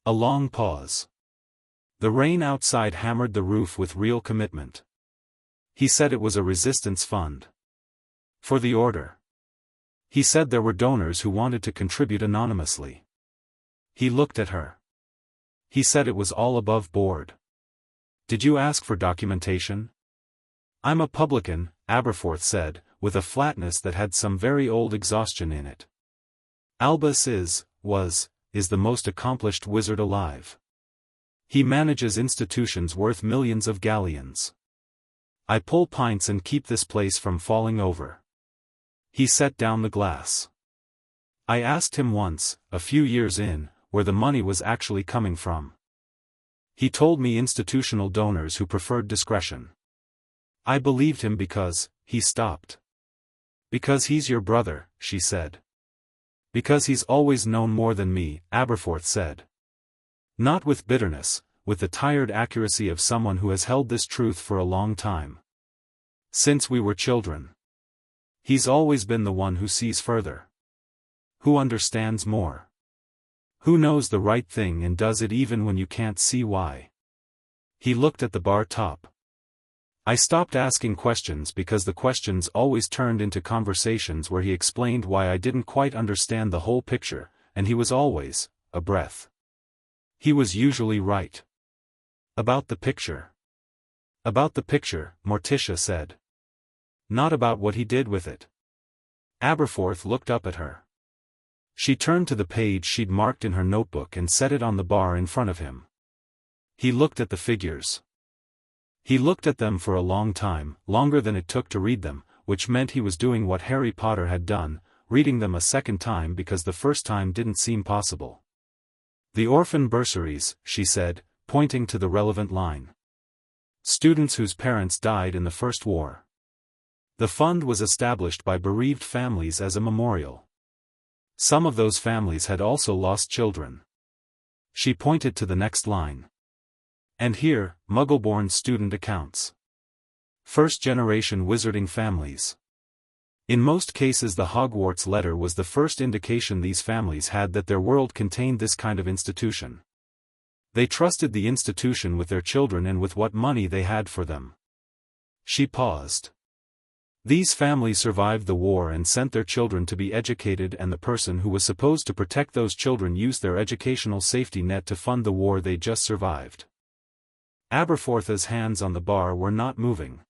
A long pause. The rain outside hammered the roof with real commitment. He said it was a resistance fund. For the order. He said there were donors who wanted to contribute anonymously. He looked at her. He said it was all above board. Did you ask for documentation? I'm a publican, Aberforth said, with a flatness that had some very old exhaustion in it. Albus is the most accomplished wizard alive. He manages institutions worth millions of galleons. I pull pints and keep this place from falling over. He set down the glass. I asked him once, a few years in, where the money was actually coming from. He told me institutional donors who preferred discretion. I believed him because, he stopped. Because he's your brother, she said. Because he's always known more than me, Aberforth said. Not with bitterness, with the tired accuracy of someone who has held this truth for a long time. Since we were children. He's always been the one who sees further. Who understands more. Who knows the right thing and does it even when you can't see why. He looked at the bar top. I stopped asking questions because the questions always turned into conversations where he explained why I didn't quite understand the whole picture, and he was always, a breath. He was usually right. About the picture. About the picture, Morticia said. Not about what he did with it. Aberforth looked up at her. She turned to the page she'd marked in her notebook and set it on the bar in front of him. He looked at the figures. He looked at them for a long time, longer than it took to read them, which meant he was doing what Harry Potter had done, reading them a second time because the first time didn't seem possible. The orphan bursaries, she said, pointing to the relevant line. Students whose parents died in the First War. The fund was established by bereaved families as a memorial. Some of those families had also lost children. She pointed to the next line. And here, Muggle-born student accounts. First-generation wizarding families. In most cases the Hogwarts letter was the first indication these families had that their world contained this kind of institution. They trusted the institution with their children and with what money they had for them. She paused. These families survived the war and sent their children to be educated, and the person who was supposed to protect those children used their educational safety net to fund the war they just survived. Aberforth's hands on the bar were not moving.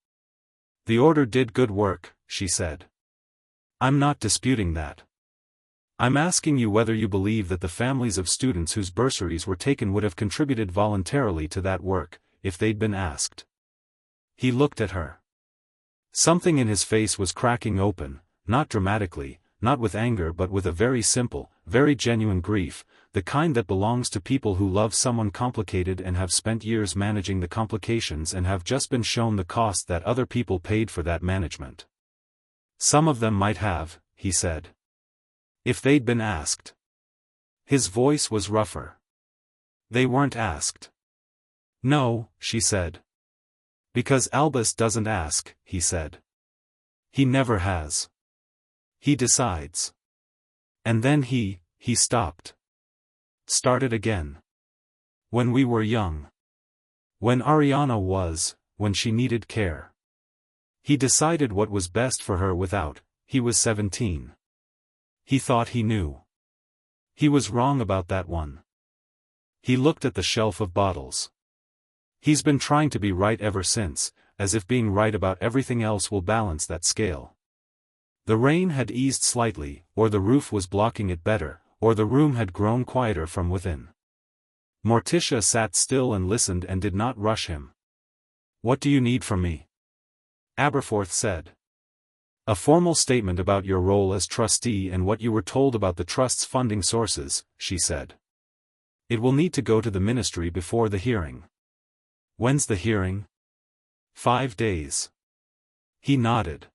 The order did good work, she said. I'm not disputing that. I'm asking you whether you believe that the families of students whose bursaries were taken would have contributed voluntarily to that work, if they'd been asked. He looked at her. Something in his face was cracking open, not dramatically, not with anger but with a very simple, very genuine grief, the kind that belongs to people who love someone complicated and have spent years managing the complications and have just been shown the cost that other people paid for that management. Some of them might have, he said. If they'd been asked. His voice was rougher. They weren't asked. No, she said. Because Albus doesn't ask, he said. He never has. He decides. And then he stopped. Started again. When we were young. When when she needed care. He decided what was best for her without, he was 17. He thought he knew. He was wrong about that one. He looked at the shelf of bottles. He's been trying to be right ever since, as if being right about everything else will balance that scale. The rain had eased slightly, or the roof was blocking it better, or the room had grown quieter from within. Morticia sat still and listened and did not rush him. "What do you need from me?" Aberforth said. "A formal statement about your role as trustee and what you were told about the trust's funding sources," she said. "It will need to go to the ministry before the hearing." "When's the hearing?" 5 days. He nodded.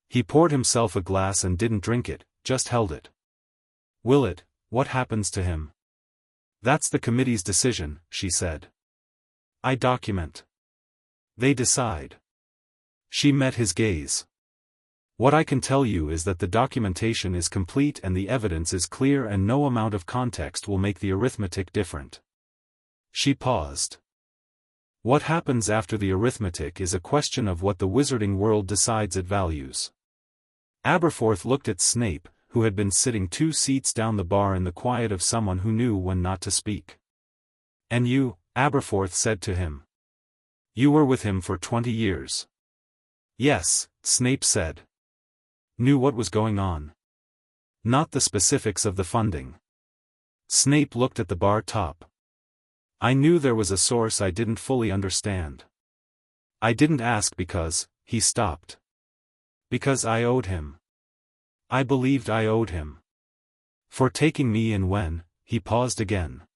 He poured himself a glass and didn't drink it, just held it. "Will it? What happens to him?" "That's the committee's decision," she said. "I document. They decide." She met his gaze. "What I can tell you is that the documentation is complete and the evidence is clear and no amount of context will make the arithmetic different." She paused. "What happens after the arithmetic is a question of what the wizarding world decides it values." Aberforth looked at Snape, who had been sitting 2 seats down the bar in the quiet of someone who knew when not to speak. "And you," Aberforth said to him. "You were with him for 20 years. "Yes," Snape said. "Knew what was going on." "Not the specifics of the funding." Snape looked at the bar top. "I knew there was a source I didn't fully understand. I didn't ask because," he stopped. "Because I owed him. I believed I owed him. For taking me in when," he paused again.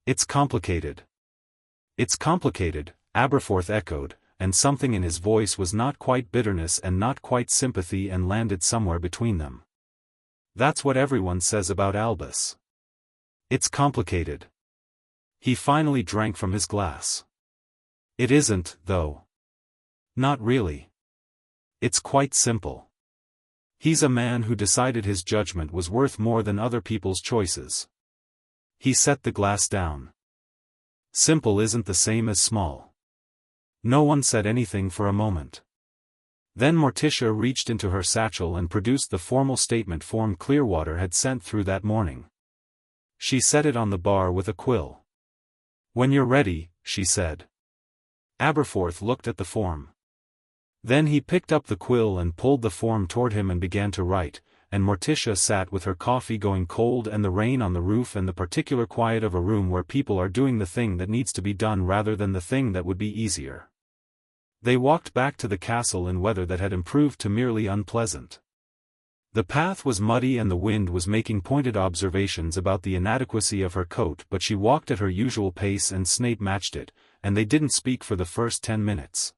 "It's complicated." "It's complicated," Aberforth echoed, and something in his voice was not quite bitterness and not quite sympathy and landed somewhere between them. "That's what everyone says about Albus. It's complicated." He finally drank from his glass. "It isn't, though. Not really. It's quite simple. He's a man who decided his judgment was worth more than other people's choices." He set the glass down. "Simple isn't the same as small." No one said anything for a moment. Then Morticia reached into her satchel and produced the formal statement form Clearwater had sent through that morning. She set it on the bar with a quill. "When you're ready," she said. Aberforth looked at the form. Then he picked up the quill and pulled the form toward him and began to write, and Morticia sat with her coffee going cold and the rain on the roof and the particular quiet of a room where people are doing the thing that needs to be done rather than the thing that would be easier. They walked back to the castle in weather that had improved to merely unpleasant. The path was muddy and the wind was making pointed observations about the inadequacy of her coat, but she walked at her usual pace and Snape matched it, and they didn't speak for the first 10 minutes.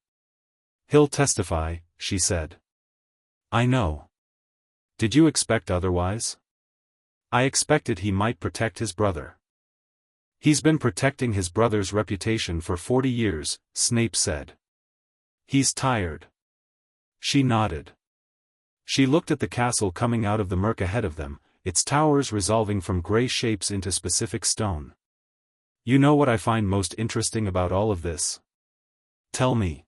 "He'll testify," she said. "I know. Did you expect otherwise?" "I expected he might protect his brother." "He's been protecting his brother's reputation for 40 years, Snape said. He's tired." She nodded. She looked at the castle coming out of the murk ahead of them, its towers resolving from grey shapes into specific stone. "You know what I find most interesting about all of this?" "Tell me."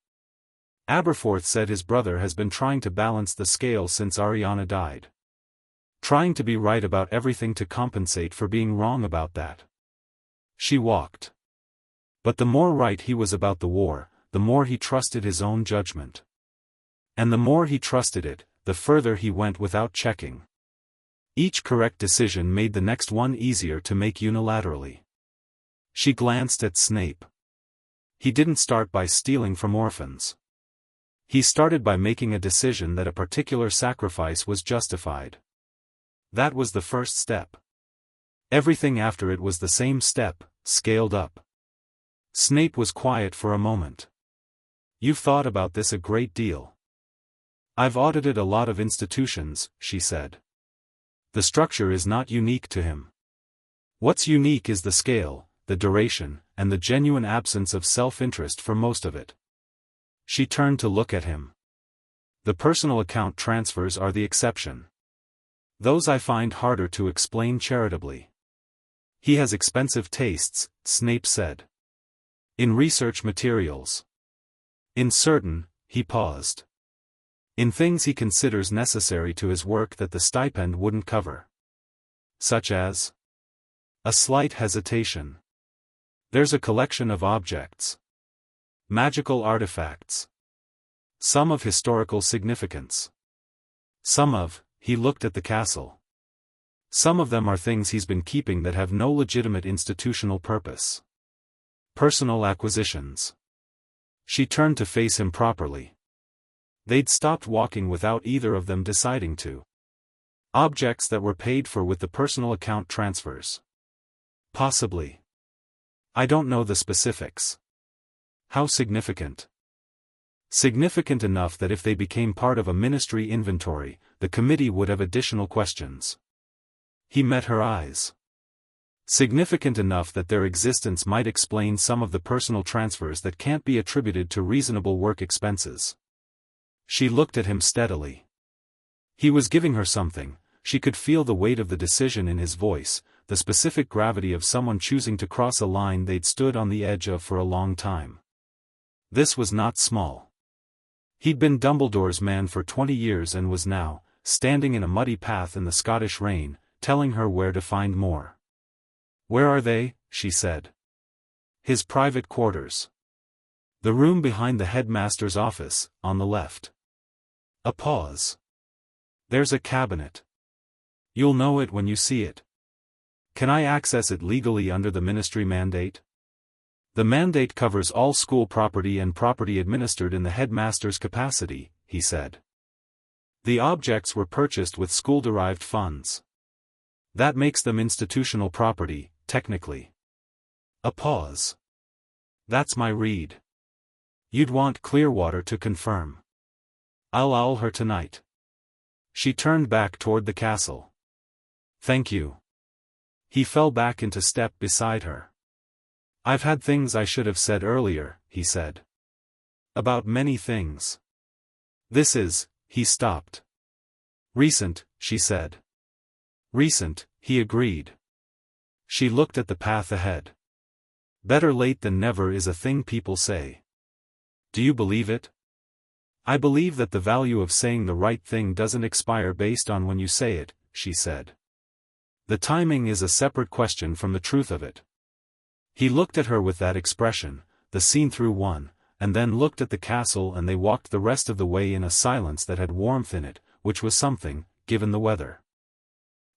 Aberforth said his brother has been trying to balance the scale since Ariana died. Trying to be right about everything to compensate for being wrong about that. She walked. But the more right he was about the war, the more he trusted his own judgment. And the more he trusted it, the further he went without checking. Each correct decision made the next one easier to make unilaterally. She glanced at Snape. He didn't start by stealing from orphans. He started by making a decision that a particular sacrifice was justified. That was the first step. Everything after it was the same step, scaled up. Snape was quiet for a moment. "You've thought about this a great deal." "I've audited a lot of institutions," she said. "The structure is not unique to him. What's unique is the scale, the duration, and the genuine absence of self-interest for most of it." She turned to look at him. "The personal account transfers are the exception. Those I find harder to explain charitably." "He has expensive tastes," Snape said. "In research materials." "In certain," he paused. In things he considers necessary to his work that the stipend wouldn't cover. Such as a slight hesitation. There's a collection of objects. Magical artifacts. Some of historical significance. Some of, he looked at the castle. Some of them are things he's been keeping that have no legitimate institutional purpose. Personal acquisitions. She turned to face him properly. They'd stopped walking without either of them deciding to. Objects that were paid for with the personal account transfers. Possibly. I don't know the specifics. How significant? Significant enough that if they became part of a ministry inventory, the committee would have additional questions. He met her eyes. Significant enough that their existence might explain some of the personal transfers that can't be attributed to reasonable work expenses. She looked at him steadily. He was giving her something. She could feel the weight of the decision in his voice, the specific gravity of someone choosing to cross a line they'd stood on the edge of for a long time. This was not small. He'd been Dumbledore's man for 20 years and was now, standing in a muddy path in the Scottish rain, telling her where to find more. "Where are they?" she said. "His private quarters. The room behind the headmaster's office, on the left." A pause. "There's a cabinet. You'll know it when you see it. Can I access it legally under the ministry mandate?" "The mandate covers all school property and property administered in the headmaster's capacity," he said. "The objects were purchased with school-derived funds. That makes them institutional property, technically." A pause. "That's my read. You'd want Clearwater to confirm. I'll owl her tonight." She turned back toward the castle. "Thank you." He fell back into step beside her. "I've had things I should have said earlier," he said. "About many things. This is," he stopped. "Recent," she said. "Recent," he agreed. She looked at the path ahead. "Better late than never is a thing people say. Do you believe it?" "I believe that the value of saying the right thing doesn't expire based on when you say it," she said. "The timing is a separate question from the truth of it." He looked at her with that expression, the seen-through one, and then looked at the castle, and they walked the rest of the way in a silence that had warmth in it, which was something, given the weather.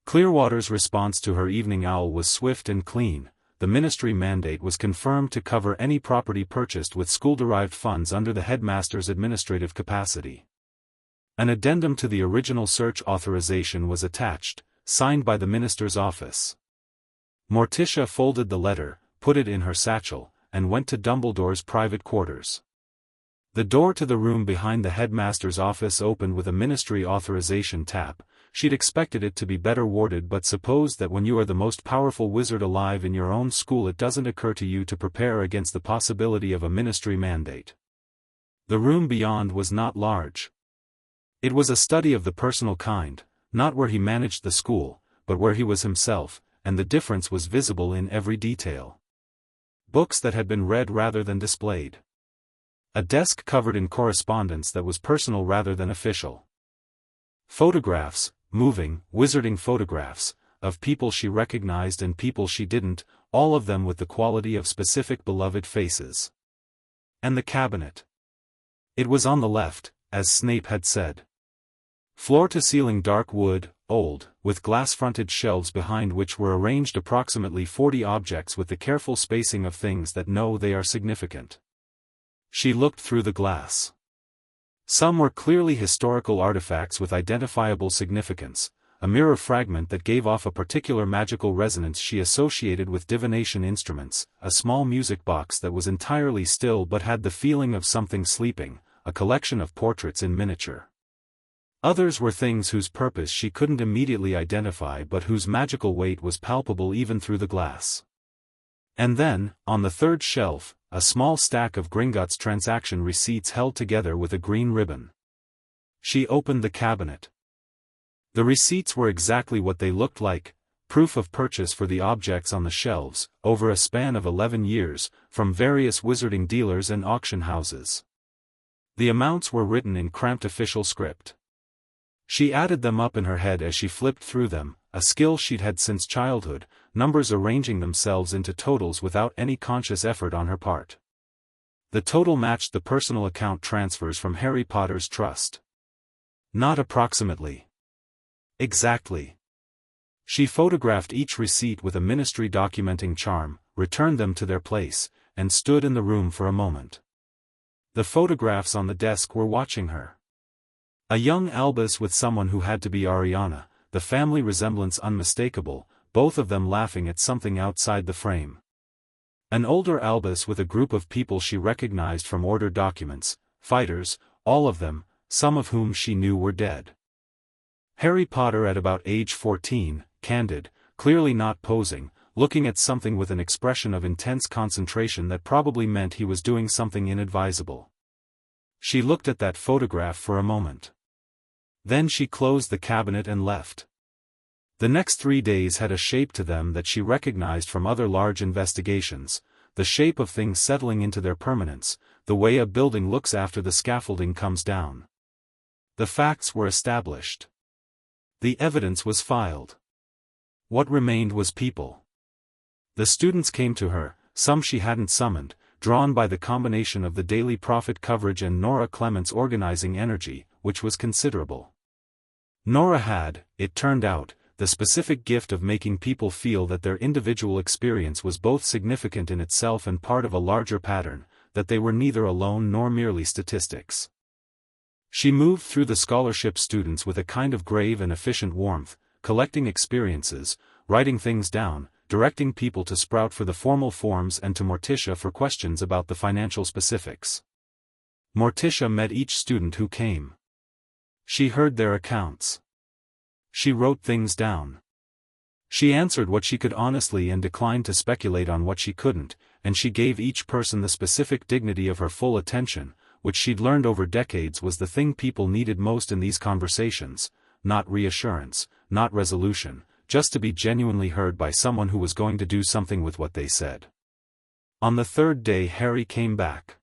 Clearwater's response to her evening owl was swift and clean. The ministry mandate was confirmed to cover any property purchased with school-derived funds under the headmaster's administrative capacity. An addendum to the original search authorization was attached, signed by the minister's office. Morticia folded the letter, put it in her satchel, and went to Dumbledore's private quarters. The door to the room behind the headmaster's office opened with a ministry authorization tap. She'd expected it to be better warded, but supposed that when you are the most powerful wizard alive in your own school it doesn't occur to you to prepare against the possibility of a ministry mandate. The room beyond was not large. It was a study of the personal kind, not where he managed the school, but where he was himself, and the difference was visible in every detail. Books that had been read rather than displayed. A desk covered in correspondence that was personal rather than official. Photographs, moving, wizarding photographs, of people she recognized and people she didn't, all of them with the quality of specific beloved faces. And the cabinet. It was on the left, as Snape had said. Floor-to-ceiling dark wood, old, with glass-fronted shelves behind which were arranged approximately 40 objects with the careful spacing of things that know they are significant. She looked through the glass. Some were clearly historical artifacts with identifiable significance, a mirror fragment that gave off a particular magical resonance she associated with divination instruments, a small music box that was entirely still but had the feeling of something sleeping, a collection of portraits in miniature. Others were things whose purpose she couldn't immediately identify but whose magical weight was palpable even through the glass. And then, on the third shelf, a small stack of Gringotts transaction receipts held together with a green ribbon. She opened the cabinet. The receipts were exactly what they looked like, proof of purchase for the objects on the shelves, over a span of 11 years, from various wizarding dealers and auction houses. The amounts were written in cramped official script. She added them up in her head as she flipped through them, a skill she'd had since childhood, numbers arranging themselves into totals without any conscious effort on her part. The total matched the personal account transfers from Harry Potter's trust. Not approximately. Exactly. She photographed each receipt with a ministry documenting charm, returned them to their place, and stood in the room for a moment. The photographs on the desk were watching her. A young Albus with someone who had to be Ariana, the family resemblance unmistakable, both of them laughing at something outside the frame. An older Albus with a group of people she recognized from order documents, fighters, all of them, some of whom she knew were dead. Harry Potter at about age 14, candid, clearly not posing, looking at something with an expression of intense concentration that probably meant he was doing something inadvisable. She looked at that photograph for a moment. Then she closed the cabinet and left. The next 3 days had a shape to them that she recognized from other large investigations, the shape of things settling into their permanence, the way a building looks after the scaffolding comes down. The facts were established. The evidence was filed. What remained was people. The students came to her, some she hadn't summoned, drawn by the combination of the Daily Prophet coverage and Nora Clement's organizing energy, which was considerable. Nora had, it turned out, the specific gift of making people feel that their individual experience was both significant in itself and part of a larger pattern, that they were neither alone nor merely statistics. She moved through the scholarship students with a kind of grave and efficient warmth, collecting experiences, writing things down, directing people to Sprout for the formal forms and to Morticia for questions about the financial specifics. Morticia met each student who came. She heard their accounts. She wrote things down. She answered what she could honestly and declined to speculate on what she couldn't, and she gave each person the specific dignity of her full attention, which she'd learned over decades was the thing people needed most in these conversations, not reassurance, not resolution, just to be genuinely heard by someone who was going to do something with what they said. On the third day Harry came back.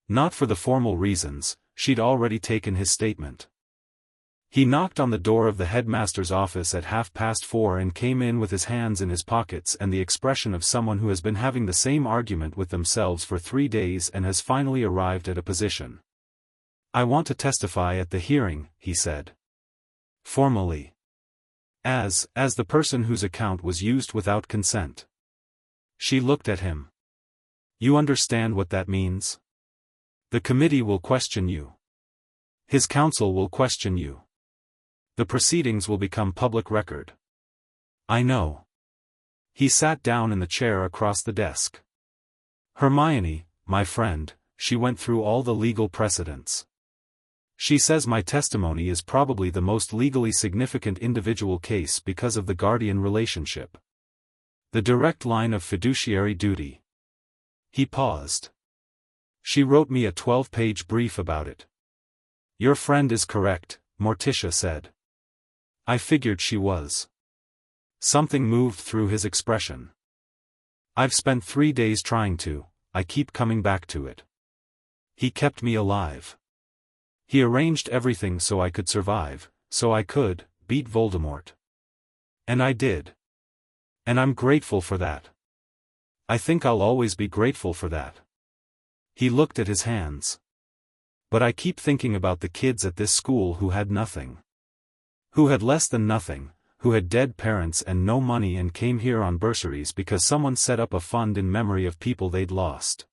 Not for the formal reasons, she'd already taken his statement. He knocked on the door of the headmaster's office at 4:30 and came in with his hands in his pockets and the expression of someone who has been having the same argument with themselves for 3 days and has finally arrived at a position. "I want to testify at the hearing," he said. "Formally. As the person whose account was used without consent." She looked at him. "You understand what that means? The committee will question you. His counsel will question you. The proceedings will become public record." "I know." He sat down in the chair across the desk. "Hermione, my friend," she went through all the legal precedents. "She says my testimony is probably the most legally significant individual case because of the guardian relationship. The direct line of fiduciary duty." He paused. "She wrote me a 12-page brief about it." "Your friend is correct," Morticia said. "I figured she was." Something moved through his expression. "I've spent 3 days trying to, I keep coming back to it. He kept me alive. He arranged everything so I could survive, so I could beat Voldemort. And I did. And I'm grateful for that. I think I'll always be grateful for that." He looked at his hands. "But I keep thinking about the kids at this school who had nothing. Who had less than nothing, who had dead parents and no money and came here on bursaries because someone set up a fund in memory of people they'd lost.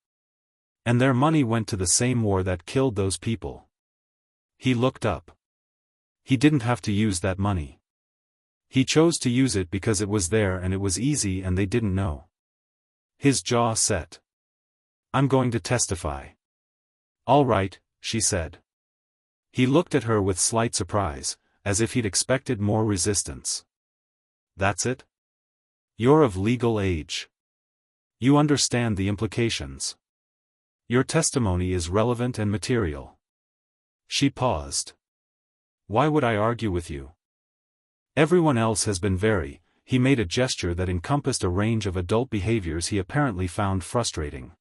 And their money went to the same war that killed those people." He looked up. He didn't have to use that money. He chose to use it because it was there and it was easy and they didn't know. His jaw set. "I'm going to testify." "All right," she said. He looked at her with slight surprise, as if he'd expected more resistance. "That's it? You're of legal age. You understand the implications. Your testimony is relevant and material." She paused. "Why would I argue with you? Everyone else has been very," he made a gesture that encompassed a range of adult behaviors he apparently found frustrating.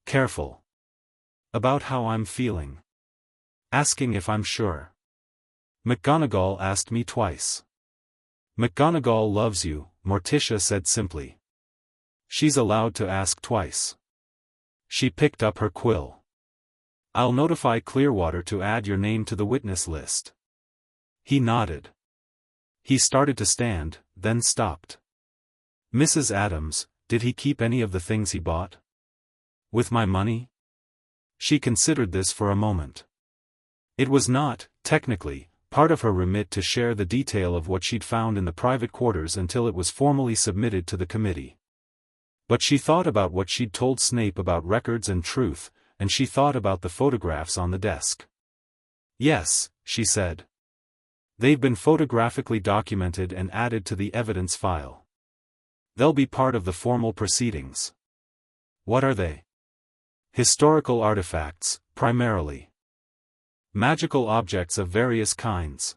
"Careful. About how I'm feeling. Asking if I'm sure. McGonagall asked me twice. McGonagall loves you, Morticia said simply. She's allowed to ask twice. She picked up her quill. I'll notify Clearwater to add your name to the witness list. He nodded. He started to stand, then stopped. Mrs. Adams, did he keep any of the things he bought? With my money? She considered this for a moment. It was not, technically, part of her remit to share the detail of what she'd found in the private quarters until it was formally submitted to the committee. But she thought about what she'd told Snape about records and truth, and she thought about the photographs on the desk. Yes, she said. They've been photographically documented and added to the evidence file. They'll be part of the formal proceedings. What are they? Historical artifacts, primarily. Magical objects of various kinds.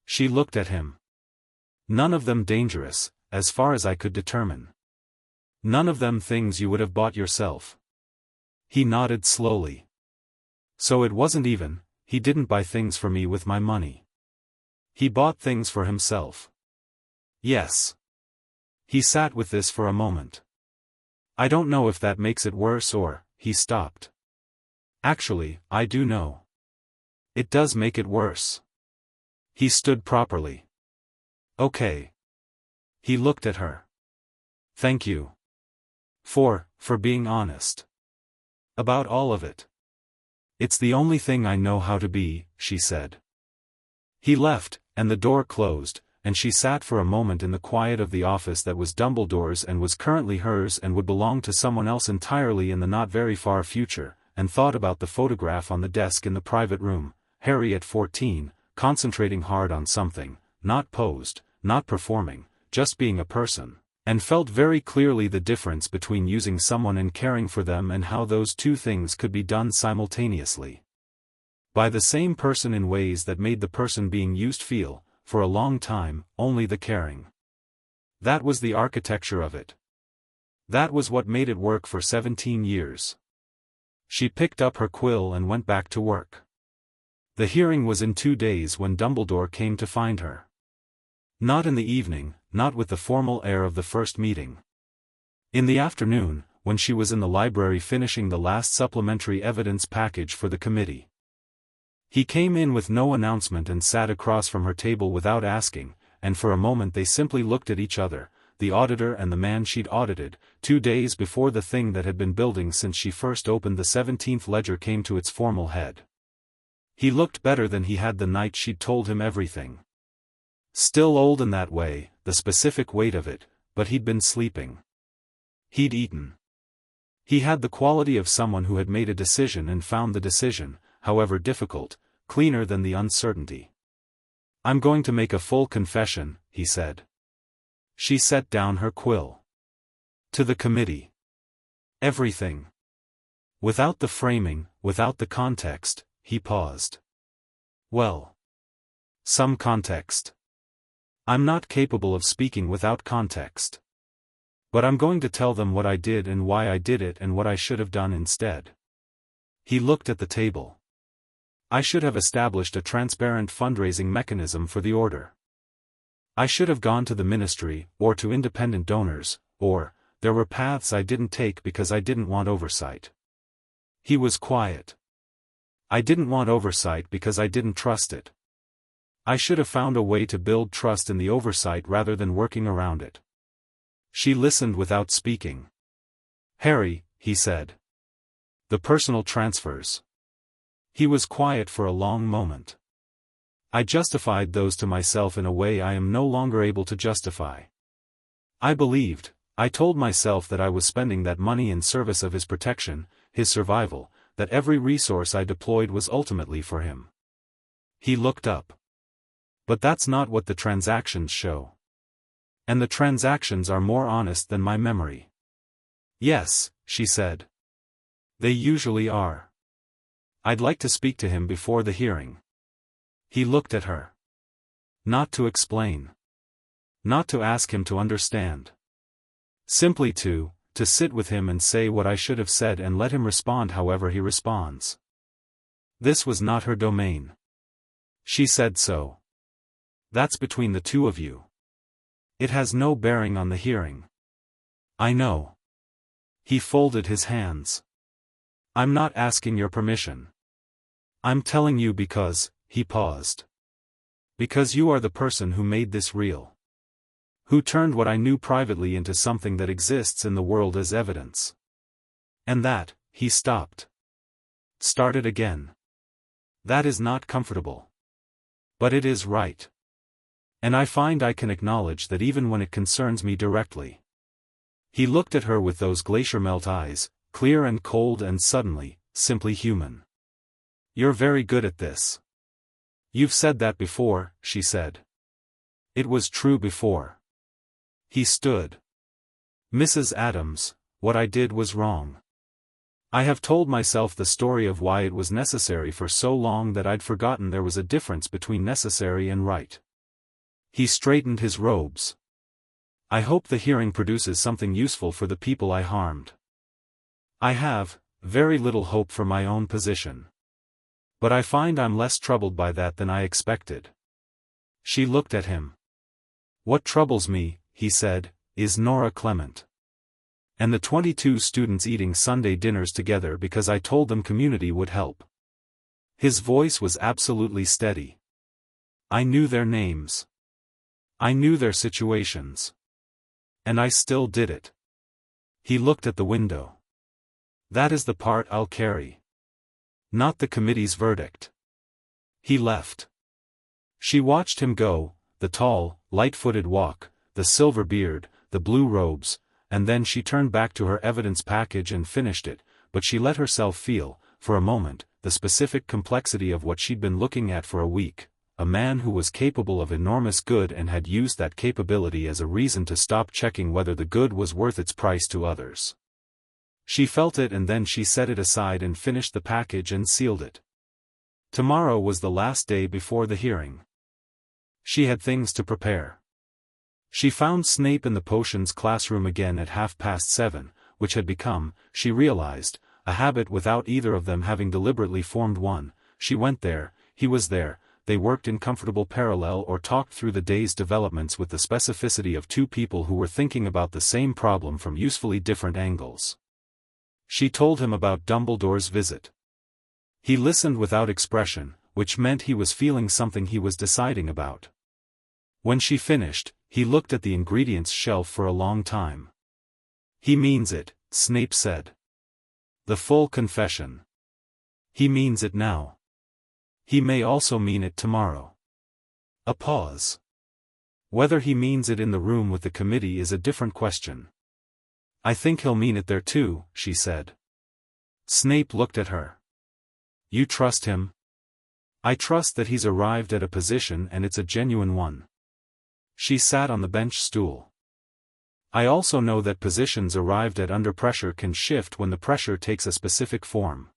She looked at him. None of them dangerous, as far as I could determine. None of them things you would have bought yourself. He nodded slowly. So it wasn't even, he didn't buy things for me with my money. He bought things for himself. Yes. He sat with this for a moment. I don't know if that makes it worse or, he stopped. Actually, I do know. It does make it worse. He stood properly. Okay. He looked at her. Thank you. For being honest. About all of it. It's the only thing I know how to be, she said. He left, and the door closed, and she sat for a moment in the quiet of the office that was Dumbledore's and was currently hers and would belong to someone else entirely in the not very far future, and thought about the photograph on the desk in the private room, Harry at 14, concentrating hard on something, not posed, not performing, just being a person. And felt very clearly the difference between using someone and caring for them and how those two things could be done simultaneously. By the same person in ways that made the person being used feel, for a long time, only the caring. That was the architecture of it. That was what made it work for 17 years. She picked up her quill and went back to work. The hearing was in 2 days when Dumbledore came to find her. Not in the evening, not with the formal air of the first meeting. In the afternoon, when she was in the library finishing the last supplementary evidence package for the committee. He came in with no announcement and sat across from her table without asking, and for a moment they simply looked at each other, the auditor and the man she'd audited, 2 days before the thing that had been building since she first opened the 17th ledger came to its formal head. He looked better than he had the night she'd told him everything. Still old in that way, the specific weight of it, but he'd been sleeping. He'd eaten. He had the quality of someone who had made a decision and found the decision, however difficult, cleaner than the uncertainty. I'm going to make a full confession, he said. She set down her quill. To the committee. Everything. Without the framing, without the context, he paused. Well. Some context. I'm not capable of speaking without context. But I'm going to tell them what I did and why I did it and what I should have done instead. He looked at the table. I should have established a transparent fundraising mechanism for the order. I should have gone to the ministry, or to independent donors, or, there were paths I didn't take because I didn't want oversight. He was quiet. I didn't want oversight because I didn't trust it. I should have found a way to build trust in the oversight rather than working around it. She listened without speaking. Harry, he said. The personal transfers. He was quiet for a long moment. I justified those to myself in a way I am no longer able to justify. I told myself that I was spending that money in service of his protection, his survival, that every resource I deployed was ultimately for him. He looked up. But that's not what the transactions show. And the transactions are more honest than my memory. Yes, she said. They usually are. I'd like to speak to him before the hearing. He looked at her. Not to explain. Not to ask him to understand. Simply to to sit with him and say what I should have said and let him respond however he responds. This was not her domain. She said so. That's between the two of you. It has no bearing on the hearing. I know. He folded his hands. I'm not asking your permission. I'm telling you because, he paused. Because you are the person who made this real. Who turned what I knew privately into something that exists in the world as evidence. And that, he stopped. Started again. That is not comfortable. But it is right. And I find I can acknowledge that even when it concerns me directly. He looked at her with those glacier melt eyes, clear and cold and suddenly, simply human. You're very good at this. You've said that before, she said. It was true before. He stood. Mrs. Adams, what I did was wrong. I have told myself the story of why it was necessary for so long that I'd forgotten there was a difference between necessary and right. He straightened his robes. I hope the hearing produces something useful for the people I harmed. I have very little hope for my own position. But I find I'm less troubled by that than I expected. She looked at him. What troubles me, he said, is Nora Clement. And the 22 students eating Sunday dinners together because I told them community would help. His voice was absolutely steady. I knew their names. I knew their situations. And I still did it. He looked at the window. That is the part I'll carry. Not the committee's verdict. He left. She watched him go, the tall, light-footed walk, the silver beard, the blue robes, and then she turned back to her evidence package and finished it, but she let herself feel, for a moment, the specific complexity of what she'd been looking at for a week, a man who was capable of enormous good and had used that capability as a reason to stop checking whether the good was worth its price to others. She felt it and then she set it aside and finished the package and sealed it. Tomorrow was the last day before the hearing. She had things to prepare. She found Snape in the potions classroom again at 7:30, which had become, she realized, a habit without either of them having deliberately formed one. She went there, he was there, they worked in comfortable parallel or talked through the day's developments with the specificity of two people who were thinking about the same problem from usefully different angles. She told him about Dumbledore's visit. He listened without expression, which meant he was feeling something he was deciding about. When she finished, he looked at the ingredients shelf for a long time. He means it, Snape said. The full confession. He means it now. He may also mean it tomorrow. A pause. Whether he means it in the room with the committee is a different question. I think he'll mean it there too, she said. Snape looked at her. You trust him? I trust that he's arrived at a position and it's a genuine one. She sat on the bench stool. I also know that positions arrived at under pressure can shift when the pressure takes a specific form.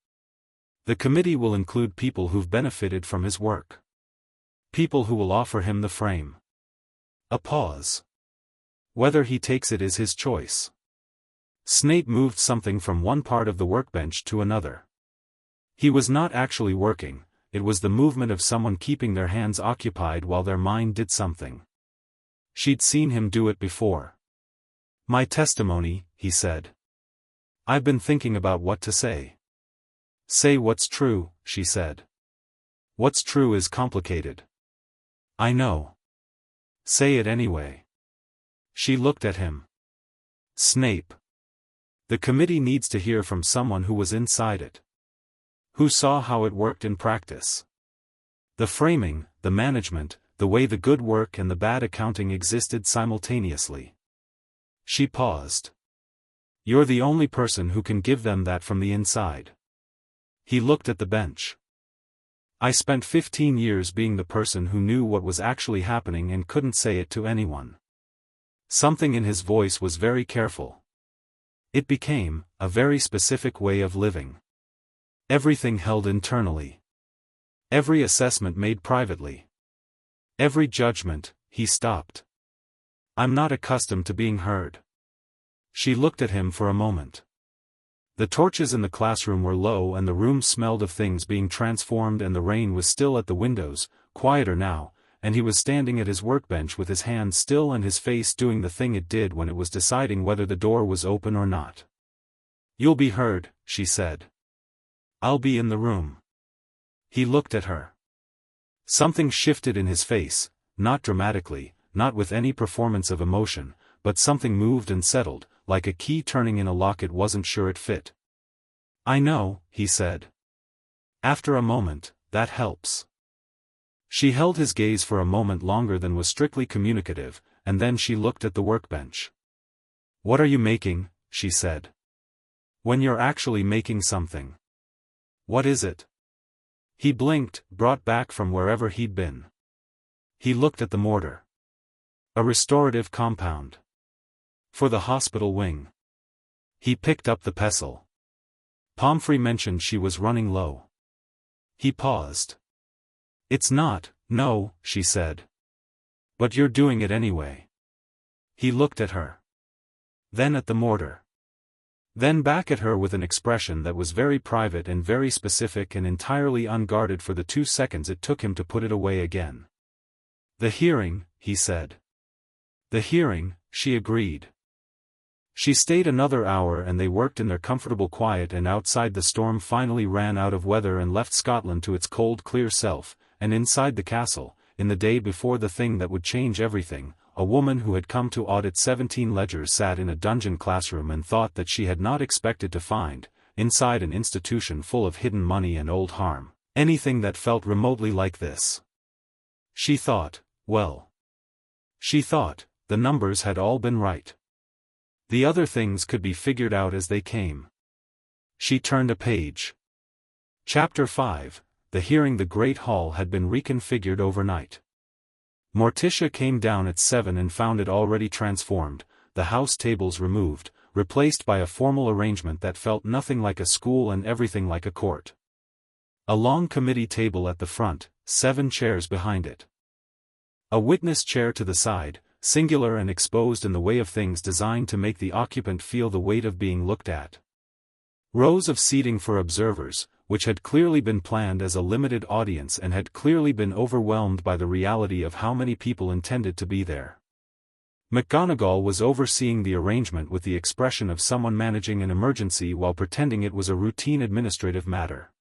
The committee will include people who've benefited from his work. People who will offer him the frame. A pause. Whether he takes it is his choice. Snape moved something from one part of the workbench to another. He was not actually working, it was the movement of someone keeping their hands occupied while their mind did something. She'd seen him do it before. My testimony, he said. I've been thinking about what to say. Say what's true, she said. What's true is complicated. I know. Say it anyway. She looked at him. Snape. The committee needs to hear from someone who was inside it. Who saw how it worked in practice. The framing, the management, the way the good work and the bad accounting existed simultaneously. She paused. You're the only person who can give them that from the inside. He looked at the bench. I spent 15 years being the person who knew what was actually happening and couldn't say it to anyone. Something in his voice was very careful. It became a very specific way of living. Everything held internally. Every assessment made privately. Every judgment, he stopped. I'm not accustomed to being heard. She looked at him for a moment. The torches in the classroom were low and the room smelled of things being transformed, and the rain was still at the windows, quieter now, and he was standing at his workbench with his hands still and his face doing the thing it did when it was deciding whether the door was open or not. "You'll be heard," she said. "I'll be in the room." He looked at her. Something shifted in his face, not dramatically, not with any performance of emotion, but something moved and settled, like a key turning in a lock it wasn't sure it fit. "I know," he said. After a moment, "that helps." She held his gaze for a moment longer than was strictly communicative, and then she looked at the workbench. "What are you making?" she said. "When you're actually making something. What is it?" He blinked, brought back from wherever he'd been. He looked at the mortar. "A restorative compound. For the hospital wing." He picked up the pestle. Pomfrey mentioned she was running low. He paused. "It's not, no," she said. "But you're doing it anyway." He looked at her. Then at the mortar. Then back at her with an expression that was very private and very specific and entirely unguarded for the 2 seconds it took him to put it away again. "The hearing," he said. "The hearing," she agreed. She stayed another hour and they worked in their comfortable quiet, and outside the storm finally ran out of weather and left Scotland to its cold clear self, and inside the castle, in the day before the thing that would change everything, a woman who had come to audit 17 ledgers sat in a dungeon classroom and thought that she had not expected to find, inside an institution full of hidden money and old harm, anything that felt remotely like this. She thought, the numbers had all been right. The other things could be figured out as they came. She turned a page. Chapter 5, The Hearing. The Great Hall had been reconfigured overnight. Morticia came down at 7 and found it already transformed, the house tables removed, replaced by a formal arrangement that felt nothing like a school and everything like a court. A long committee table at the front, 7 chairs behind it. A witness chair to the side, singular and exposed in the way of things designed to make the occupant feel the weight of being looked at. Rows of seating for observers, which had clearly been planned as a limited audience and had clearly been overwhelmed by the reality of how many people intended to be there. McGonagall was overseeing the arrangement with the expression of someone managing an emergency while pretending it was a routine administrative matter.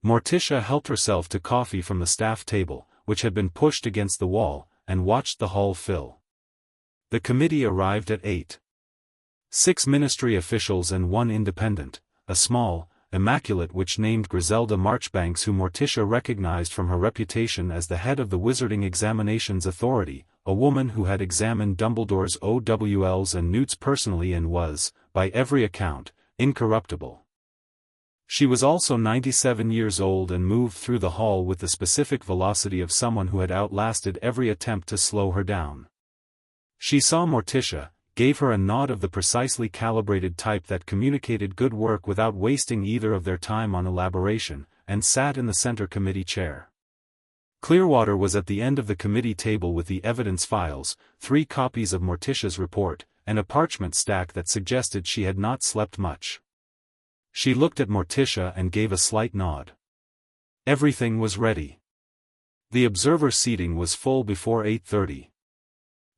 Morticia helped herself to coffee from the staff table, which had been pushed against the wall, and watched the hall fill. The committee arrived at 8. 6 ministry officials and 1 independent, a small, immaculate witch named Griselda Marchbanks, who Morticia recognized from her reputation as the head of the Wizarding Examinations Authority, a woman who had examined Dumbledore's OWLs and Newt's personally and was, by every account, incorruptible. She was also 97 years old and moved through the hall with the specific velocity of someone who had outlasted every attempt to slow her down. She saw Morticia, gave her a nod of the precisely calibrated type that communicated good work without wasting either of their time on elaboration, and sat in the center committee chair. Clearwater was at the end of the committee table with the evidence files, 3 copies of Morticia's report, and a parchment stack that suggested she had not slept much. She looked at Morticia and gave a slight nod. Everything was ready. The observer seating was full before 8:30.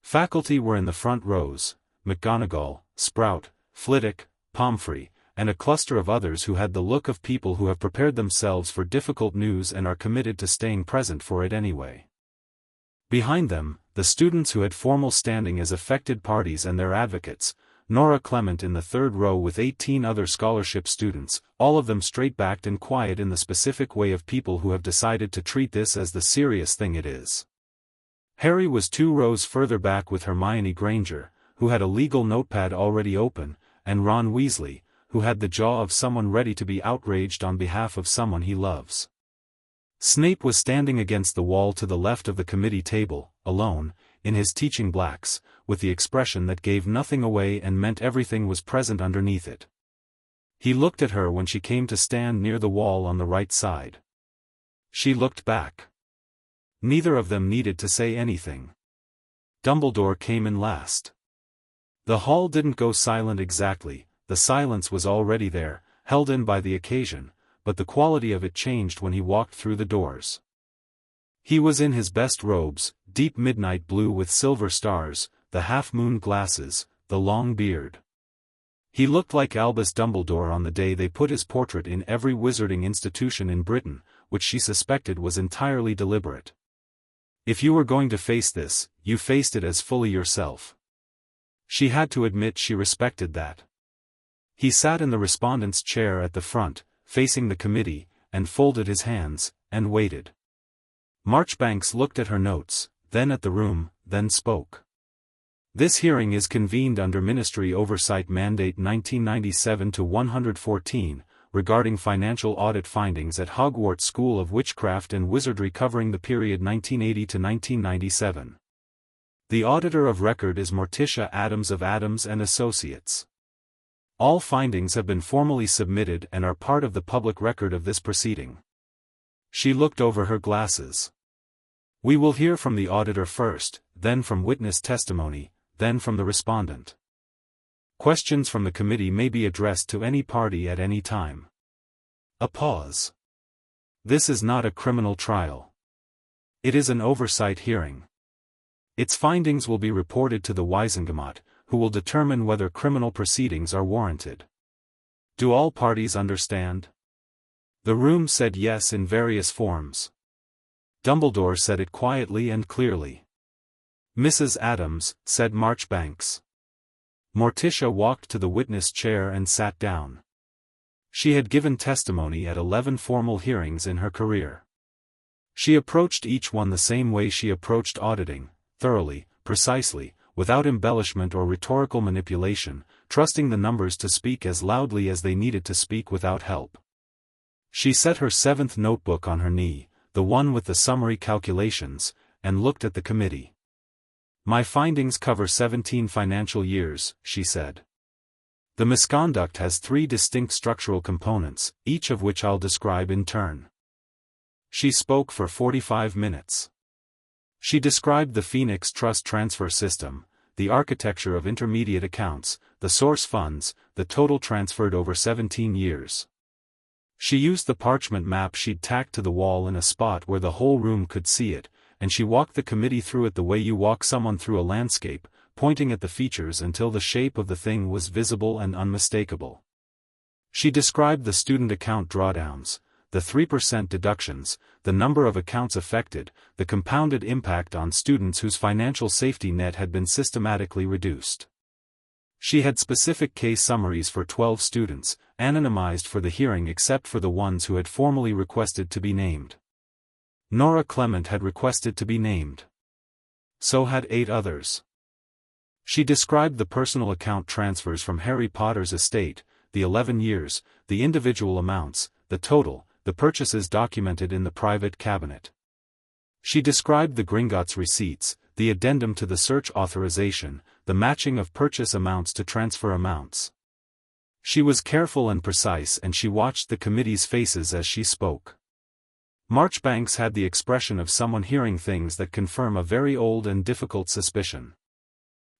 Faculty were in the front rows, McGonagall, Sprout, Flitwick, Pomfrey, and a cluster of others who had the look of people who have prepared themselves for difficult news and are committed to staying present for it anyway. Behind them, the students who had formal standing as affected parties and their advocates, Nora Clement in the 3rd row with 18 other scholarship students, all of them straight-backed and quiet in the specific way of people who have decided to treat this as the serious thing it is. Harry was 2 rows further back with Hermione Granger, who had a legal notepad already open, and Ron Weasley, who had the jaw of someone ready to be outraged on behalf of someone he loves. Snape was standing against the wall to the left of the committee table, alone, in his teaching blacks, with the expression that gave nothing away and meant everything was present underneath it. He looked at her when she came to stand near the wall on the right side. She looked back. Neither of them needed to say anything. Dumbledore came in last. The hall didn't go silent exactly, the silence was already there, held in by the occasion, but the quality of it changed when he walked through the doors. He was in his best robes, deep midnight blue with silver stars, the half-moon glasses, the long beard. He looked like Albus Dumbledore on the day they put his portrait in every wizarding institution in Britain, which she suspected was entirely deliberate. If you were going to face this, you faced it as fully yourself. She had to admit she respected that. He sat in the respondent's chair at the front, facing the committee, and folded his hands, and waited. Marchbanks looked at her notes, then at the room, then spoke. This hearing is convened under Ministry Oversight Mandate 1997-114, regarding financial audit findings at Hogwarts School of Witchcraft and Wizardry covering the period 1980 to 1997. The auditor of record is Morticia Adams of Adams and Associates. All findings have been formally submitted and are part of the public record of this proceeding. She looked over her glasses. We will hear from the auditor first, then from witness testimony, then from the respondent. Questions from the committee may be addressed to any party at any time. A pause. This is not a criminal trial. It is an oversight hearing. Its findings will be reported to the Wisengamot, who will determine whether criminal proceedings are warranted. Do all parties understand? The room said yes in various forms. Dumbledore said it quietly and clearly. Mrs. Adams, said Marchbanks. Morticia walked to the witness chair and sat down. She had given testimony at 11 formal hearings in her career. She approached each one the same way she approached auditing, thoroughly, precisely, without embellishment or rhetorical manipulation, trusting the numbers to speak as loudly as they needed to speak without help. She set her 7th notebook on her knee, the one with the summary calculations, and looked at the committee. My findings cover 17 financial years, she said. The misconduct has 3 distinct structural components, each of which I'll describe in turn. She spoke for 45 minutes. She described the Phoenix Trust transfer system, the architecture of intermediate accounts, the source funds, the total transferred over 17 years. She used the parchment map she'd tacked to the wall in a spot where the whole room could see it, and she walked the committee through it the way you walk someone through a landscape, pointing at the features until the shape of the thing was visible and unmistakable. She described the student account drawdowns, the 3% deductions, the number of accounts affected, the compounded impact on students whose financial safety net had been systematically reduced. She had specific case summaries for 12 students, anonymized for the hearing except for the ones who had formally requested to be named. Nora Clement had requested to be named. So had 8 others. She described the personal account transfers from Harry Potter's estate, the 11 years, the individual amounts, the total, the purchases documented in the private cabinet. She described the Gringotts receipts, the addendum to the search authorization, the matching of purchase amounts to transfer amounts. She was careful and precise, and she watched the committee's faces as she spoke. Marchbanks had the expression of someone hearing things that confirm a very old and difficult suspicion.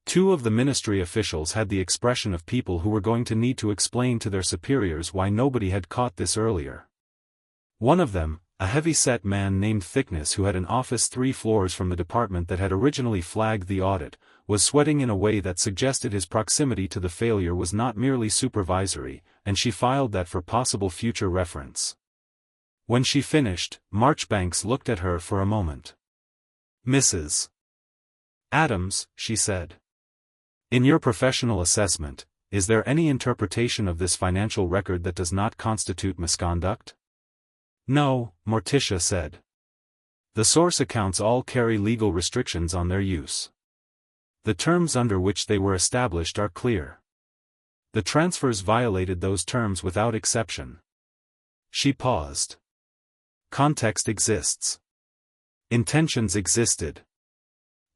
2 of the ministry officials had the expression of people who were going to need to explain to their superiors why nobody had caught this earlier. One of them, a heavy-set man named Thickness who had an office 3 floors from the department that had originally flagged the audit, was sweating in a way that suggested his proximity to the failure was not merely supervisory, and she filed that for possible future reference. When she finished, Marchbanks looked at her for a moment. Mrs. Adams, she said. In your professional assessment, is there any interpretation of this financial record that does not constitute misconduct? No, Morticia said. The source accounts all carry legal restrictions on their use. The terms under which they were established are clear. The transfers violated those terms without exception. She paused. Context exists. Intentions existed.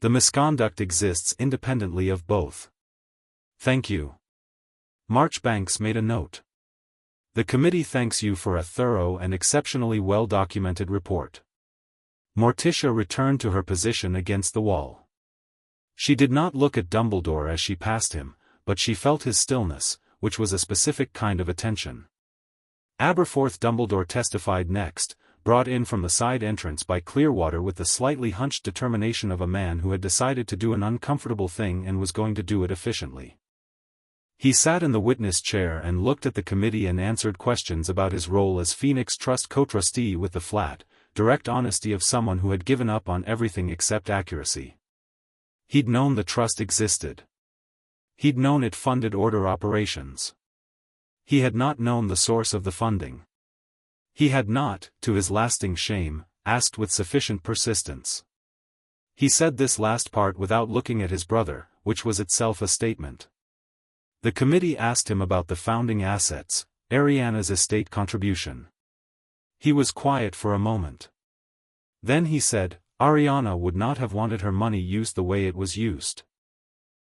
The misconduct exists independently of both. Thank you. Marchbanks made a note. The committee thanks you for a thorough and exceptionally well-documented report. Morticia returned to her position against the wall. She did not look at Dumbledore as she passed him, but she felt his stillness, which was a specific kind of attention. Aberforth Dumbledore testified next, brought in from the side entrance by Clearwater with the slightly hunched determination of a man who had decided to do an uncomfortable thing and was going to do it efficiently. He sat in the witness chair and looked at the committee and answered questions about his role as Phoenix Trust co-trustee with the flat, direct honesty of someone who had given up on everything except accuracy. He'd known the trust existed. He'd known it funded order operations. He had not known the source of the funding. He had not, to his lasting shame, asked with sufficient persistence. He said this last part without looking at his brother, which was itself a statement. The committee asked him about the founding assets, Ariana's estate contribution. He was quiet for a moment. Then he said, Ariana would not have wanted her money used the way it was used.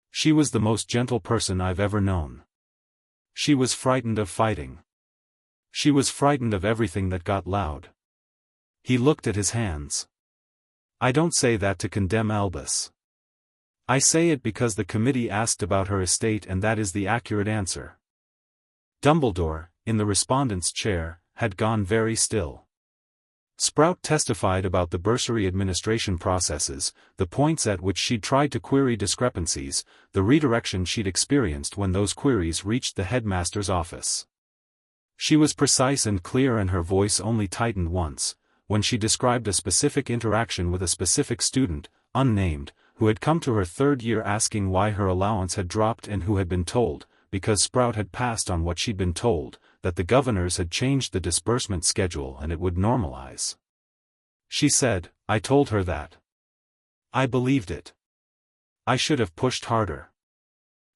She was the most gentle person I've ever known. She was frightened of fighting. She was frightened of everything that got loud. He looked at his hands. I don't say that to condemn Albus. I say it because the committee asked about her estate and that is the accurate answer. Dumbledore, in the respondent's chair, had gone very still. Sprout testified about the bursary administration processes, the points at which she'd tried to query discrepancies, the redirection she'd experienced when those queries reached the headmaster's office. She was precise and clear and her voice only tightened once, when she described a specific interaction with a specific student, unnamed, who had come to her third year asking why her allowance had dropped and who had been told, because Sprout had passed on what she'd been told, that the governors had changed the disbursement schedule and it would normalize. She said, I told her that. I believed it. I should have pushed harder.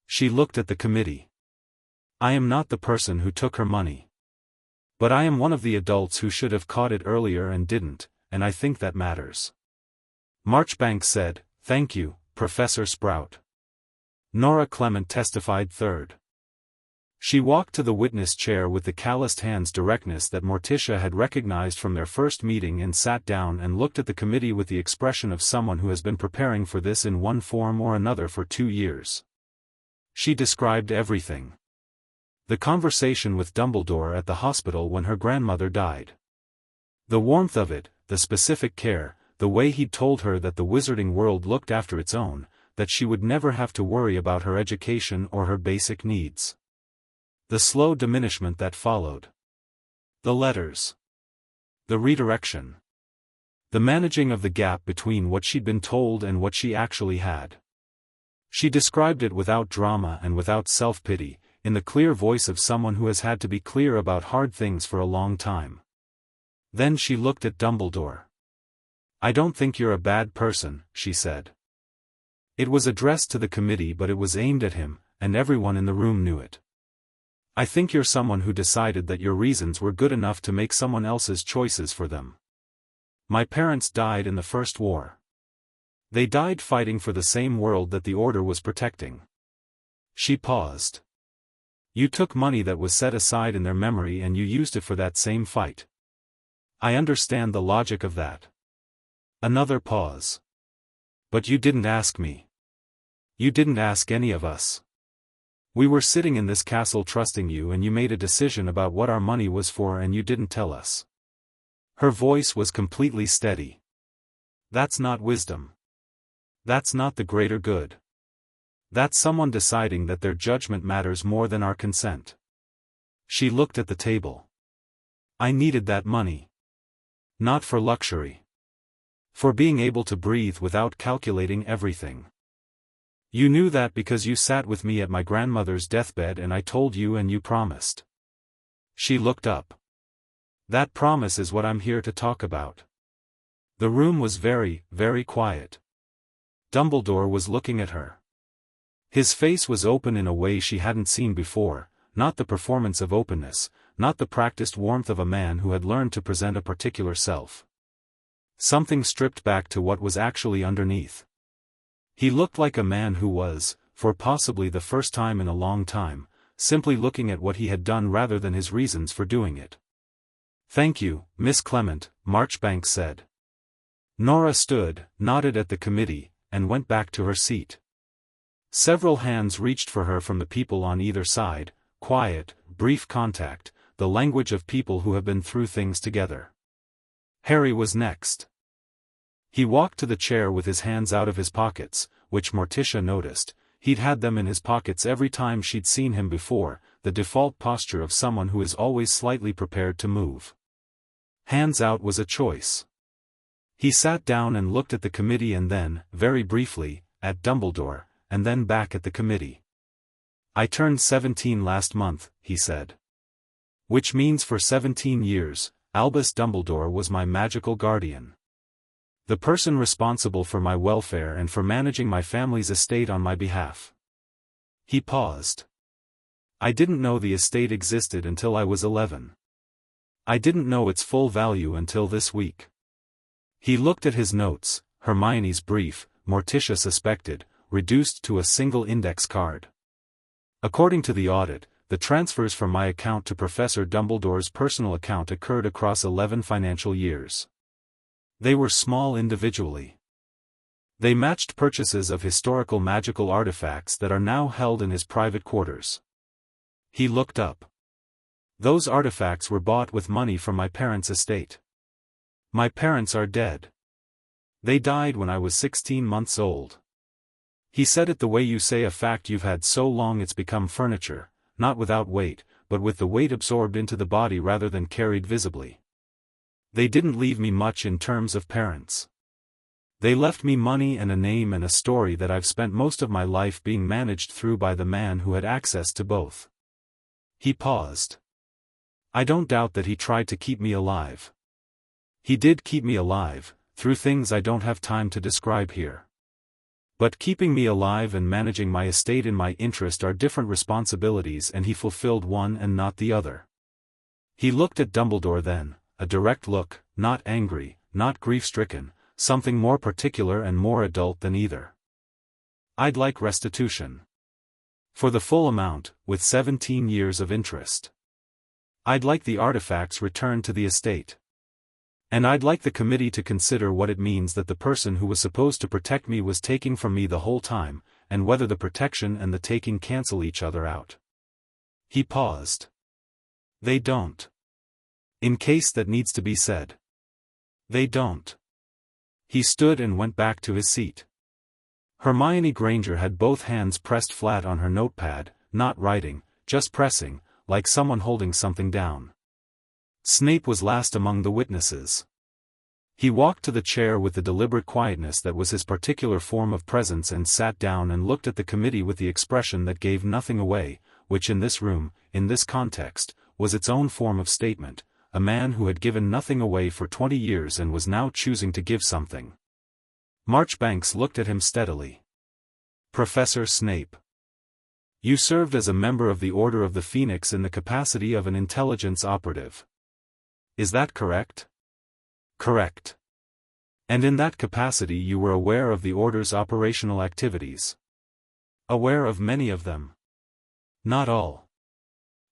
She looked at the committee. I am not the person who took her money. But I am one of the adults who should have caught it earlier and didn't, and I think that matters. Marchbanks said, Thank you, Professor Sprout. Nora Clement testified third. She walked to the witness chair with the calloused hand's directness that Morticia had recognized from their first meeting and sat down and looked at the committee with the expression of someone who has been preparing for this in one form or another for 2 years. She described everything. The conversation with Dumbledore at the hospital when her grandmother died. The warmth of it, the specific care, the way he'd told her that the wizarding world looked after its own, that she would never have to worry about her education or her basic needs. The slow diminishment that followed. The letters. The redirection. The managing of the gap between what she'd been told and what she actually had. She described it without drama and without self-pity, in the clear voice of someone who has had to be clear about hard things for a long time. Then she looked at Dumbledore. I don't think you're a bad person, she said. It was addressed to the committee but it was aimed at him, and everyone in the room knew it. I think you're someone who decided that your reasons were good enough to make someone else's choices for them. My parents died in the First War. They died fighting for the same world that the Order was protecting. She paused. You took money that was set aside in their memory and you used it for that same fight. I understand the logic of that. Another pause. But you didn't ask me. You didn't ask any of us. We were sitting in this castle trusting you and you made a decision about what our money was for and you didn't tell us. Her voice was completely steady. That's not wisdom. That's not the greater good. That's someone deciding that their judgment matters more than our consent. She looked at the table. I needed that money. Not for luxury. For being able to breathe without calculating everything. You knew that because you sat with me at my grandmother's deathbed and I told you and you promised. She looked up. That promise is what I'm here to talk about. The room was very, very quiet. Dumbledore was looking at her. His face was open in a way she hadn't seen before, not the performance of openness, not the practiced warmth of a man who had learned to present a particular self. Something stripped back to what was actually underneath. He looked like a man who was, for possibly the first time in a long time, simply looking at what he had done rather than his reasons for doing it. Thank you, Miss Clement, Marchbanks said. Nora stood, nodded at the committee, and went back to her seat. Several hands reached for her from the people on either side, quiet, brief contact, the language of people who have been through things together. Harry was next. He walked to the chair with his hands out of his pockets, which Morticia noticed. He'd had them in his pockets every time she'd seen him before, the default posture of someone who is always slightly prepared to move. Hands out was a choice. He sat down and looked at the committee and then, very briefly, at Dumbledore, and then back at the committee. "I turned 17 last month," he said. "Which means for 17 years, Albus Dumbledore was my magical guardian. The person responsible for my welfare and for managing my family's estate on my behalf." He paused. "I didn't know the estate existed until I was 11. I didn't know its full value until this week." He looked at his notes, Hermione's brief, Morticia suspected, reduced to a single index card. "According to the audit, the transfers from my account to Professor Dumbledore's personal account occurred across 11 financial years. They were small individually. They matched purchases of historical magical artifacts that are now held in his private quarters." He looked up. "Those artifacts were bought with money from my parents' estate. My parents are dead. They died when I was 16 months old." He said it the way you say a fact you've had so long it's become furniture, not without weight, but with the weight absorbed into the body rather than carried visibly. "They didn't leave me much in terms of parents. They left me money and a name and a story that I've spent most of my life being managed through by the man who had access to both." He paused. "I don't doubt that he tried to keep me alive. He did keep me alive, through things I don't have time to describe here. But keeping me alive and managing my estate in my interest are different responsibilities, and he fulfilled one and not the other." He looked at Dumbledore then, a direct look, not angry, not grief-stricken, something more particular and more adult than either. "I'd like restitution. For the full amount, with 17 years of interest. I'd like the artifacts returned to the estate. And I'd like the committee to consider what it means that the person who was supposed to protect me was taking from me the whole time, and whether the protection and the taking cancel each other out." He paused. "They don't. In case that needs to be said. They don't." He stood and went back to his seat. Hermione Granger had both hands pressed flat on her notepad, not writing, just pressing, like someone holding something down. Snape was last among the witnesses. He walked to the chair with the deliberate quietness that was his particular form of presence and sat down and looked at the committee with the expression that gave nothing away, which in this room, in this context, was its own form of statement, a man who had given nothing away for 20 years and was now choosing to give something. Marchbanks looked at him steadily. "Professor Snape. You served as a member of the Order of the Phoenix in the capacity of an intelligence operative. Is that correct?" "Correct. And in that capacity you were aware of the Order's operational activities?" "Aware of many of them. Not all.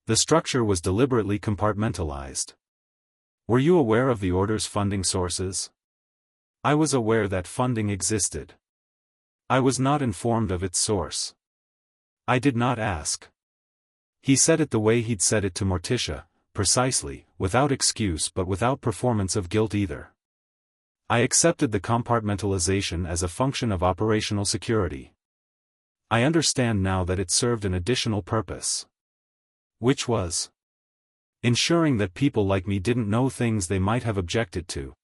The structure was deliberately compartmentalized." "Were you aware of the Order's funding sources?" "I was aware that funding existed. I was not informed of its source. I did not ask." He said it the way he'd said it to Morticia, precisely, without excuse but without performance of guilt either. "I accepted the compartmentalization as a function of operational security. I understand now that it served an additional purpose." "Which was?" "Ensuring that people like me didn't know things they might have objected to."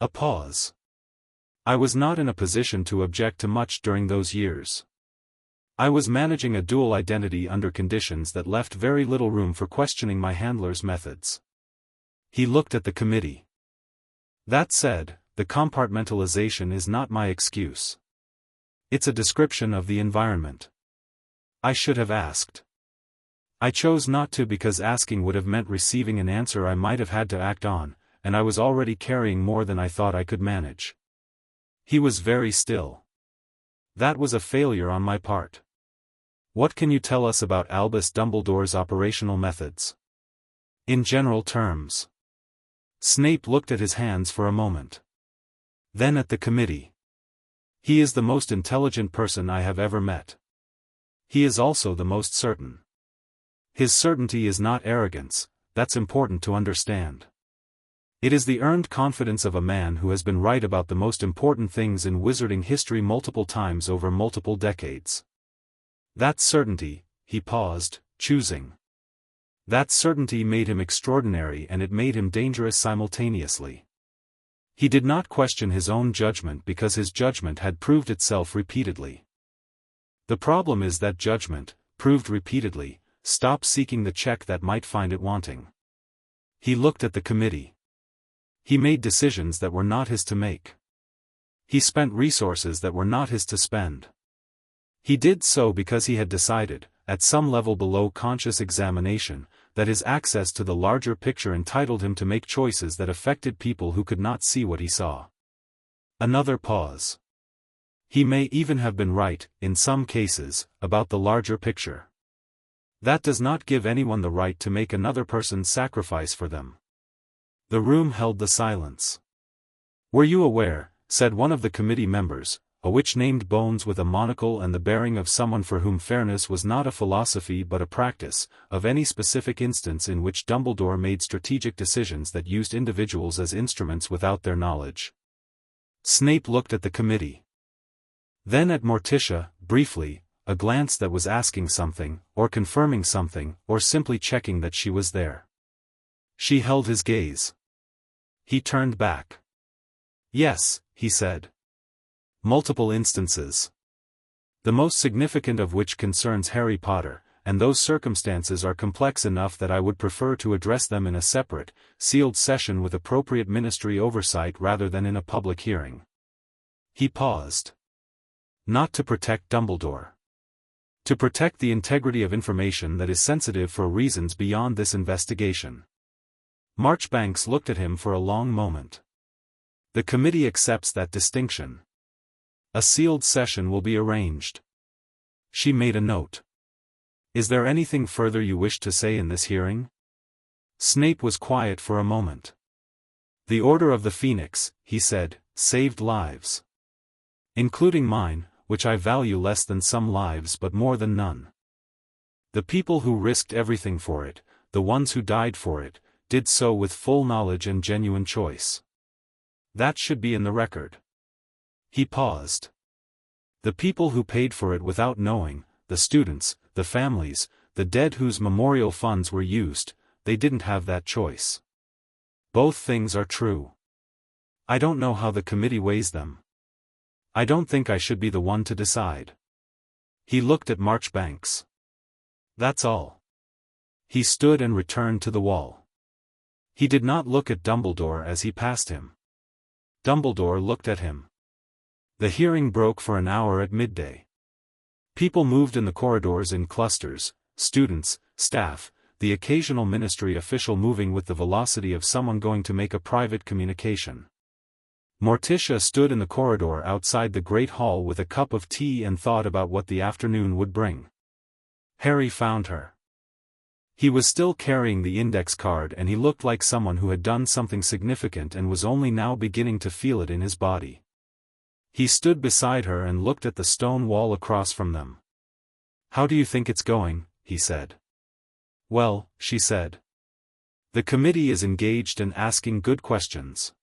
A pause. "I was not in a position to object to much during those years. I was managing a dual identity under conditions that left very little room for questioning my handler's methods." He looked at the committee. "That said, the compartmentalization is not my excuse. It's a description of the environment. I should have asked. I chose not to because asking would have meant receiving an answer I might have had to act on, and I was already carrying more than I thought I could manage." He was very still. "That was a failure on my part. What can you tell us about Albus Dumbledore's operational methods?" "In general terms." Snape looked at his hands for a moment. Then at the committee. "He is the most intelligent person I have ever met. He is also the most certain. His certainty is not arrogance, that's important to understand. It is the earned confidence of a man who has been right about the most important things in wizarding history multiple times over multiple decades. That certainty, he paused, choosing. That certainty made him extraordinary and it made him dangerous simultaneously. He did not question his own judgment because his judgment had proved itself repeatedly. The problem is that judgment, proved repeatedly, stops seeking the check that might find it wanting. He looked at the committee. He made decisions that were not his to make. He spent resources that were not his to spend. He did so because he had decided, at some level below conscious examination, that his access to the larger picture entitled him to make choices that affected people who could not see what he saw. Another pause. He may even have been right, in some cases, about the larger picture. That does not give anyone the right to make another person sacrifice for them. The room held the silence. "Were you aware," said one of the committee members, a witch named Bones with a monocle and the bearing of someone for whom fairness was not a philosophy but a practice, of any specific instance in which Dumbledore made strategic decisions that used individuals as instruments without their knowledge? Snape looked at the committee. Then at Morticia, briefly, a glance that was asking something, or confirming something, or simply checking that she was there. She held his gaze. He turned back. "Yes," he said. "Multiple instances. The most significant of which concerns Harry Potter, and those circumstances are complex enough that I would prefer to address them in a separate, sealed session with appropriate ministry oversight rather than in a public hearing." He paused. Not to protect Dumbledore. To protect the integrity of information that is sensitive for reasons beyond this investigation. Marchbanks looked at him for a long moment. "The committee accepts that distinction. A sealed session will be arranged." She made a note. "Is there anything further you wish to say in this hearing?" Snape was quiet for a moment. "The Order of the Phoenix," he said, "saved lives. Including mine, which I value less than some lives but more than none. The people who risked everything for it, the ones who died for it, did so with full knowledge and genuine choice. That should be in the record." He paused. "The people who paid for it without knowing, the students, the families, the dead whose memorial funds were used, they didn't have that choice. Both things are true. I don't know how the committee weighs them. I don't think I should be the one to decide." He looked at Marchbanks. "That's all." He stood and returned to the wall. He did not look at Dumbledore as he passed him. Dumbledore looked at him. The hearing broke for an hour at midday. People moved in the corridors in clusters, students, staff, the occasional ministry official moving with the velocity of someone going to make a private communication. Morticia stood in the corridor outside the great hall with a cup of tea and thought about what the afternoon would bring. Harry found her. He was still carrying the index card and he looked like someone who had done something significant and was only now beginning to feel it in his body. He stood beside her and looked at the stone wall across from them. "How do you think it's going?" he said. "Well," she said. "The committee is engaged in asking good questions.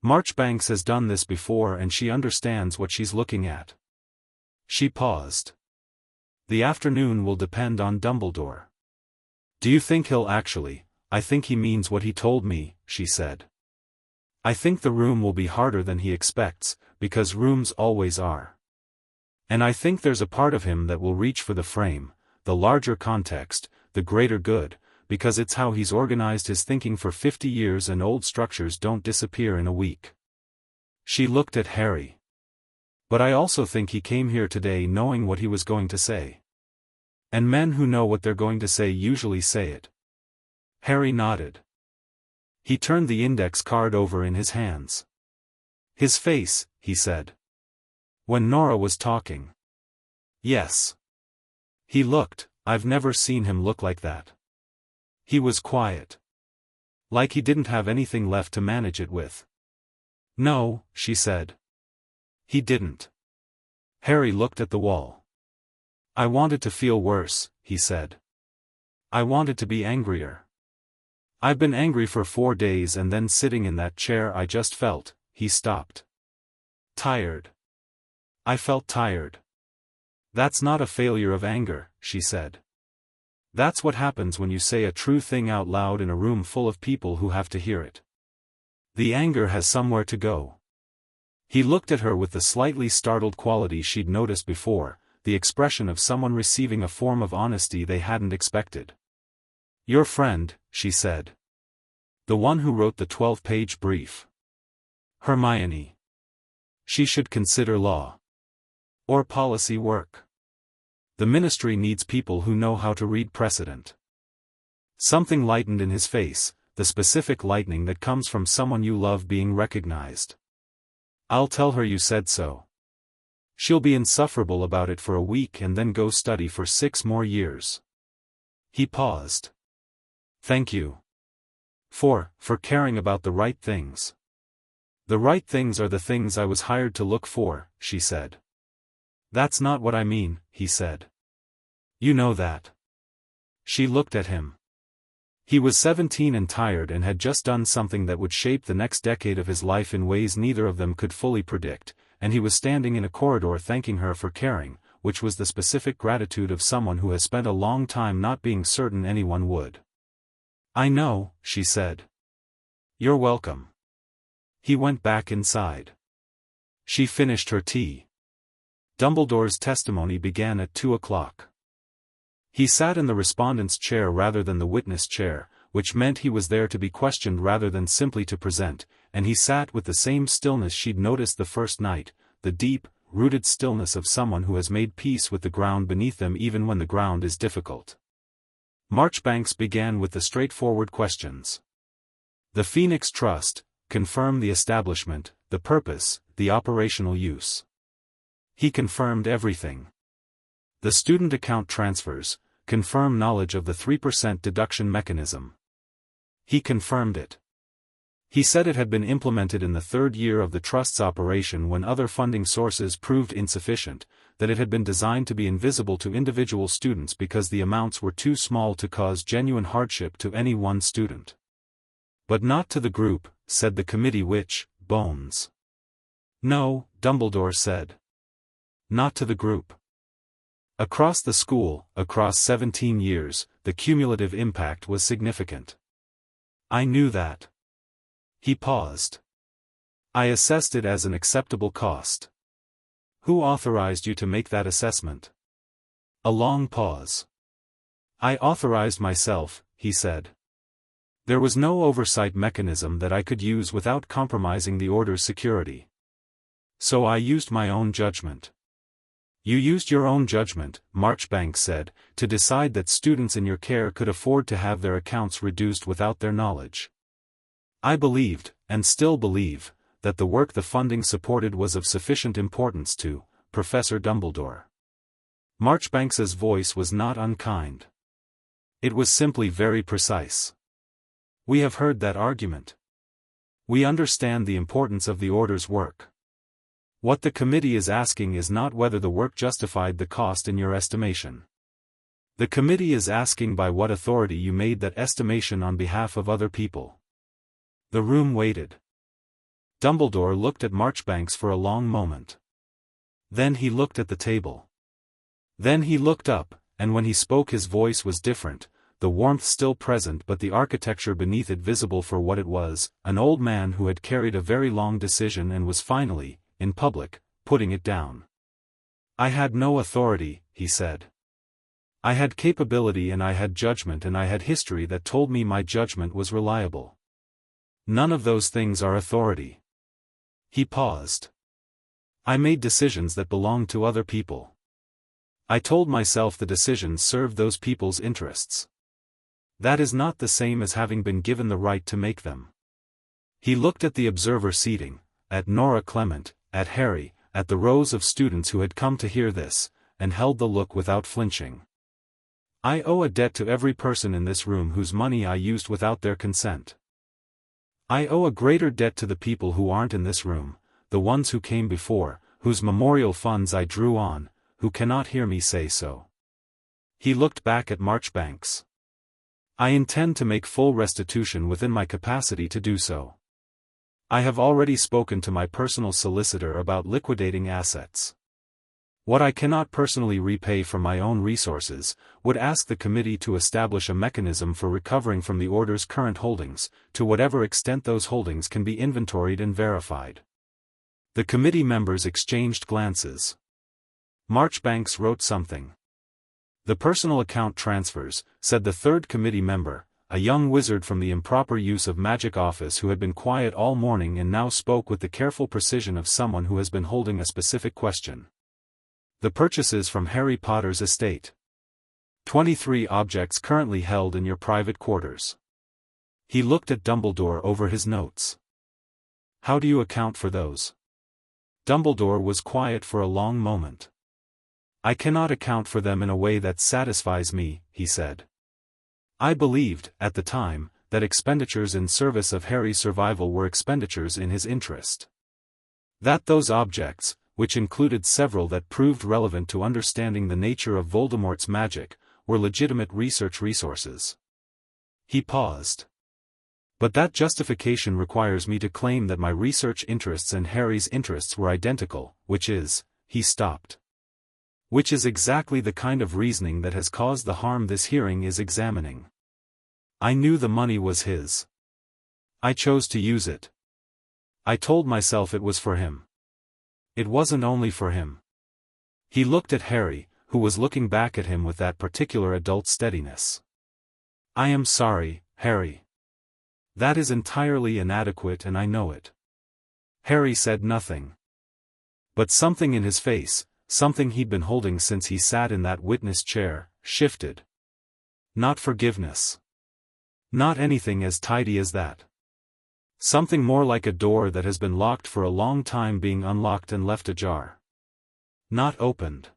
Marchbanks has done this before and she understands what she's looking at." She paused. "The afternoon will depend on Dumbledore." "Do you think he'll actually?" "I think he means what he told me," she said. "I think the room will be harder than he expects, because rooms always are. And I think there's a part of him that will reach for the frame, the larger context, the greater good, because it's how he's organized his thinking for 50 years and old structures don't disappear in a week." She looked at Harry. "But I also think he came here today knowing what he was going to say. And men who know what they're going to say usually say it." Harry nodded. He turned the index card over in his hands. "His face," he said. "When Nora was talking." "Yes. He looked, I've never seen him look like that. He was quiet. Like he didn't have anything left to manage it with." "No," she said. "He didn't." Harry looked at the wall. I wanted to feel worse, he said. I wanted to be angrier. I've been angry for 4 days and then sitting in that chair I just felt, he stopped. Tired. I felt tired. That's not a failure of anger, she said. That's what happens when you say a true thing out loud in a room full of people who have to hear it. The anger has somewhere to go. He looked at her with the slightly startled quality she'd noticed before, the expression of someone receiving a form of honesty they hadn't expected. Your friend, she said. The one who wrote the 12-page brief. Hermione. She should consider law. Or policy work. The ministry needs people who know how to read precedent. Something lightened in his face, the specific lightning that comes from someone you love being recognized. I'll tell her you said so. She'll be insufferable about it for a week and then go study for 6 more years. He paused. Thank you. For caring about the right things. The right things are the things I was hired to look for, she said. That's not what I mean, he said. You know that. She looked at him. He was 17 and tired and had just done something that would shape the next decade of his life in ways neither of them could fully predict, and he was standing in a corridor thanking her for caring, which was the specific gratitude of someone who has spent a long time not being certain anyone would. I know, she said. You're welcome. He went back inside. She finished her tea. Dumbledore's testimony began at 2 o'clock. He sat in the respondent's chair rather than the witness chair, which meant he was there to be questioned rather than simply to present, and he sat with the same stillness she'd noticed the first night, the deep, rooted stillness of someone who has made peace with the ground beneath them even when the ground is difficult. Marchbanks began with the straightforward questions. The Phoenix Trust, confirm the establishment, the purpose, the operational use. He confirmed everything. The student account transfers, confirm knowledge of the 3% deduction mechanism. He confirmed it. He said it had been implemented in the 3rd year of the trust's operation when other funding sources proved insufficient, that it had been designed to be invisible to individual students because the amounts were too small to cause genuine hardship to any one student. But not to the group, said the committee which, bones. No, Dumbledore said. Not to the group. Across the school, across 17 years, the cumulative impact was significant. I knew that. He paused. I assessed it as an acceptable cost. Who authorized you to make that assessment? A long pause. I authorized myself, he said. There was no oversight mechanism that I could use without compromising the order's security. So I used my own judgment. You used your own judgment, Marchbanks said, to decide that students in your care could afford to have their accounts reduced without their knowledge. I believed, and still believe, that the work the funding supported was of sufficient importance to Professor Dumbledore. Marchbanks's voice was not unkind. It was simply very precise. We have heard that argument. We understand the importance of the order's work. What the committee is asking is not whether the work justified the cost in your estimation. The committee is asking by what authority you made that estimation on behalf of other people. The room waited. Dumbledore looked at Marchbanks for a long moment. Then he looked at the table. Then he looked up, and when he spoke his voice was different, the warmth still present but the architecture beneath it visible for what it was, an old man who had carried a very long decision and was finally, in public, putting it down. I had no authority, he said. I had capability and I had judgment and I had history that told me my judgment was reliable. None of those things are authority. He paused. I made decisions that belonged to other people. I told myself the decisions served those people's interests. That is not the same as having been given the right to make them. He looked at the observer seating, at Nora Clement, at Harry, at the rows of students who had come to hear this, and held the look without flinching. I owe a debt to every person in this room whose money I used without their consent. I owe a greater debt to the people who aren't in this room, the ones who came before, whose memorial funds I drew on, who cannot hear me say so. He looked back at Marchbanks. I intend to make full restitution within my capacity to do so. I have already spoken to my personal solicitor about liquidating assets. What I cannot personally repay from my own resources, would ask the committee to establish a mechanism for recovering from the order's current holdings, to whatever extent those holdings can be inventoried and verified. The committee members exchanged glances. Marchbanks wrote something. The personal account transfers, said the third committee member, a young wizard from the improper use of magic office who had been quiet all morning and now spoke with the careful precision of someone who has been holding a specific question. The purchases from Harry Potter's estate. 23 objects currently held in your private quarters. He looked at Dumbledore over his notes. How do you account for those? Dumbledore was quiet for a long moment. I cannot account for them in a way that satisfies me, he said. I believed, at the time, that expenditures in service of Harry's survival were expenditures in his interest. That those objects, which included several that proved relevant to understanding the nature of Voldemort's magic, were legitimate research resources. He paused. But that justification requires me to claim that my research interests and Harry's interests were identical, which is, he stopped. Which is exactly the kind of reasoning that has caused the harm this hearing is examining. I knew the money was his. I chose to use it. I told myself it was for him. It wasn't only for him. He looked at Harry, who was looking back at him with that particular adult steadiness. I am sorry, Harry. That is entirely inadequate and I know it. Harry said nothing. But something in his face, something he'd been holding since he sat in that witness chair, shifted. Not forgiveness. Not anything as tidy as that. Something more like a door that has been locked for a long time being unlocked and left ajar. Not opened.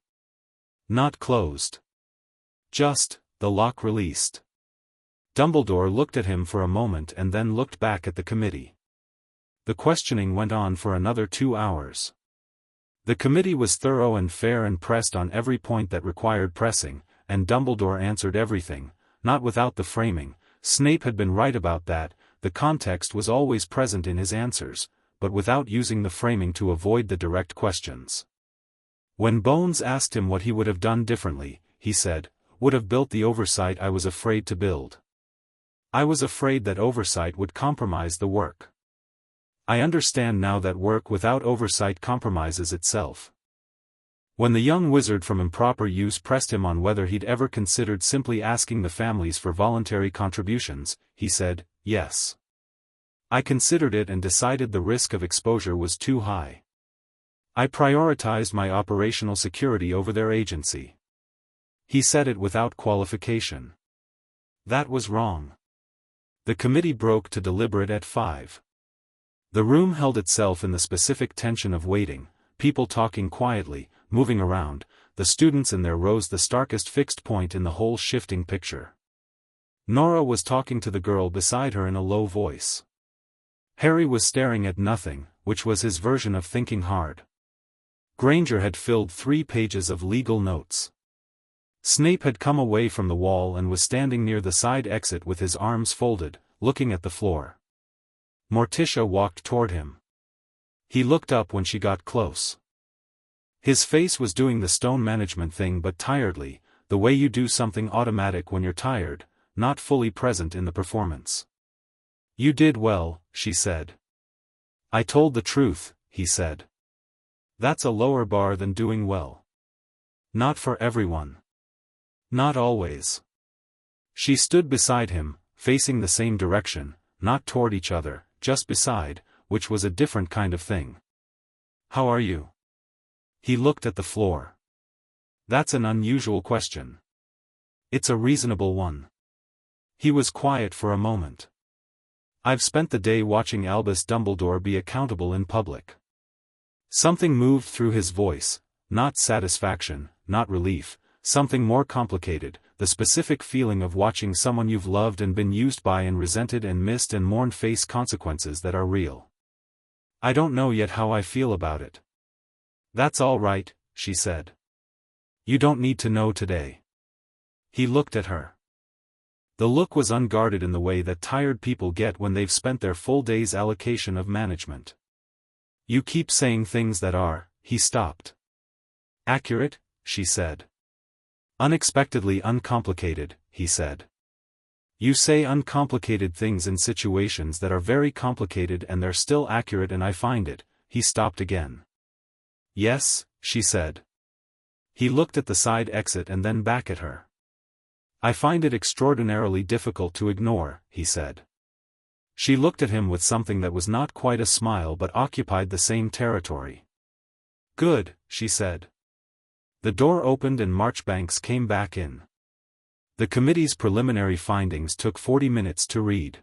Not closed. Just, the lock released. Dumbledore looked at him for a moment and then looked back at the committee. The questioning went on for another 2 hours. The committee was thorough and fair and pressed on every point that required pressing, and Dumbledore answered everything, not without the framing. Snape had been right about that. The context was always present in his answers, but without using the framing to avoid the direct questions. When Bones asked him what he would have done differently, he said, would have built the oversight I was afraid to build. I was afraid that oversight would compromise the work. I understand now that work without oversight compromises itself. When the young wizard from improper use pressed him on whether he'd ever considered simply asking the families for voluntary contributions, he said, yes. I considered it and decided the risk of exposure was too high. I prioritized my operational security over their agency. He said it without qualification. That was wrong. The committee broke to deliberate at 5. The room held itself in the specific tension of waiting, people talking quietly, moving around, the students in their rows the starkest fixed point in the whole shifting picture. Nora was talking to the girl beside her in a low voice. Harry was staring at nothing, which was his version of thinking hard. Granger had filled 3 pages of legal notes. Snape had come away from the wall and was standing near the side exit with his arms folded, looking at the floor. Morticia walked toward him. He looked up when she got close. His face was doing the stone management thing but tiredly, the way you do something automatic when you're tired, not fully present in the performance. You did well, she said. I told the truth, he said. That's a lower bar than doing well. Not for everyone. Not always. She stood beside him, facing the same direction, not toward each other, just beside, which was a different kind of thing. How are you? He looked at the floor. That's an unusual question. It's a reasonable one. He was quiet for a moment. I've spent the day watching Albus Dumbledore be accountable in public. Something moved through his voice, not satisfaction, not relief, something more complicated, the specific feeling of watching someone you've loved and been used by and resented and missed and mourned face consequences that are real. I don't know yet how I feel about it. That's all right, she said. You don't need to know today. He looked at her. The look was unguarded in the way that tired people get when they've spent their full day's allocation of management. You keep saying things that are, he stopped. Accurate, she said. Unexpectedly uncomplicated, he said. You say uncomplicated things in situations that are very complicated and they're still accurate, and I find it. He stopped again. Yes, she said. He looked at the side exit and then back at her. I find it extraordinarily difficult to ignore, he said. She looked at him with something that was not quite a smile but occupied the same territory. Good, she said. The door opened and Marchbanks came back in. The committee's preliminary findings took 40 minutes to read.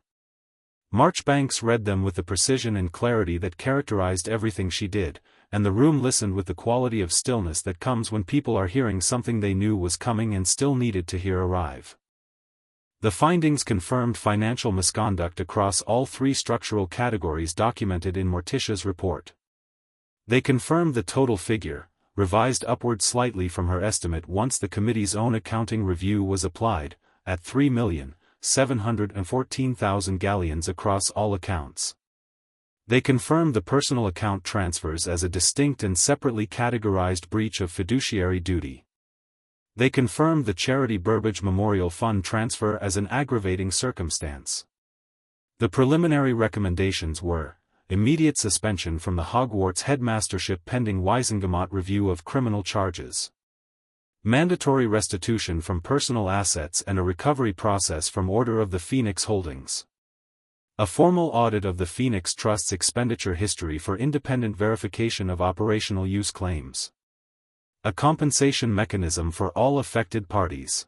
Marchbanks read them with the precision and clarity that characterized everything she did, and the room listened with the quality of stillness that comes when people are hearing something they knew was coming and still needed to hear arrive. The findings confirmed financial misconduct across all 3 structural categories documented in Morticia's report. They confirmed the total figure, revised upward slightly from her estimate once the committee's own accounting review was applied, at 3,714,000 galleons across all accounts. They confirmed the personal account transfers as a distinct and separately categorized breach of fiduciary duty. They confirmed the charity Burbage Memorial Fund transfer as an aggravating circumstance. The preliminary recommendations were: immediate suspension from the Hogwarts headmastership pending Wisengamot review of criminal charges. Mandatory restitution from personal assets and a recovery process from Order of the Phoenix Holdings. A formal audit of the Phoenix Trust's expenditure history for independent verification of operational use claims. A compensation mechanism for all affected parties.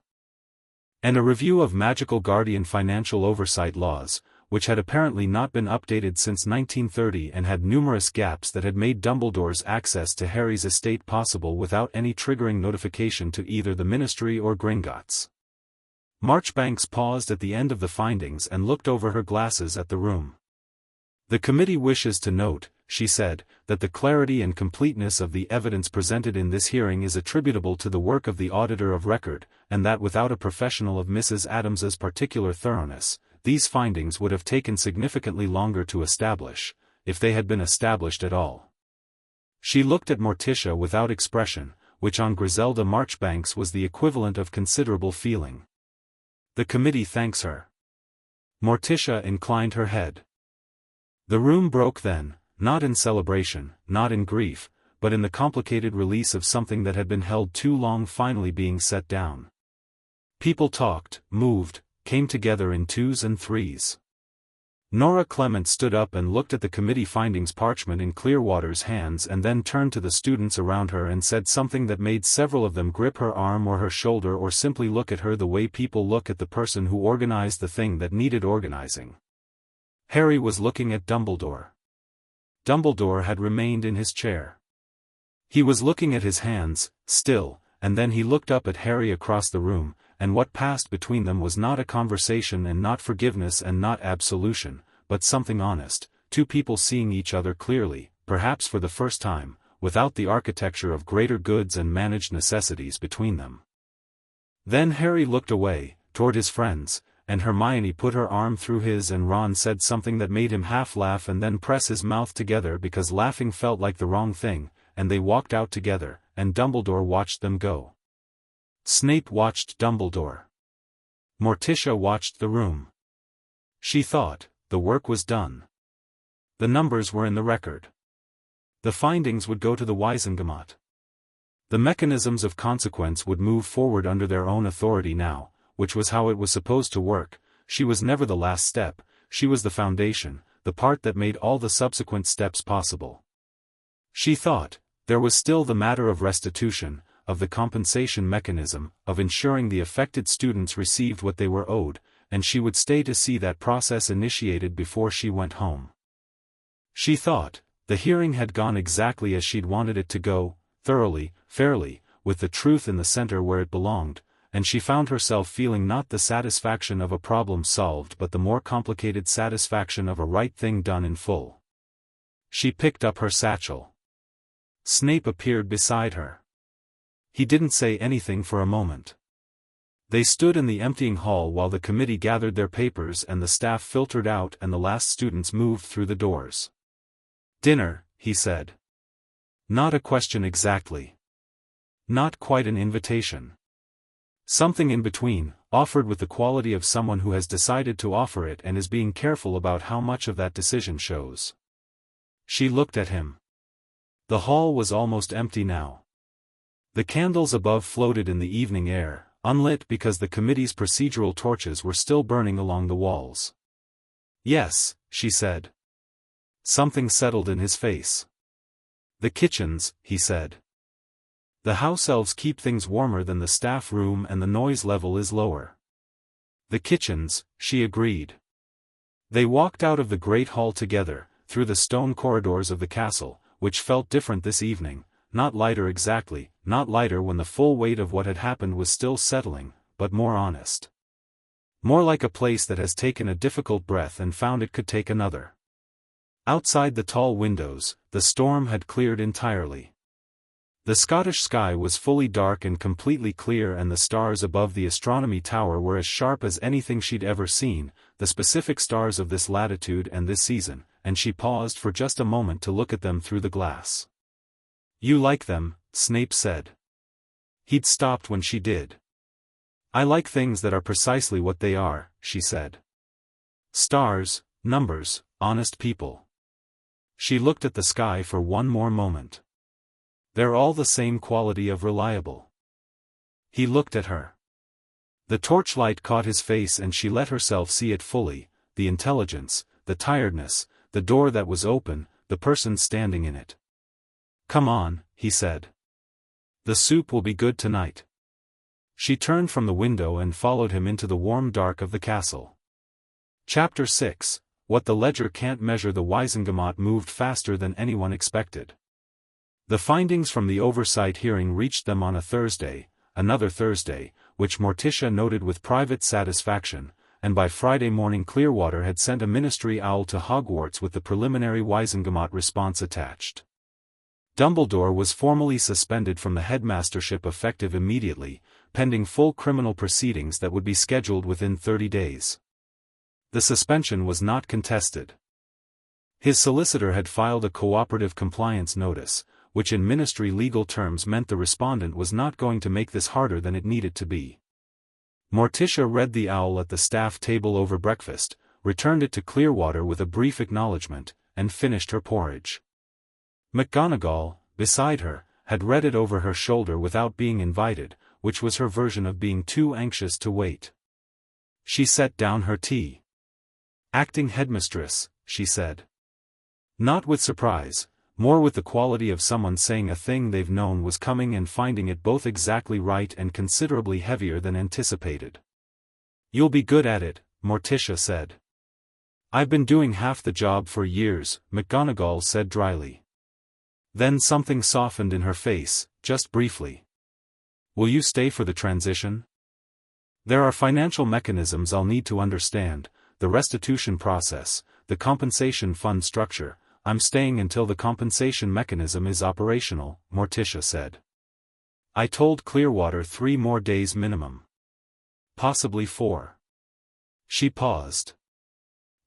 And a review of Magical Guardian financial oversight laws, which had apparently not been updated since 1930 and had numerous gaps that had made Dumbledore's access to Harry's estate possible without any triggering notification to either the Ministry or Gringotts. Marchbanks paused at the end of the findings and looked over her glasses at the room. The committee wishes to note, she said, that the clarity and completeness of the evidence presented in this hearing is attributable to the work of the Auditor of Record, and that without a professional of Mrs. Adams's particular thoroughness, these findings would have taken significantly longer to establish, if they had been established at all. She looked at Morticia without expression, which on Griselda Marchbanks was the equivalent of considerable feeling. The committee thanks her. Morticia inclined her head. The room broke then, not in celebration, not in grief, but in the complicated release of something that had been held too long finally being set down. People talked, moved, came together in 2s and 3s. Nora Clement stood up and looked at the committee findings parchment in Clearwater's hands and then turned to the students around her and said something that made several of them grip her arm or her shoulder or simply look at her the way people look at the person who organized the thing that needed organizing. Harry was looking at Dumbledore. Dumbledore had remained in his chair. He was looking at his hands, still, and then he looked up at Harry across the room, and what passed between them was not a conversation and not forgiveness and not absolution, but something honest, 2 people seeing each other clearly, perhaps for the first time, without the architecture of greater goods and managed necessities between them. Then Harry looked away, toward his friends, and Hermione put her arm through his and Ron said something that made him half laugh and then press his mouth together because laughing felt like the wrong thing, and they walked out together, and Dumbledore watched them go. Snape watched Dumbledore. Morticia watched the room. She thought, the work was done. The numbers were in the record. The findings would go to the Wisengamot. The mechanisms of consequence would move forward under their own authority now, which was how it was supposed to work. She was never the last step, she was the foundation, the part that made all the subsequent steps possible. She thought, there was still the matter of restitution, of the compensation mechanism, of ensuring the affected students received what they were owed, and she would stay to see that process initiated before she went home. She thought, the hearing had gone exactly as she'd wanted it to go, thoroughly, fairly, with the truth in the center where it belonged, and she found herself feeling not the satisfaction of a problem solved but the more complicated satisfaction of a right thing done in full. She picked up her satchel. Snape appeared beside her. He didn't say anything for a moment. They stood in the emptying hall while the committee gathered their papers and the staff filtered out and the last students moved through the doors. "Dinner," he said. Not a question exactly. Not quite an invitation. Something in between, offered with the quality of someone who has decided to offer it and is being careful about how much of that decision shows. She looked at him. The hall was almost empty now. The candles above floated in the evening air, unlit because the committee's procedural torches were still burning along the walls. "Yes," she said. Something settled in his face. "The kitchens," he said. "The house elves keep things warmer than the staff room and the noise level is lower." "The kitchens," she agreed. They walked out of the great hall together, through the stone corridors of the castle, which felt different this evening, not lighter exactly, not lighter when the full weight of what had happened was still settling, but more honest. More like a place that has taken a difficult breath and found it could take another. Outside the tall windows, the storm had cleared entirely. The Scottish sky was fully dark and completely clear and the stars above the astronomy tower were as sharp as anything she'd ever seen, the specific stars of this latitude and this season, and she paused for just a moment to look at them through the glass. "You like them," Snape said. He'd stopped when she did. "I like things that are precisely what they are," she said. "Stars, numbers, honest people." She looked at the sky for one more moment. "They're all the same quality of reliable." He looked at her. The torchlight caught his face and she let herself see it fully, the intelligence, the tiredness, the door that was open, the person standing in it. "Come on," he said. "The soup will be good tonight." She turned from the window and followed him into the warm dark of the castle. Chapter 6, What the Ledger Can't Measure. The Wizengamot moved faster than anyone expected. The findings from the oversight hearing reached them on a Thursday, another Thursday, which Morticia noted with private satisfaction, and by Friday morning Clearwater had sent a ministry owl to Hogwarts with the preliminary Wizengamot response attached. Dumbledore was formally suspended from the headmastership effective immediately, pending full criminal proceedings that would be scheduled within 30 days. The suspension was not contested. His solicitor had filed a cooperative compliance notice, which in ministry legal terms meant the respondent was not going to make this harder than it needed to be. Morticia read the owl at the staff table over breakfast, returned it to Clearwater with a brief acknowledgement, and finished her porridge. McGonagall, beside her, had read it over her shoulder without being invited, which was her version of being too anxious to wait. She set down her tea. "Acting headmistress," she said. Not with surprise, more with the quality of someone saying a thing they've known was coming and finding it both exactly right and considerably heavier than anticipated. "You'll be good at it," Morticia said. "I've been doing half the job for years," McGonagall said dryly. Then something softened in her face, just briefly. "Will you stay for the transition? There are financial mechanisms I'll need to understand, the restitution process, the compensation fund structure. I'm staying until the compensation mechanism is operational," Morticia said. "I told Clearwater 3 more days minimum. Possibly 4. She paused.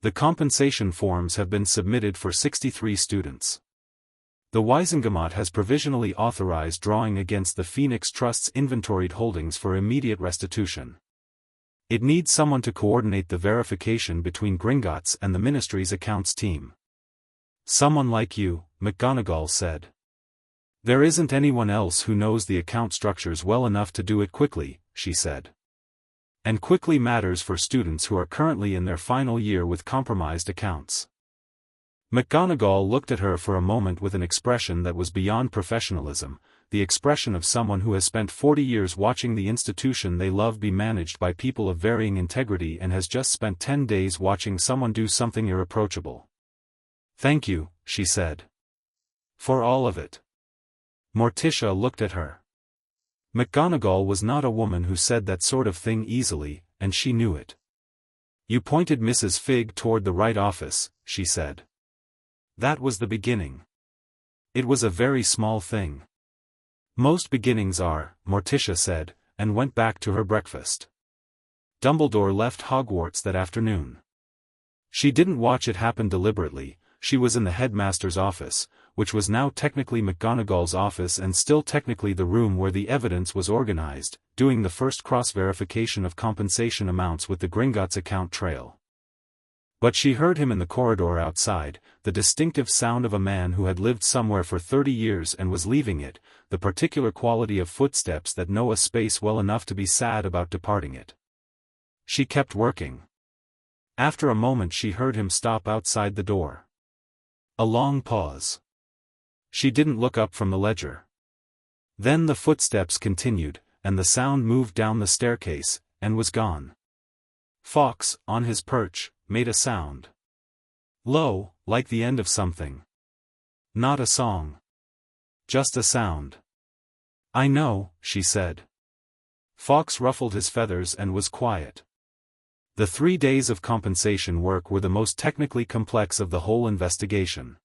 "The compensation forms have been submitted for 63 students. The Wizengamot has provisionally authorized drawing against the Phoenix Trust's inventoried holdings for immediate restitution. It needs someone to coordinate the verification between Gringotts and the ministry's accounts team." "Someone like you," McGonagall said. "There isn't anyone else who knows the account structures well enough to do it quickly," she said. "And quickly matters for students who are currently in their final year with compromised accounts." McGonagall looked at her for a moment with an expression that was beyond professionalism, the expression of someone who has spent 40 years watching the institution they love be managed by people of varying integrity and has just spent 10 days watching someone do something irreproachable. "Thank you," she said. "For all of it." Morticia looked at her. McGonagall was not a woman who said that sort of thing easily, and she knew it. "You pointed Mrs. Figg toward the right office," she said. "That was the beginning. It was a very small thing. Most beginnings are, Morticia said, and went back to her breakfast. Dumbledore left Hogwarts that afternoon. She didn't watch it happen deliberately. She was in the headmaster's office, which was now technically McGonagall's office and still technically the room where the evidence was organized, doing the first cross-verification of compensation amounts with the Gringotts account trail. But she heard him in the corridor outside, the distinctive sound of a man who had lived somewhere for 30 years and was leaving it, the particular quality of footsteps that know a space well enough to be sad about departing it. She kept working. After a moment she heard him stop outside the door. A long pause. She didn't look up from the ledger. Then the footsteps continued, and the sound moved down the staircase, and was gone. Fawkes, on his perch, made a sound. Low, like the end of something. Not a song. Just a sound. "I know," she said. Fawkes ruffled his feathers and was quiet. The 3 days of compensation work were the most technically complex of the whole investigation.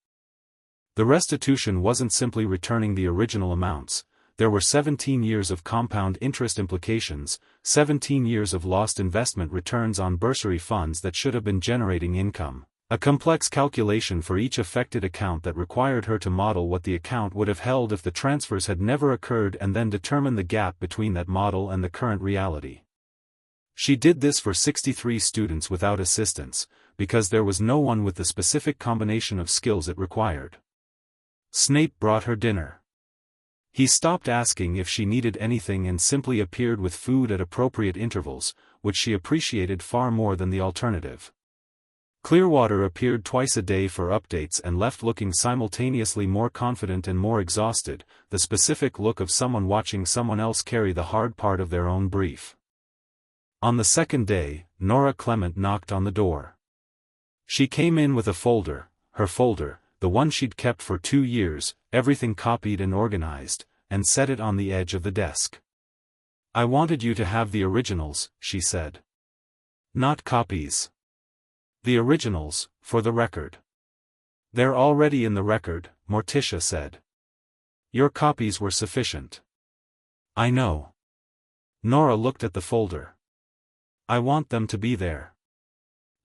The restitution wasn't simply returning the original amounts, there were 17 years of compound interest implications, 17 years of lost investment returns on bursary funds that should have been generating income, a complex calculation for each affected account that required her to model what the account would have held if the transfers had never occurred and then determine the gap between that model and the current reality. She did this for 63 students without assistance, because there was no one with the specific combination of skills it required. Snape brought her dinner. He stopped asking if she needed anything and simply appeared with food at appropriate intervals, which she appreciated far more than the alternative. Clearwater appeared twice a day for updates and left looking simultaneously more confident and more exhausted, the specific look of someone watching someone else carry the hard part of their own brief. On the second day, Nora Clement knocked on the door. She came in with a folder, her folder, the one she'd kept for 2 years, everything copied and organized, and set it on the edge of the desk. "I wanted you to have the originals," she said. "Not copies. The originals, for the record." "They're already in the record," Morticia said. "Your copies were sufficient." "I know." Nora looked at the folder. "I want them to be there.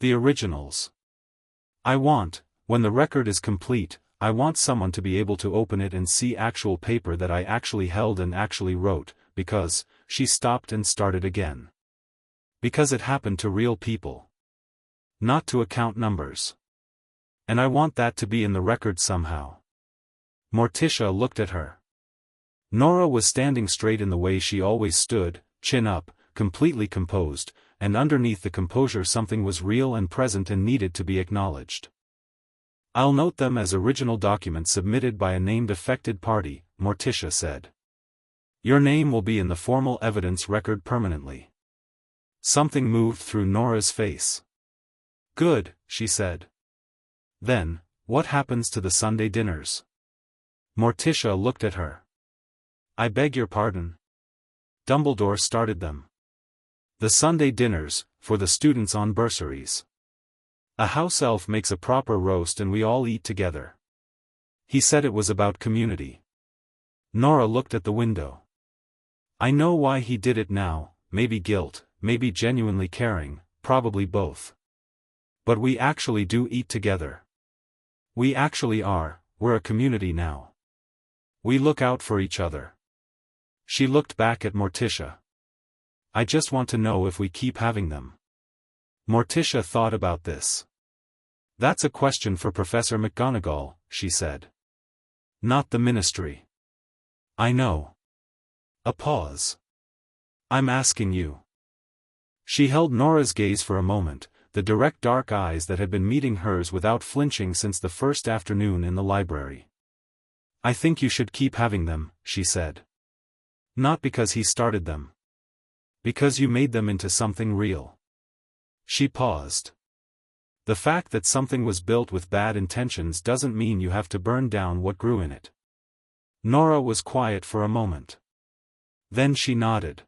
The originals. I want, when the record is complete, I want someone to be able to open it and see actual paper that I actually held and actually wrote, because," she stopped and started again. "Because it happened to real people. Not to account numbers. And I want that to be in the record somehow." Morticia looked at her. Nora was standing straight in the way she always stood, chin up, completely composed, and underneath the composure something was real and present and needed to be acknowledged. "I'll note them as original documents submitted by a named affected party," Morticia said. "Your name will be in the formal evidence record permanently." Something moved through Nora's face. "Good," she said. "Then, what happens to the Sunday dinners?" Morticia looked at her. "I beg your pardon?" "Dumbledore started them. The Sunday dinners, for the students on bursaries. A house elf makes a proper roast and we all eat together. He said it was about community." Nora looked at the window. "I know why he did it now, maybe guilt, maybe genuinely caring, probably both. But we actually do eat together. We actually are, we're a community now. We look out for each other." She looked back at Morticia. "I just want to know if we keep having them." Morticia thought about this. "That's a question for Professor McGonagall," she said. "Not the Ministry." "I know." A pause. "I'm asking you." She held Nora's gaze for a moment, the direct dark eyes that had been meeting hers without flinching since the first afternoon in the library. "I think you should keep having them," she said. "Not because he started them. Because you made them into something real." She paused. "The fact that something was built with bad intentions doesn't mean you have to burn down what grew in it." Nora was quiet for a moment. Then she nodded.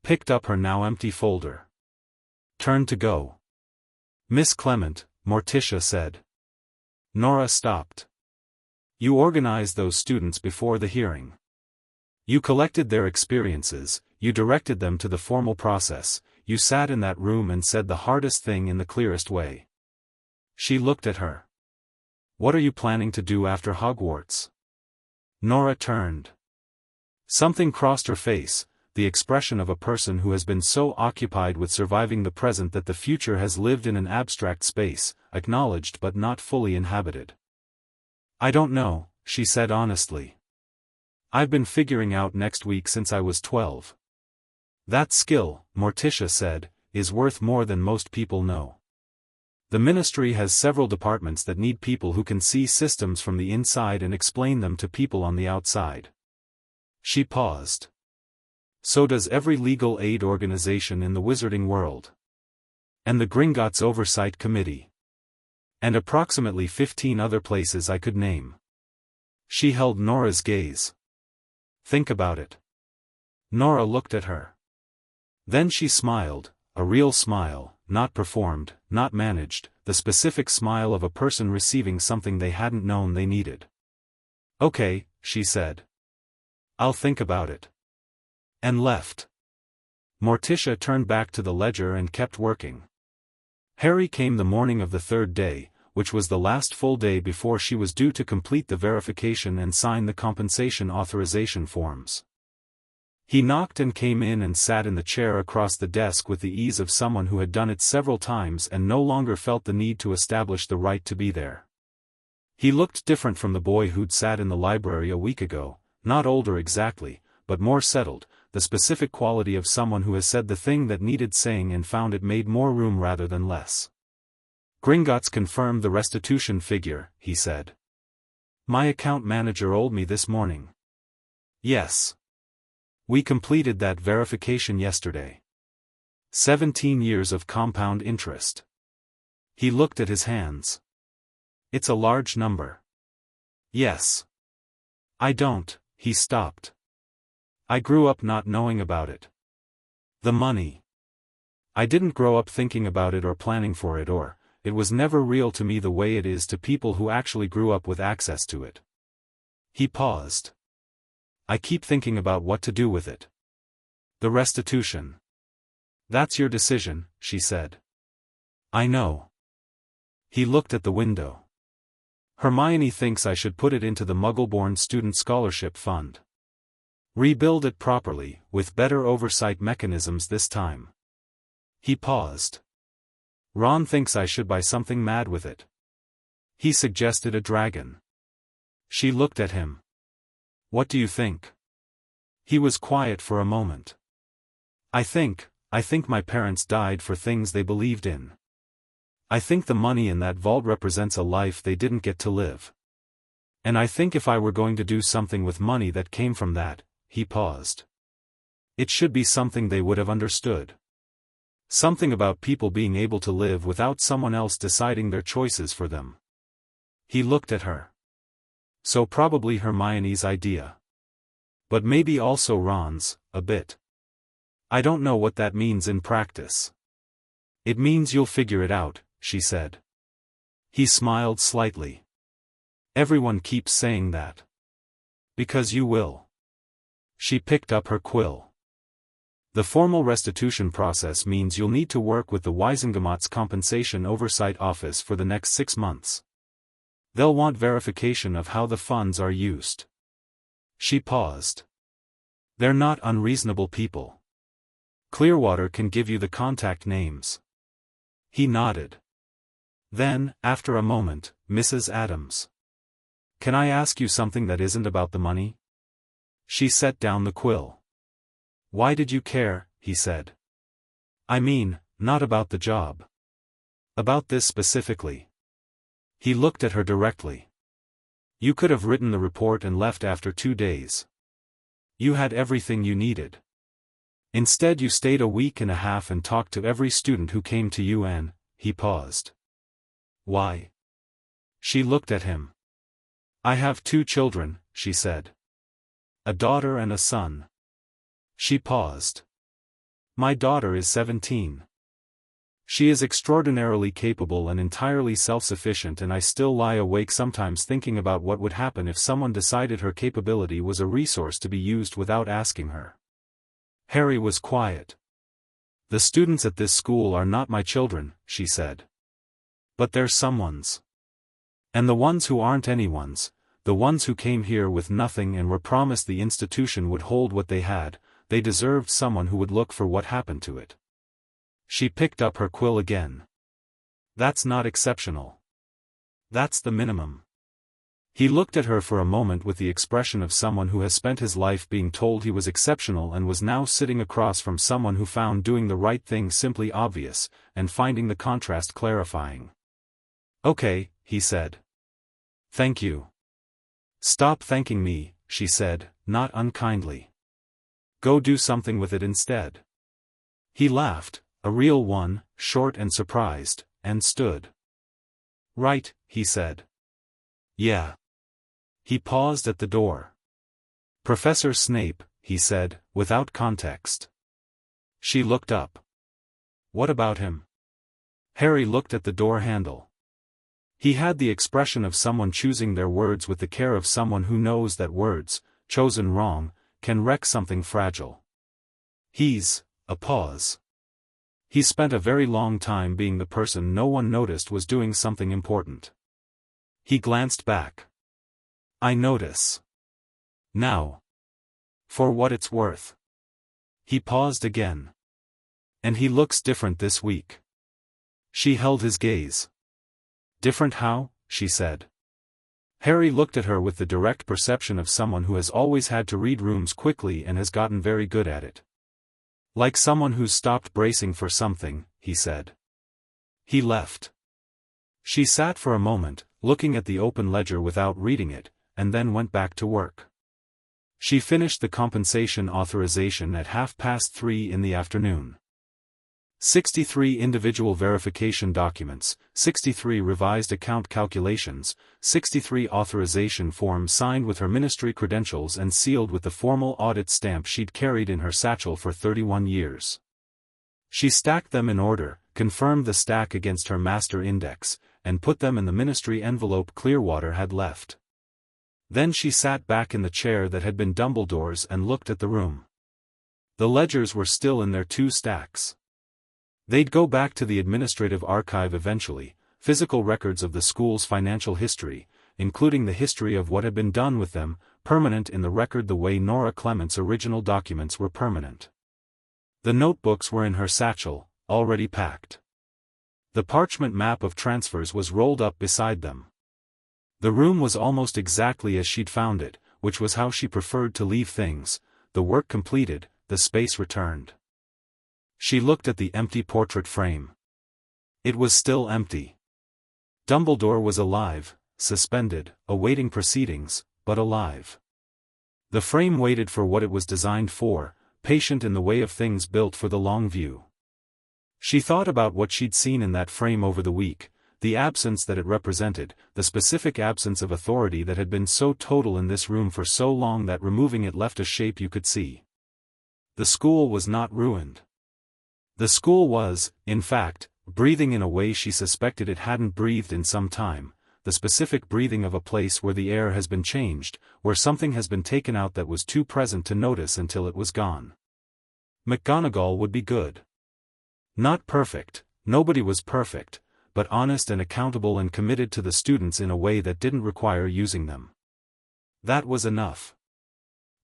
Picked up her now empty folder. "Turn to go." "Miss Clement," Morticia said. Nora stopped. "You organized those students before the hearing." You collected their experiences, you directed them to the formal process, you sat in that room and said the hardest thing in the clearest way. She looked at her. What are you planning to do after Hogwarts? Nora turned. Something crossed her face, the expression of a person who has been so occupied with surviving the present that the future has lived in an abstract space, acknowledged but not fully inhabited. I don't know, she said honestly. I've been figuring out next week since I was 12. That skill, Morticia said, is worth more than most people know. The ministry has several departments that need people who can see systems from the inside and explain them to people on the outside. She paused. So does every legal aid organization in the wizarding world. And the Gringotts Oversight Committee. And approximately 15 other places I could name. She held Nora's gaze. Think about it. Nora looked at her. Then she smiled, a real smile, not performed, not managed, the specific smile of a person receiving something they hadn't known they needed. Okay, she said. I'll think about it. And left. Morticia turned back to the ledger and kept working. Harry came the morning of the third day, which was the last full day before she was due to complete the verification and sign the compensation authorization forms. He knocked and came in and sat in the chair across the desk with the ease of someone who had done it several times and no longer felt the need to establish the right to be there. He looked different from the boy who'd sat in the library a week ago, not older exactly, but more settled, the specific quality of someone who has said the thing that needed saying and found it made more room rather than less. Gringotts confirmed the restitution figure, he said. My account manager owed me this morning. Yes. We completed that verification yesterday. 17 years of compound interest. He looked at his hands. It's a large number. Yes. I don't, he stopped. I grew up not knowing about it. The money. I didn't grow up thinking about it or planning for it or, it was never real to me the way it is to people who actually grew up with access to it. He paused. I keep thinking about what to do with it. The restitution. That's your decision, she said. I know. He looked at the window. Hermione thinks I should put it into the Muggle-born Student Scholarship Fund. Rebuild it properly, with better oversight mechanisms this time. He paused. Ron thinks I should buy something mad with it. He suggested a dragon. She looked at him. What do you think? He was quiet for a moment. I think my parents died for things they believed in. I think the money in that vault represents a life they didn't get to live. And I think if I were going to do something with money that came from that, he paused. It should be something they would have understood. Something about people being able to live without someone else deciding their choices for them. He looked at her. So probably Hermione's idea. But maybe also Ron's, a bit. I don't know what that means in practice. It means you'll figure it out, she said. He smiled slightly. Everyone keeps saying that. Because you will. She picked up her quill. The formal restitution process means you'll need to work with the Wisengamott's Compensation Oversight Office for the next 6 months. They'll want verification of how the funds are used. She paused. They're not unreasonable people. Clearwater can give you the contact names. He nodded. Then, after a moment, Mrs. Adams. Can I ask you something that isn't about the money? She set down the quill. Why did you care, he said. I mean, not about the job. About this specifically. He looked at her directly. You could have written the report and left after 2 days. You had everything you needed. Instead you stayed a week and a half and talked to every student who came to you and, he paused. Why? She looked at him. I have 2 children, she said. A daughter and a son. She paused. My daughter is 17. She is extraordinarily capable and entirely self-sufficient, and I still lie awake sometimes thinking about what would happen if someone decided her capability was a resource to be used without asking her." Harry was quiet. "The students at this school are not my children," she said. "But they're someone's. And the ones who aren't anyone's, the ones who came here with nothing and were promised the institution would hold what they had, they deserved someone who would look for what happened to it." She picked up her quill again. "That's not exceptional. That's the minimum." He looked at her for a moment with the expression of someone who has spent his life being told he was exceptional and was now sitting across from someone who found doing the right thing simply obvious, and finding the contrast clarifying. "Okay," he said. "Thank you." "Stop thanking me," she said, not unkindly. "Go do something with it instead." He laughed, a real one, short and surprised, and stood. "Right," he said. "Yeah." He paused at the door. "Professor Snape," he said, without context. She looked up. "What about him?" Harry looked at the door handle. He had the expression of someone choosing their words with the care of someone who knows that words, chosen wrong, can wreck something fragile. "He's..." A pause. "He spent a very long time being the person no one noticed was doing something important." He glanced back. "I notice. Now. For what it's worth." He paused again. "And he looks different this week." She held his gaze. "Different how?" she said. Harry looked at her with the direct perception of someone who has always had to read rooms quickly and has gotten very good at it. "Like someone who's stopped bracing for something," he said. He left. She sat for a moment, looking at the open ledger without reading it, and then went back to work. She finished the compensation authorization at 3:30 in the afternoon. 63 individual verification documents, 63 revised account calculations, 63 authorization forms signed with her ministry credentials and sealed with the formal audit stamp she'd carried in her satchel for 31 years. She stacked them in order, confirmed the stack against her master index, and put them in the ministry envelope Clearwater had left. Then she sat back in the chair that had been Dumbledore's and looked at the room. The ledgers were still in their 2 stacks. They'd go back to the administrative archive eventually, physical records of the school's financial history, including the history of what had been done with them, permanent in the record the way Nora Clement's original documents were permanent. The notebooks were in her satchel, already packed. The parchment map of transfers was rolled up beside them. The room was almost exactly as she'd found it, which was how she preferred to leave things. The work completed, the space returned. She looked at the empty portrait frame. It was still empty. Dumbledore was alive, suspended, awaiting proceedings, but alive. The frame waited for what it was designed for, patient in the way of things built for the long view. She thought about what she'd seen in that frame over the week, the absence that it represented, the specific absence of authority that had been so total in this room for so long that removing it left a shape you could see. The school was not ruined. The school was, in fact, breathing in a way she suspected it hadn't breathed in some time, the specific breathing of a place where the air has been changed, where something has been taken out that was too present to notice until it was gone. McGonagall would be good. Not perfect, nobody was perfect, but honest and accountable and committed to the students in a way that didn't require using them. That was enough.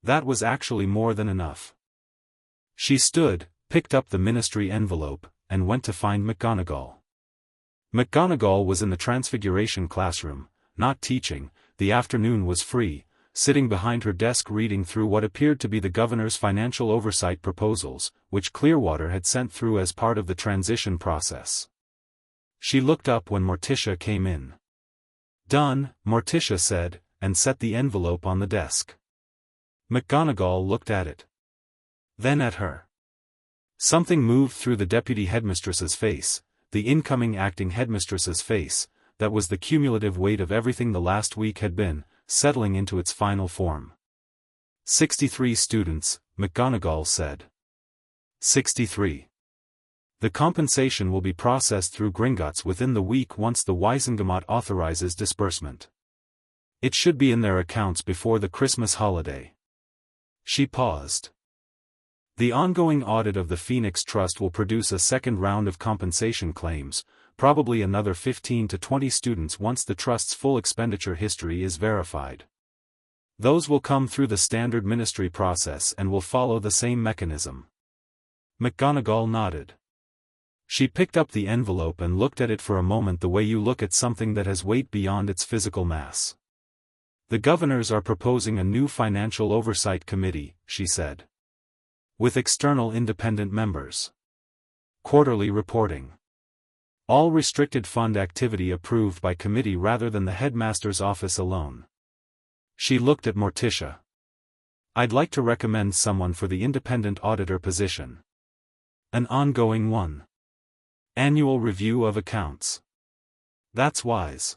That was actually more than enough. She stood, picked up the ministry envelope, and went to find McGonagall. McGonagall was in the Transfiguration classroom, not teaching. The afternoon was free, sitting behind her desk reading through what appeared to be the governor's financial oversight proposals, which Clearwater had sent through as part of the transition process. She looked up when Morticia came in. "Done," Morticia said, and set the envelope on the desk. McGonagall looked at it. Then at her. Something moved through the deputy headmistress's face, the incoming acting headmistress's face, that was the cumulative weight of everything the last week had been, settling into its final form. 63 students, McGonagall said. 63. The compensation will be processed through Gringotts within the week once the Wiesengemot authorizes disbursement. It should be in their accounts before the Christmas holiday. She paused. The ongoing audit of the Phoenix Trust will produce a second round of compensation claims, probably another 15 to 20 students once the Trust's full expenditure history is verified. Those will come through the standard ministry process and will follow the same mechanism. McGonagall nodded. She picked up the envelope and looked at it for a moment the way you look at something that has weight beyond its physical mass. The governors are proposing a new financial oversight committee, she said. With external independent members. Quarterly reporting. All restricted fund activity approved by committee rather than the headmaster's office alone. She looked at Morticia. I'd like to recommend someone for the independent auditor position. An ongoing one. Annual review of accounts. That's wise.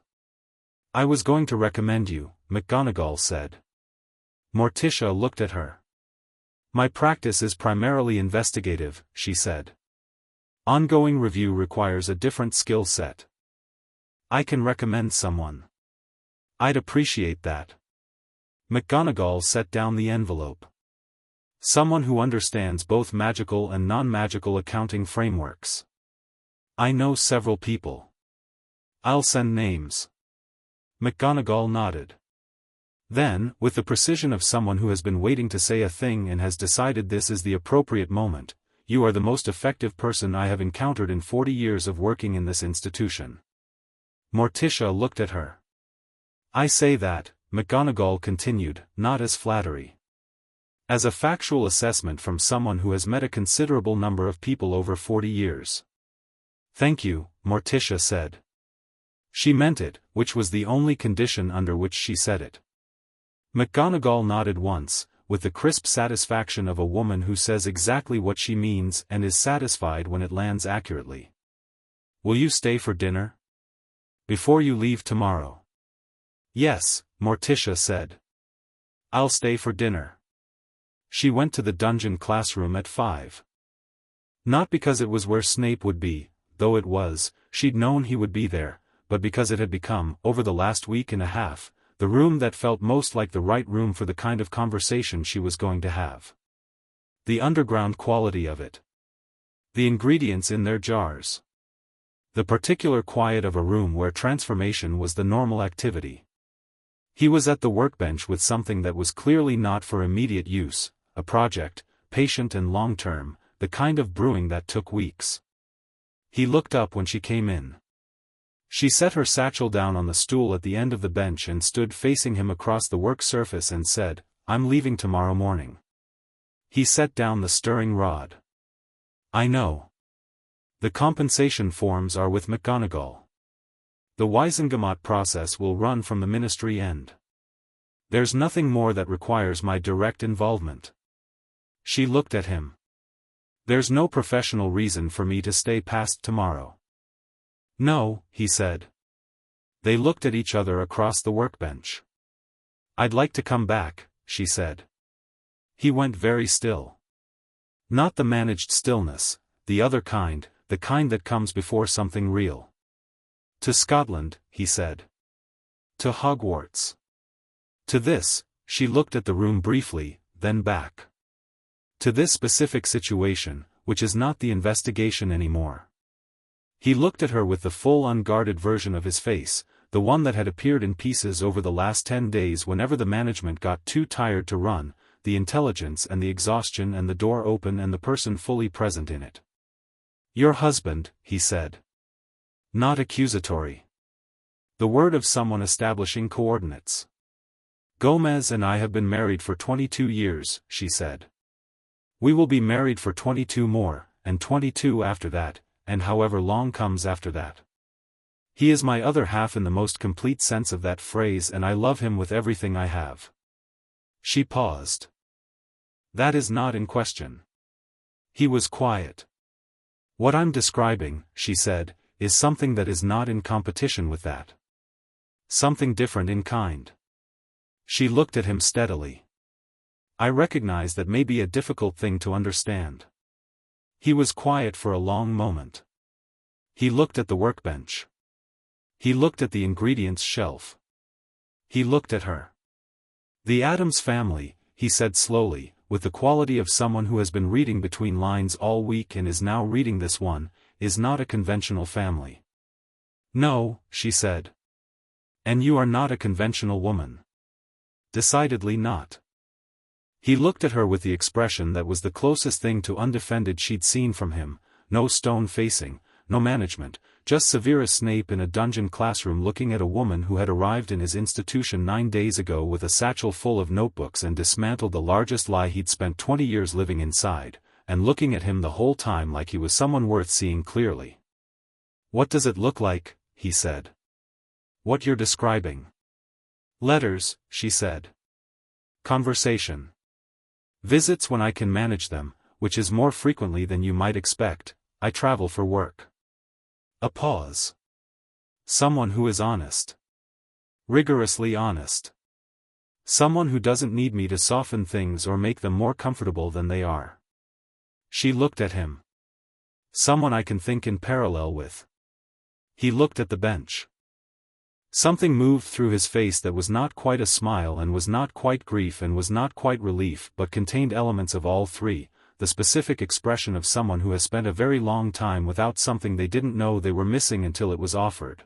I was going to recommend you, McGonagall said. Morticia looked at her. My practice is primarily investigative, she said. Ongoing review requires a different skill set. I can recommend someone. I'd appreciate that. McGonagall set down the envelope. Someone who understands both magical and non-magical accounting frameworks. I know several people. I'll send names. McGonagall nodded. Then, with the precision of someone who has been waiting to say a thing and has decided this is the appropriate moment, you are the most effective person I have encountered in 40 years of working in this institution. Morticia looked at her. I say that, McGonagall continued, not as flattery. As a factual assessment from someone who has met a considerable number of people over 40 years. Thank you, Morticia said. She meant it, which was the only condition under which she said it. McGonagall nodded once, with the crisp satisfaction of a woman who says exactly what she means and is satisfied when it lands accurately. Will you stay for dinner? Before you leave tomorrow? Yes, Morticia said. I'll stay for dinner. She went to the dungeon classroom at 5. Not because it was where Snape would be, though it was, she'd known he would be there, but because it had become, over the last week and a half, the room that felt most like the right room for the kind of conversation she was going to have. The underground quality of it. The ingredients in their jars. The particular quiet of a room where transformation was the normal activity. He was at the workbench with something that was clearly not for immediate use, a project, patient and long-term, the kind of brewing that took weeks. He looked up when she came in. She set her satchel down on the stool at the end of the bench and stood facing him across the work surface and said, I'm leaving tomorrow morning. He set down the stirring rod. I know. The compensation forms are with McGonagall. The Wiesengemot process will run from the ministry end. There's nothing more that requires my direct involvement. She looked at him. There's no professional reason for me to stay past tomorrow. No, he said. They looked at each other across the workbench. I'd like to come back, she said. He went very still. Not the managed stillness, the other kind, the kind that comes before something real. To Scotland, he said. To Hogwarts. To this, she looked at the room briefly, then back. To this specific situation, which is not the investigation anymore. He looked at her with the full unguarded version of his face, the one that had appeared in pieces over the last 10 days whenever the management got too tired to run, the intelligence and the exhaustion and the door open and the person fully present in it. Your husband, he said. Not accusatory. The word of someone establishing coordinates. Gomez and I have been married for 22 years, she said. We will be married for 22 more, and 22 after that, and however long comes after that. He is my other half in the most complete sense of that phrase, and I love him with everything I have. She paused. That is not in question. He was quiet. What I'm describing, she said, is something that is not in competition with that. Something different in kind. She looked at him steadily. I recognize that may be a difficult thing to understand. He was quiet for a long moment. He looked at the workbench. He looked at the ingredients shelf. He looked at her. The Addams family, he said slowly, with the quality of someone who has been reading between lines all week and is now reading this one, is not a conventional family. No, she said. And you are not a conventional woman. Decidedly not. He looked at her with the expression that was the closest thing to undefended she'd seen from him, no stone facing, no management, just Severus Snape in a dungeon classroom looking at a woman who had arrived in his institution 9 days ago with a satchel full of notebooks and dismantled the largest lie he'd spent 20 years living inside, and looking at him the whole time like he was someone worth seeing clearly. What does it look like? He said. What you're describing. Letters, she said. Conversation. Visits when I can manage them, which is more frequently than you might expect. I travel for work. A pause. Someone who is honest. Rigorously honest. Someone who doesn't need me to soften things or make them more comfortable than they are. She looked at him. Someone I can think in parallel with. He looked at the bench. Something moved through his face that was not quite a smile and was not quite grief and was not quite relief but contained elements of all three, the specific expression of someone who has spent a very long time without something they didn't know they were missing until it was offered.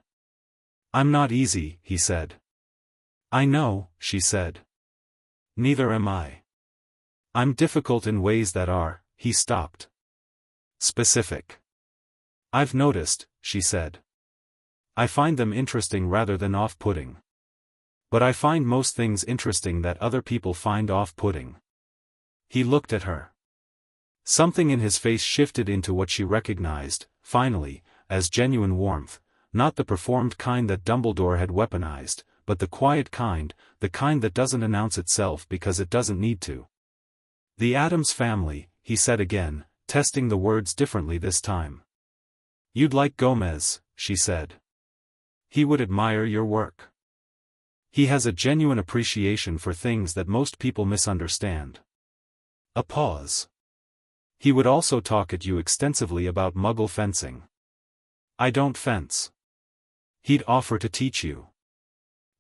I'm not easy, he said. I know, she said. Neither am I. I'm difficult in ways that are, he stopped. Specific. I've noticed, she said. I find them interesting rather than off-putting. But I find most things interesting that other people find off-putting. He looked at her. Something in his face shifted into what she recognized, finally, as genuine warmth, not the performed kind that Dumbledore had weaponized, but the quiet kind, the kind that doesn't announce itself because it doesn't need to. The Addams family, he said again, testing the words differently this time. You'd like Gomez, she said. He would admire your work. He has a genuine appreciation for things that most people misunderstand. A pause. He would also talk at you extensively about Muggle fencing. I don't fence. He'd offer to teach you.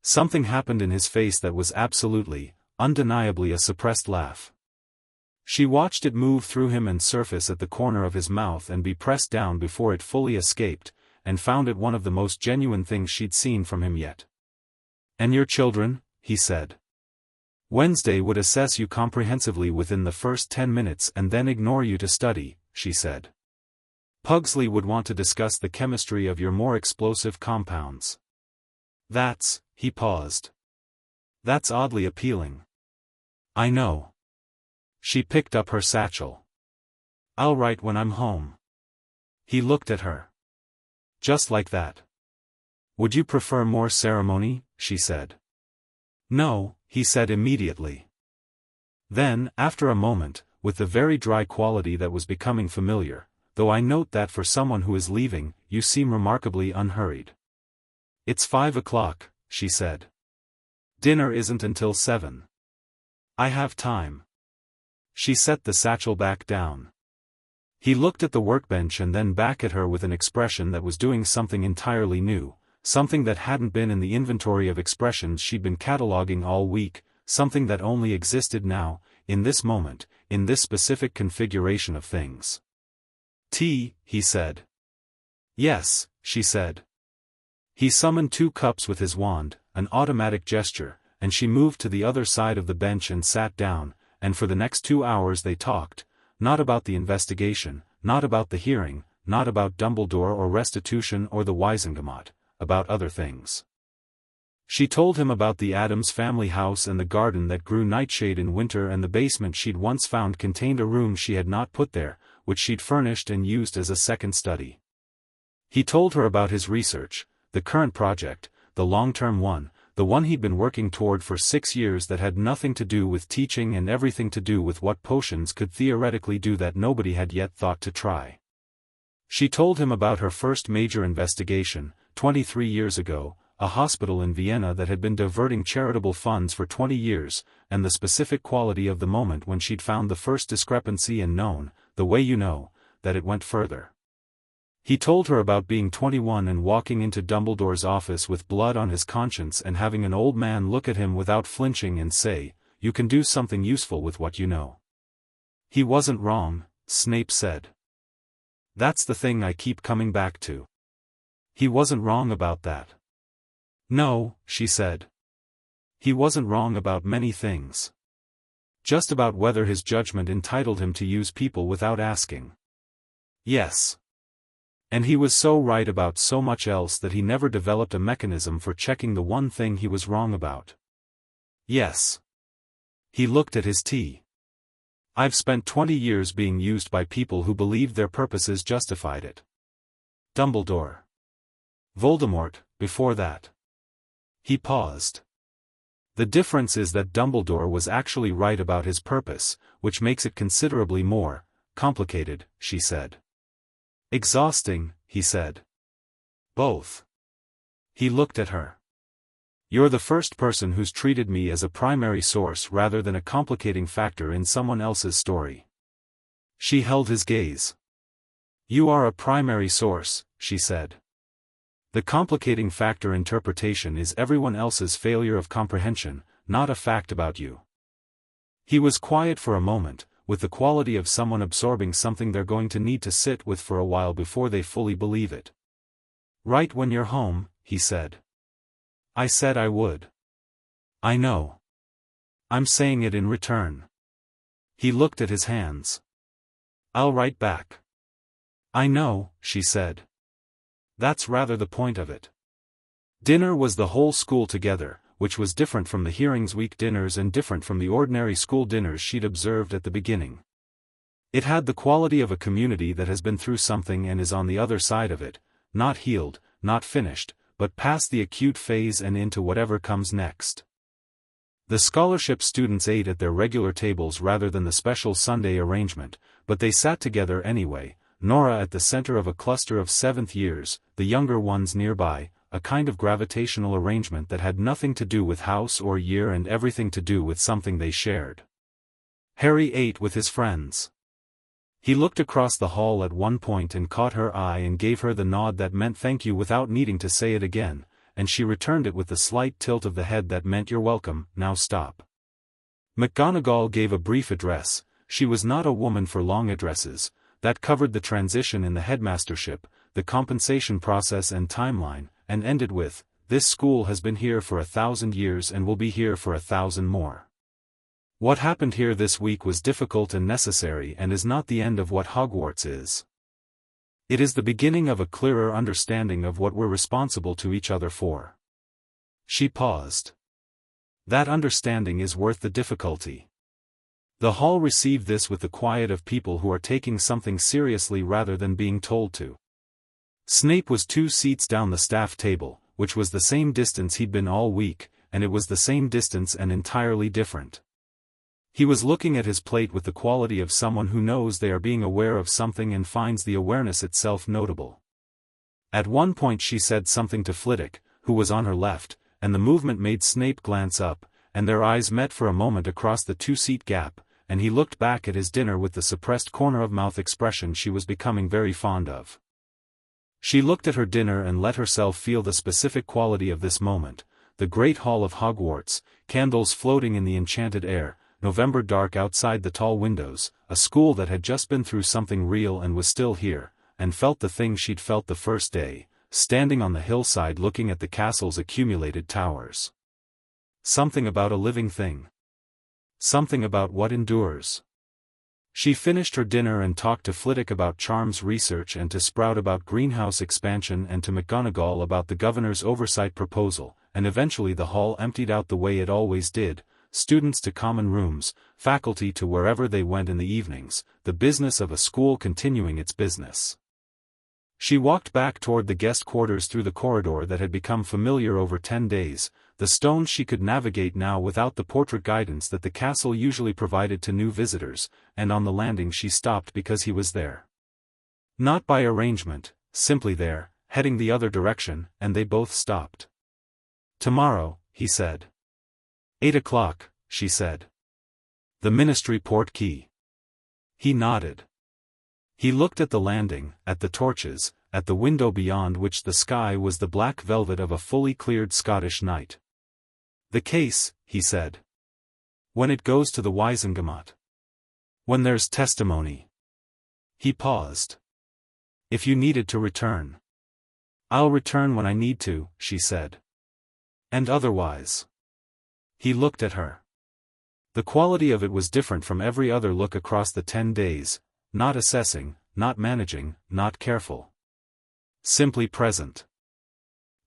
Something happened in his face that was absolutely, undeniably a suppressed laugh. She watched it move through him and surface at the corner of his mouth and be pressed down before it fully escaped, and found it one of the most genuine things she'd seen from him yet. And your children, he said. Wednesday would assess you comprehensively within the first 10 minutes and then ignore you to study, she said. Pugsley would want to discuss the chemistry of your more explosive compounds. That's, he paused. That's oddly appealing. I know. She picked up her satchel. I'll write when I'm home. He looked at her. Just like that. Would you prefer more ceremony? She said. No, he said immediately. Then, after a moment, with the very dry quality that was becoming familiar, though I note that for someone who is leaving, you seem remarkably unhurried. It's 5 o'clock, she said. Dinner isn't until 7. I have time. She set the satchel back down. He looked at the workbench and then back at her with an expression that was doing something entirely new, something that hadn't been in the inventory of expressions she'd been cataloging all week, something that only existed now, in this moment, in this specific configuration of things. Tea, he said. Yes, she said. He summoned 2 cups with his wand, an automatic gesture, and she moved to the other side of the bench and sat down, and for the next 2 hours they talked, not about the investigation, not about the hearing, not about Dumbledore or restitution or the Wizengamot, about other things. She told him about the Addams family house and the garden that grew nightshade in winter and the basement she'd once found contained a room she had not put there, which she'd furnished and used as a second study. He told her about his research, the current project, the long-term one, the one he'd been working toward for 6 years that had nothing to do with teaching and everything to do with what potions could theoretically do that nobody had yet thought to try. She told him about her first major investigation, 23 years ago, a hospital in Vienna that had been diverting charitable funds for 20 years, and the specific quality of the moment when she'd found the first discrepancy and known, the way you know, that it went further. He told her about being 21 and walking into Dumbledore's office with blood on his conscience and having an old man look at him without flinching and say, "You can do something useful with what you know." He wasn't wrong, Snape said. That's the thing I keep coming back to. He wasn't wrong about that. No, she said. He wasn't wrong about many things. Just about whether his judgment entitled him to use people without asking. Yes. And he was so right about so much else that he never developed a mechanism for checking the one thing he was wrong about. Yes. He looked at his tea. I've spent 20 years being used by people who believed their purposes justified it. Dumbledore. Voldemort, before that. He paused. The difference is that Dumbledore was actually right about his purpose, which makes it considerably more complicated, she said. Exhausting, he said. Both. He looked at her. You're the first person who's treated me as a primary source rather than a complicating factor in someone else's story. She held his gaze. You are a primary source, she said. The complicating factor interpretation is everyone else's failure of comprehension, not a fact about you. He was quiet for a moment, with the quality of someone absorbing something they're going to need to sit with for a while before they fully believe it. Right when you're home, he said. I said I would. I know. I'm saying it in return. He looked at his hands. I'll write back. I know, she said. That's rather the point of it. Dinner was the whole school together, which was different from the hearings week dinners and different from the ordinary school dinners she'd observed at the beginning. It had the quality of a community that has been through something and is on the other side of it, not healed, not finished, but past the acute phase and into whatever comes next. The scholarship students ate at their regular tables rather than the special Sunday arrangement, but they sat together anyway, Nora at the center of a cluster of 7th years, the younger ones nearby, a kind of gravitational arrangement that had nothing to do with house or year and everything to do with something they shared. Harry ate with his friends. He looked across the hall at one point and caught her eye and gave her the nod that meant thank you without needing to say it again, and she returned it with the slight tilt of the head that meant you're welcome, now stop. McGonagall gave a brief address. She was not a woman for long addresses, that covered the transition in the headmastership, the compensation process and timeline, and ended with, "This school has been here for 1,000 years and will be here for 1,000 more. What happened here this week was difficult and necessary and is not the end of what Hogwarts is. It is the beginning of a clearer understanding of what we're responsible to each other for." She paused. That understanding is worth the difficulty. The hall received this with the quiet of people who are taking something seriously rather than being told to. Snape was 2 seats down the staff table, which was the same distance he'd been all week, and it was the same distance and entirely different. He was looking at his plate with the quality of someone who knows they are being aware of something and finds the awareness itself notable. At one point she said something to Flitwick, who was on her left, and the movement made Snape glance up, and their eyes met for a moment across the 2-seat gap, and he looked back at his dinner with the suppressed corner-of-mouth expression she was becoming very fond of. She looked at her dinner and let herself feel the specific quality of this moment, the great hall of Hogwarts, candles floating in the enchanted air, November dark outside the tall windows, a school that had just been through something real and was still here, and felt the thing she'd felt the first day, standing on the hillside looking at the castle's accumulated towers. Something about a living thing. Something about what endures. She finished her dinner and talked to Flitwick about Charms research and to Sprout about greenhouse expansion and to McGonagall about the governor's oversight proposal, and eventually the hall emptied out the way it always did, students to common rooms, faculty to wherever they went in the evenings, the business of a school continuing its business. She walked back toward the guest quarters through the corridor that had become familiar over 10 days, the stones she could navigate now without the portrait guidance that the castle usually provided to new visitors, and on the landing she stopped because he was there. Not by arrangement, simply there, heading the other direction, and they both stopped. "Tomorrow," he said. 8 o'clock, she said. "The Ministry port key." He nodded. He looked at the landing, at the torches, at the window beyond which the sky was the black velvet of a fully cleared Scottish night. "The case," he said. "When it goes to the Wiesengamat. When there's testimony." He paused. "If you needed to return." "I'll return when I need to," she said. "And otherwise." He looked at her. The quality of it was different from every other look across the 10 days, not assessing, not managing, not careful. Simply present.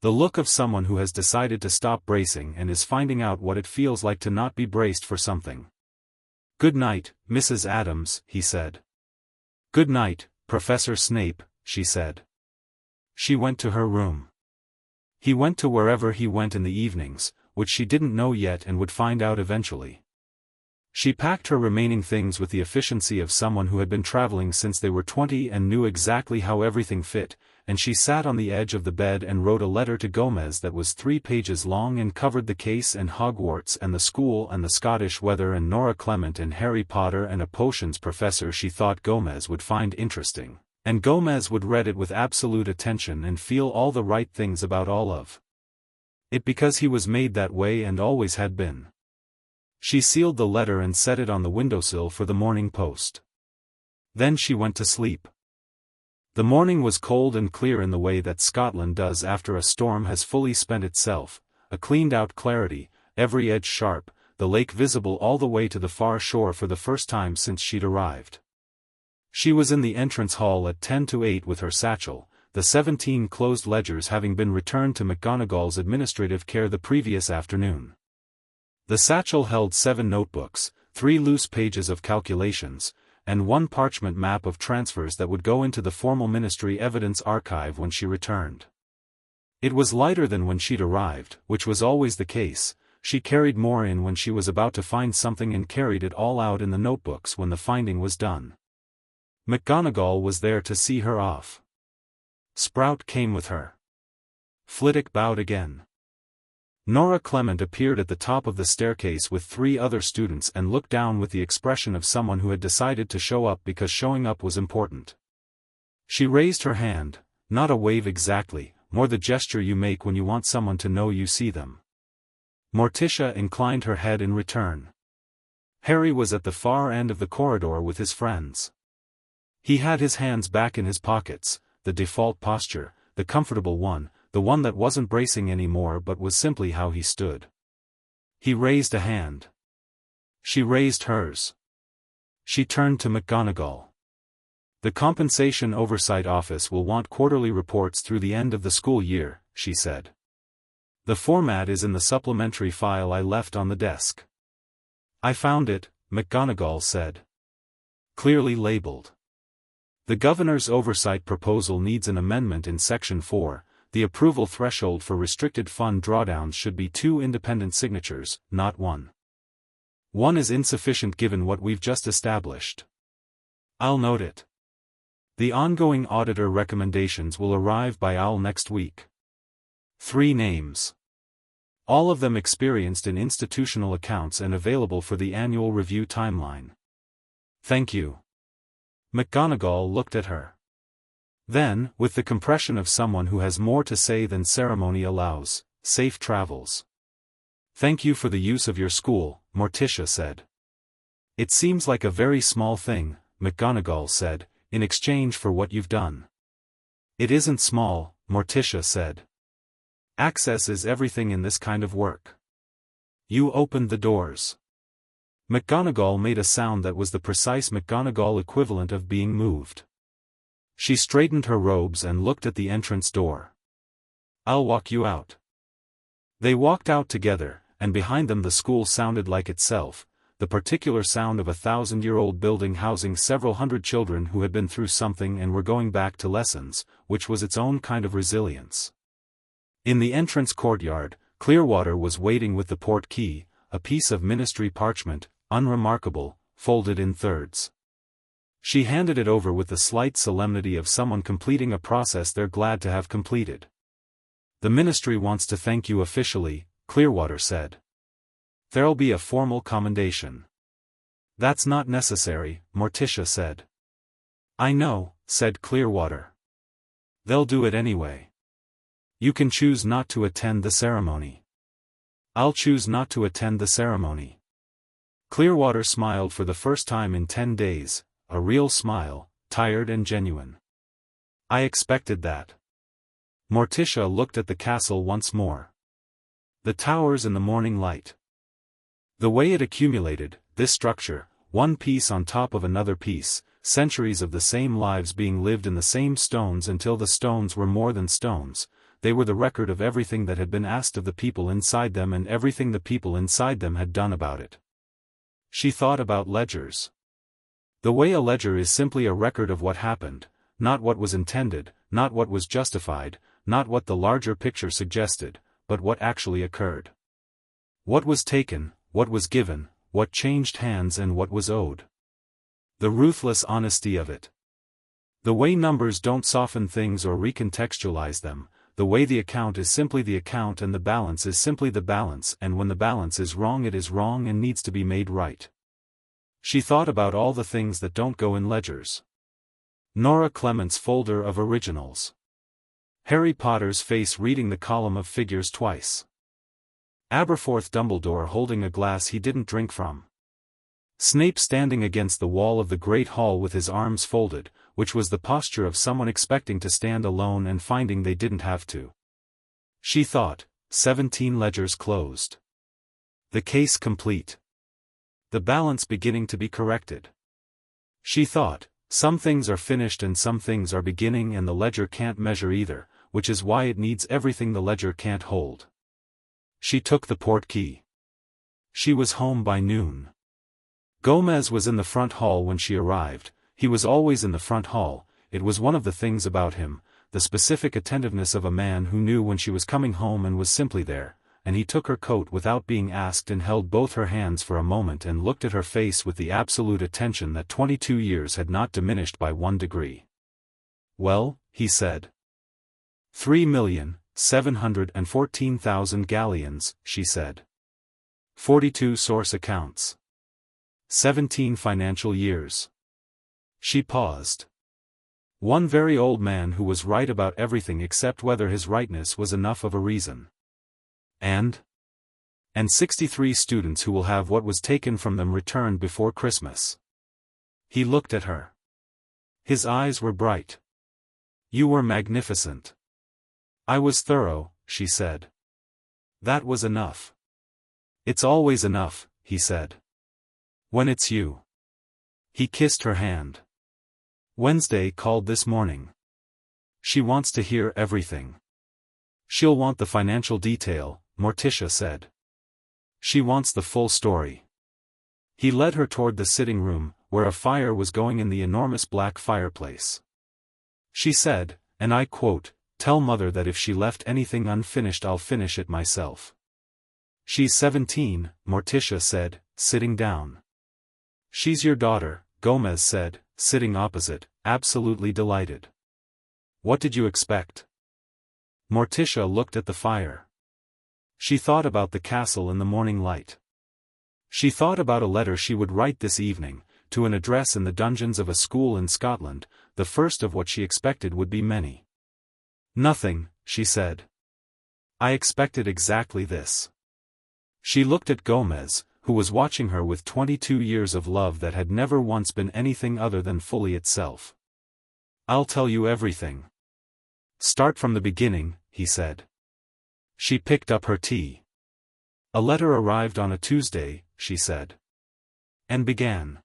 The look of someone who has decided to stop bracing and is finding out what it feels like to not be braced for something. "Good night, Mrs. Adams," he said. "Good night, Professor Snape," she said. She went to her room. He went to wherever he went in the evenings, which she didn't know yet and would find out eventually. She packed her remaining things with the efficiency of someone who had been traveling since they were 20 and knew exactly how everything fit, and she sat on the edge of the bed and wrote a letter to Gomez that was 3 pages long and covered the case and Hogwarts and the school and the Scottish weather and Nora Clement and Harry Potter and a potions professor she thought Gomez would find interesting, and Gomez would read it with absolute attention and feel all the right things about all of it because he was made that way and always had been. She sealed the letter and set it on the windowsill for the morning post. Then she went to sleep. The morning was cold and clear in the way that Scotland does after a storm has fully spent itself, a cleaned-out clarity, every edge sharp, the lake visible all the way to the far shore for the first time since she'd arrived. She was in the entrance hall at 10 to 8 with her satchel, the 17 closed ledgers having been returned to McGonagall's administrative care the previous afternoon. The satchel held 7 notebooks, 3 loose pages of calculations, and 1 parchment map of transfers that would go into the formal ministry evidence archive when she returned. It was lighter than when she'd arrived, which was always the case. She carried more in when she was about to find something and carried it all out in the notebooks when the finding was done. McGonagall was there to see her off. Sprout came with her. Flitwick bowed again. Nora Clement appeared at the top of the staircase with 3 other students and looked down with the expression of someone who had decided to show up because showing up was important. She raised her hand, not a wave exactly, more the gesture you make when you want someone to know you see them. Morticia inclined her head in return. Harry was at the far end of the corridor with his friends. He had his hands back in his pockets, the default posture, the comfortable one, the one that wasn't bracing anymore but was simply how he stood. He raised a hand. She raised hers. She turned to McGonagall. "The Compensation Oversight Office will want quarterly reports through the end of the school year," she said. "The format is in the supplementary file I left on the desk." "I found it," McGonagall said. "Clearly labeled. The Governor's oversight proposal needs an amendment in Section 4. The approval threshold for restricted fund drawdowns should be 2 independent signatures, not 1. 1 is insufficient given what we've just established. I'll note it. The ongoing auditor recommendations will arrive by OWL next week. 3 names. All of them experienced in institutional accounts and available for the annual review timeline. Thank you." McGonagall looked at her. Then, with the compression of someone who has more to say than ceremony allows, "Safe travels." "Thank you for the use of your school," Morticia said. "It seems like a very small thing," McGonagall said, "in exchange for what you've done." "It isn't small," Morticia said. "Access is everything in this kind of work. You opened the doors." McGonagall made a sound that was the precise McGonagall equivalent of being moved. She straightened her robes and looked at the entrance door. "I'll walk you out." They walked out together, and behind them the school sounded like itself, the particular sound of a 1,000-year-old building housing several hundred children who had been through something and were going back to lessons, which was its own kind of resilience. In the entrance courtyard, Clearwater was waiting with the port key, a piece of ministry parchment, unremarkable, folded in thirds. She handed it over with the slight solemnity of someone completing a process they're glad to have completed. "The ministry wants to thank you officially," Clearwater said. "There'll be a formal commendation." "That's not necessary," Morticia said. I know, said Clearwater. They'll do it anyway. You can choose not to attend the ceremony. I'll choose not to attend the ceremony. Clearwater smiled for the first time in 10 days, a real smile, tired and genuine. I expected that. Morticia looked at the castle once more. The towers in the morning light. The way it accumulated, this structure, one piece on top of another piece, centuries of the same lives being lived in the same stones until the stones were more than stones, they were the record of everything that had been asked of the people inside them and everything the people inside them had done about it. She thought about ledgers. The way a ledger is simply a record of what happened, not what was intended, not what was justified, not what the larger picture suggested, but what actually occurred. What was taken, what was given, what changed hands and what was owed. The ruthless honesty of it. The way numbers don't soften things or recontextualize them, the way the account is simply the account and the balance is simply the balance, and when the balance is wrong it is wrong and needs to be made right. She thought about all the things that don't go in ledgers. Nora Clement's folder of originals. Harry Potter's face reading the column of figures twice. Aberforth Dumbledore holding a glass he didn't drink from. Snape standing against the wall of the Great Hall with his arms folded, which was the posture of someone expecting to stand alone and finding they didn't have to. She thought, 17 ledgers closed. The case complete. The balance beginning to be corrected. She thought, some things are finished and some things are beginning and the ledger can't measure either, which is why it needs everything the ledger can't hold. She took the portkey. She was home by noon. Gomez was in the front hall when she arrived. He was always in the front hall, it was one of the things about him, the specific attentiveness of a man who knew when she was coming home and was simply there, and he took her coat without being asked and held both her hands for a moment and looked at her face with the absolute attention that 22 years had not diminished by 1 degree. Well, he said. 3,714,000 galleons, she said. 42 source accounts. 17 financial years. She paused. One very old man who was right about everything except whether his rightness was enough of a reason. And 63 students who will have what was taken from them returned before Christmas. He looked at her. His eyes were bright. You were magnificent. I was thorough, she said. That was enough. It's always enough, he said. When it's you. He kissed her hand. Wednesday called this morning. She wants to hear everything. She'll want the financial detail, Morticia said. She wants the full story. He led her toward the sitting room, where a fire was going in the enormous black fireplace. She said, and I quote, "Tell Mother that if she left anything unfinished I'll finish it myself." She's 17, Morticia said, sitting down. She's your daughter, Gomez said, sitting opposite, absolutely delighted. What did you expect? Morticia looked at the fire. She thought about the castle in the morning light. She thought about a letter she would write this evening, to an address in the dungeons of a school in Scotland, the first of what she expected would be many. Nothing, she said. I expected exactly this. She looked at Gomez, who was watching her with 22 years of love that had never once been anything other than fully itself. I'll tell you everything. Start from the beginning, he said. She picked up her tea. A letter arrived on a Tuesday, she said. And began.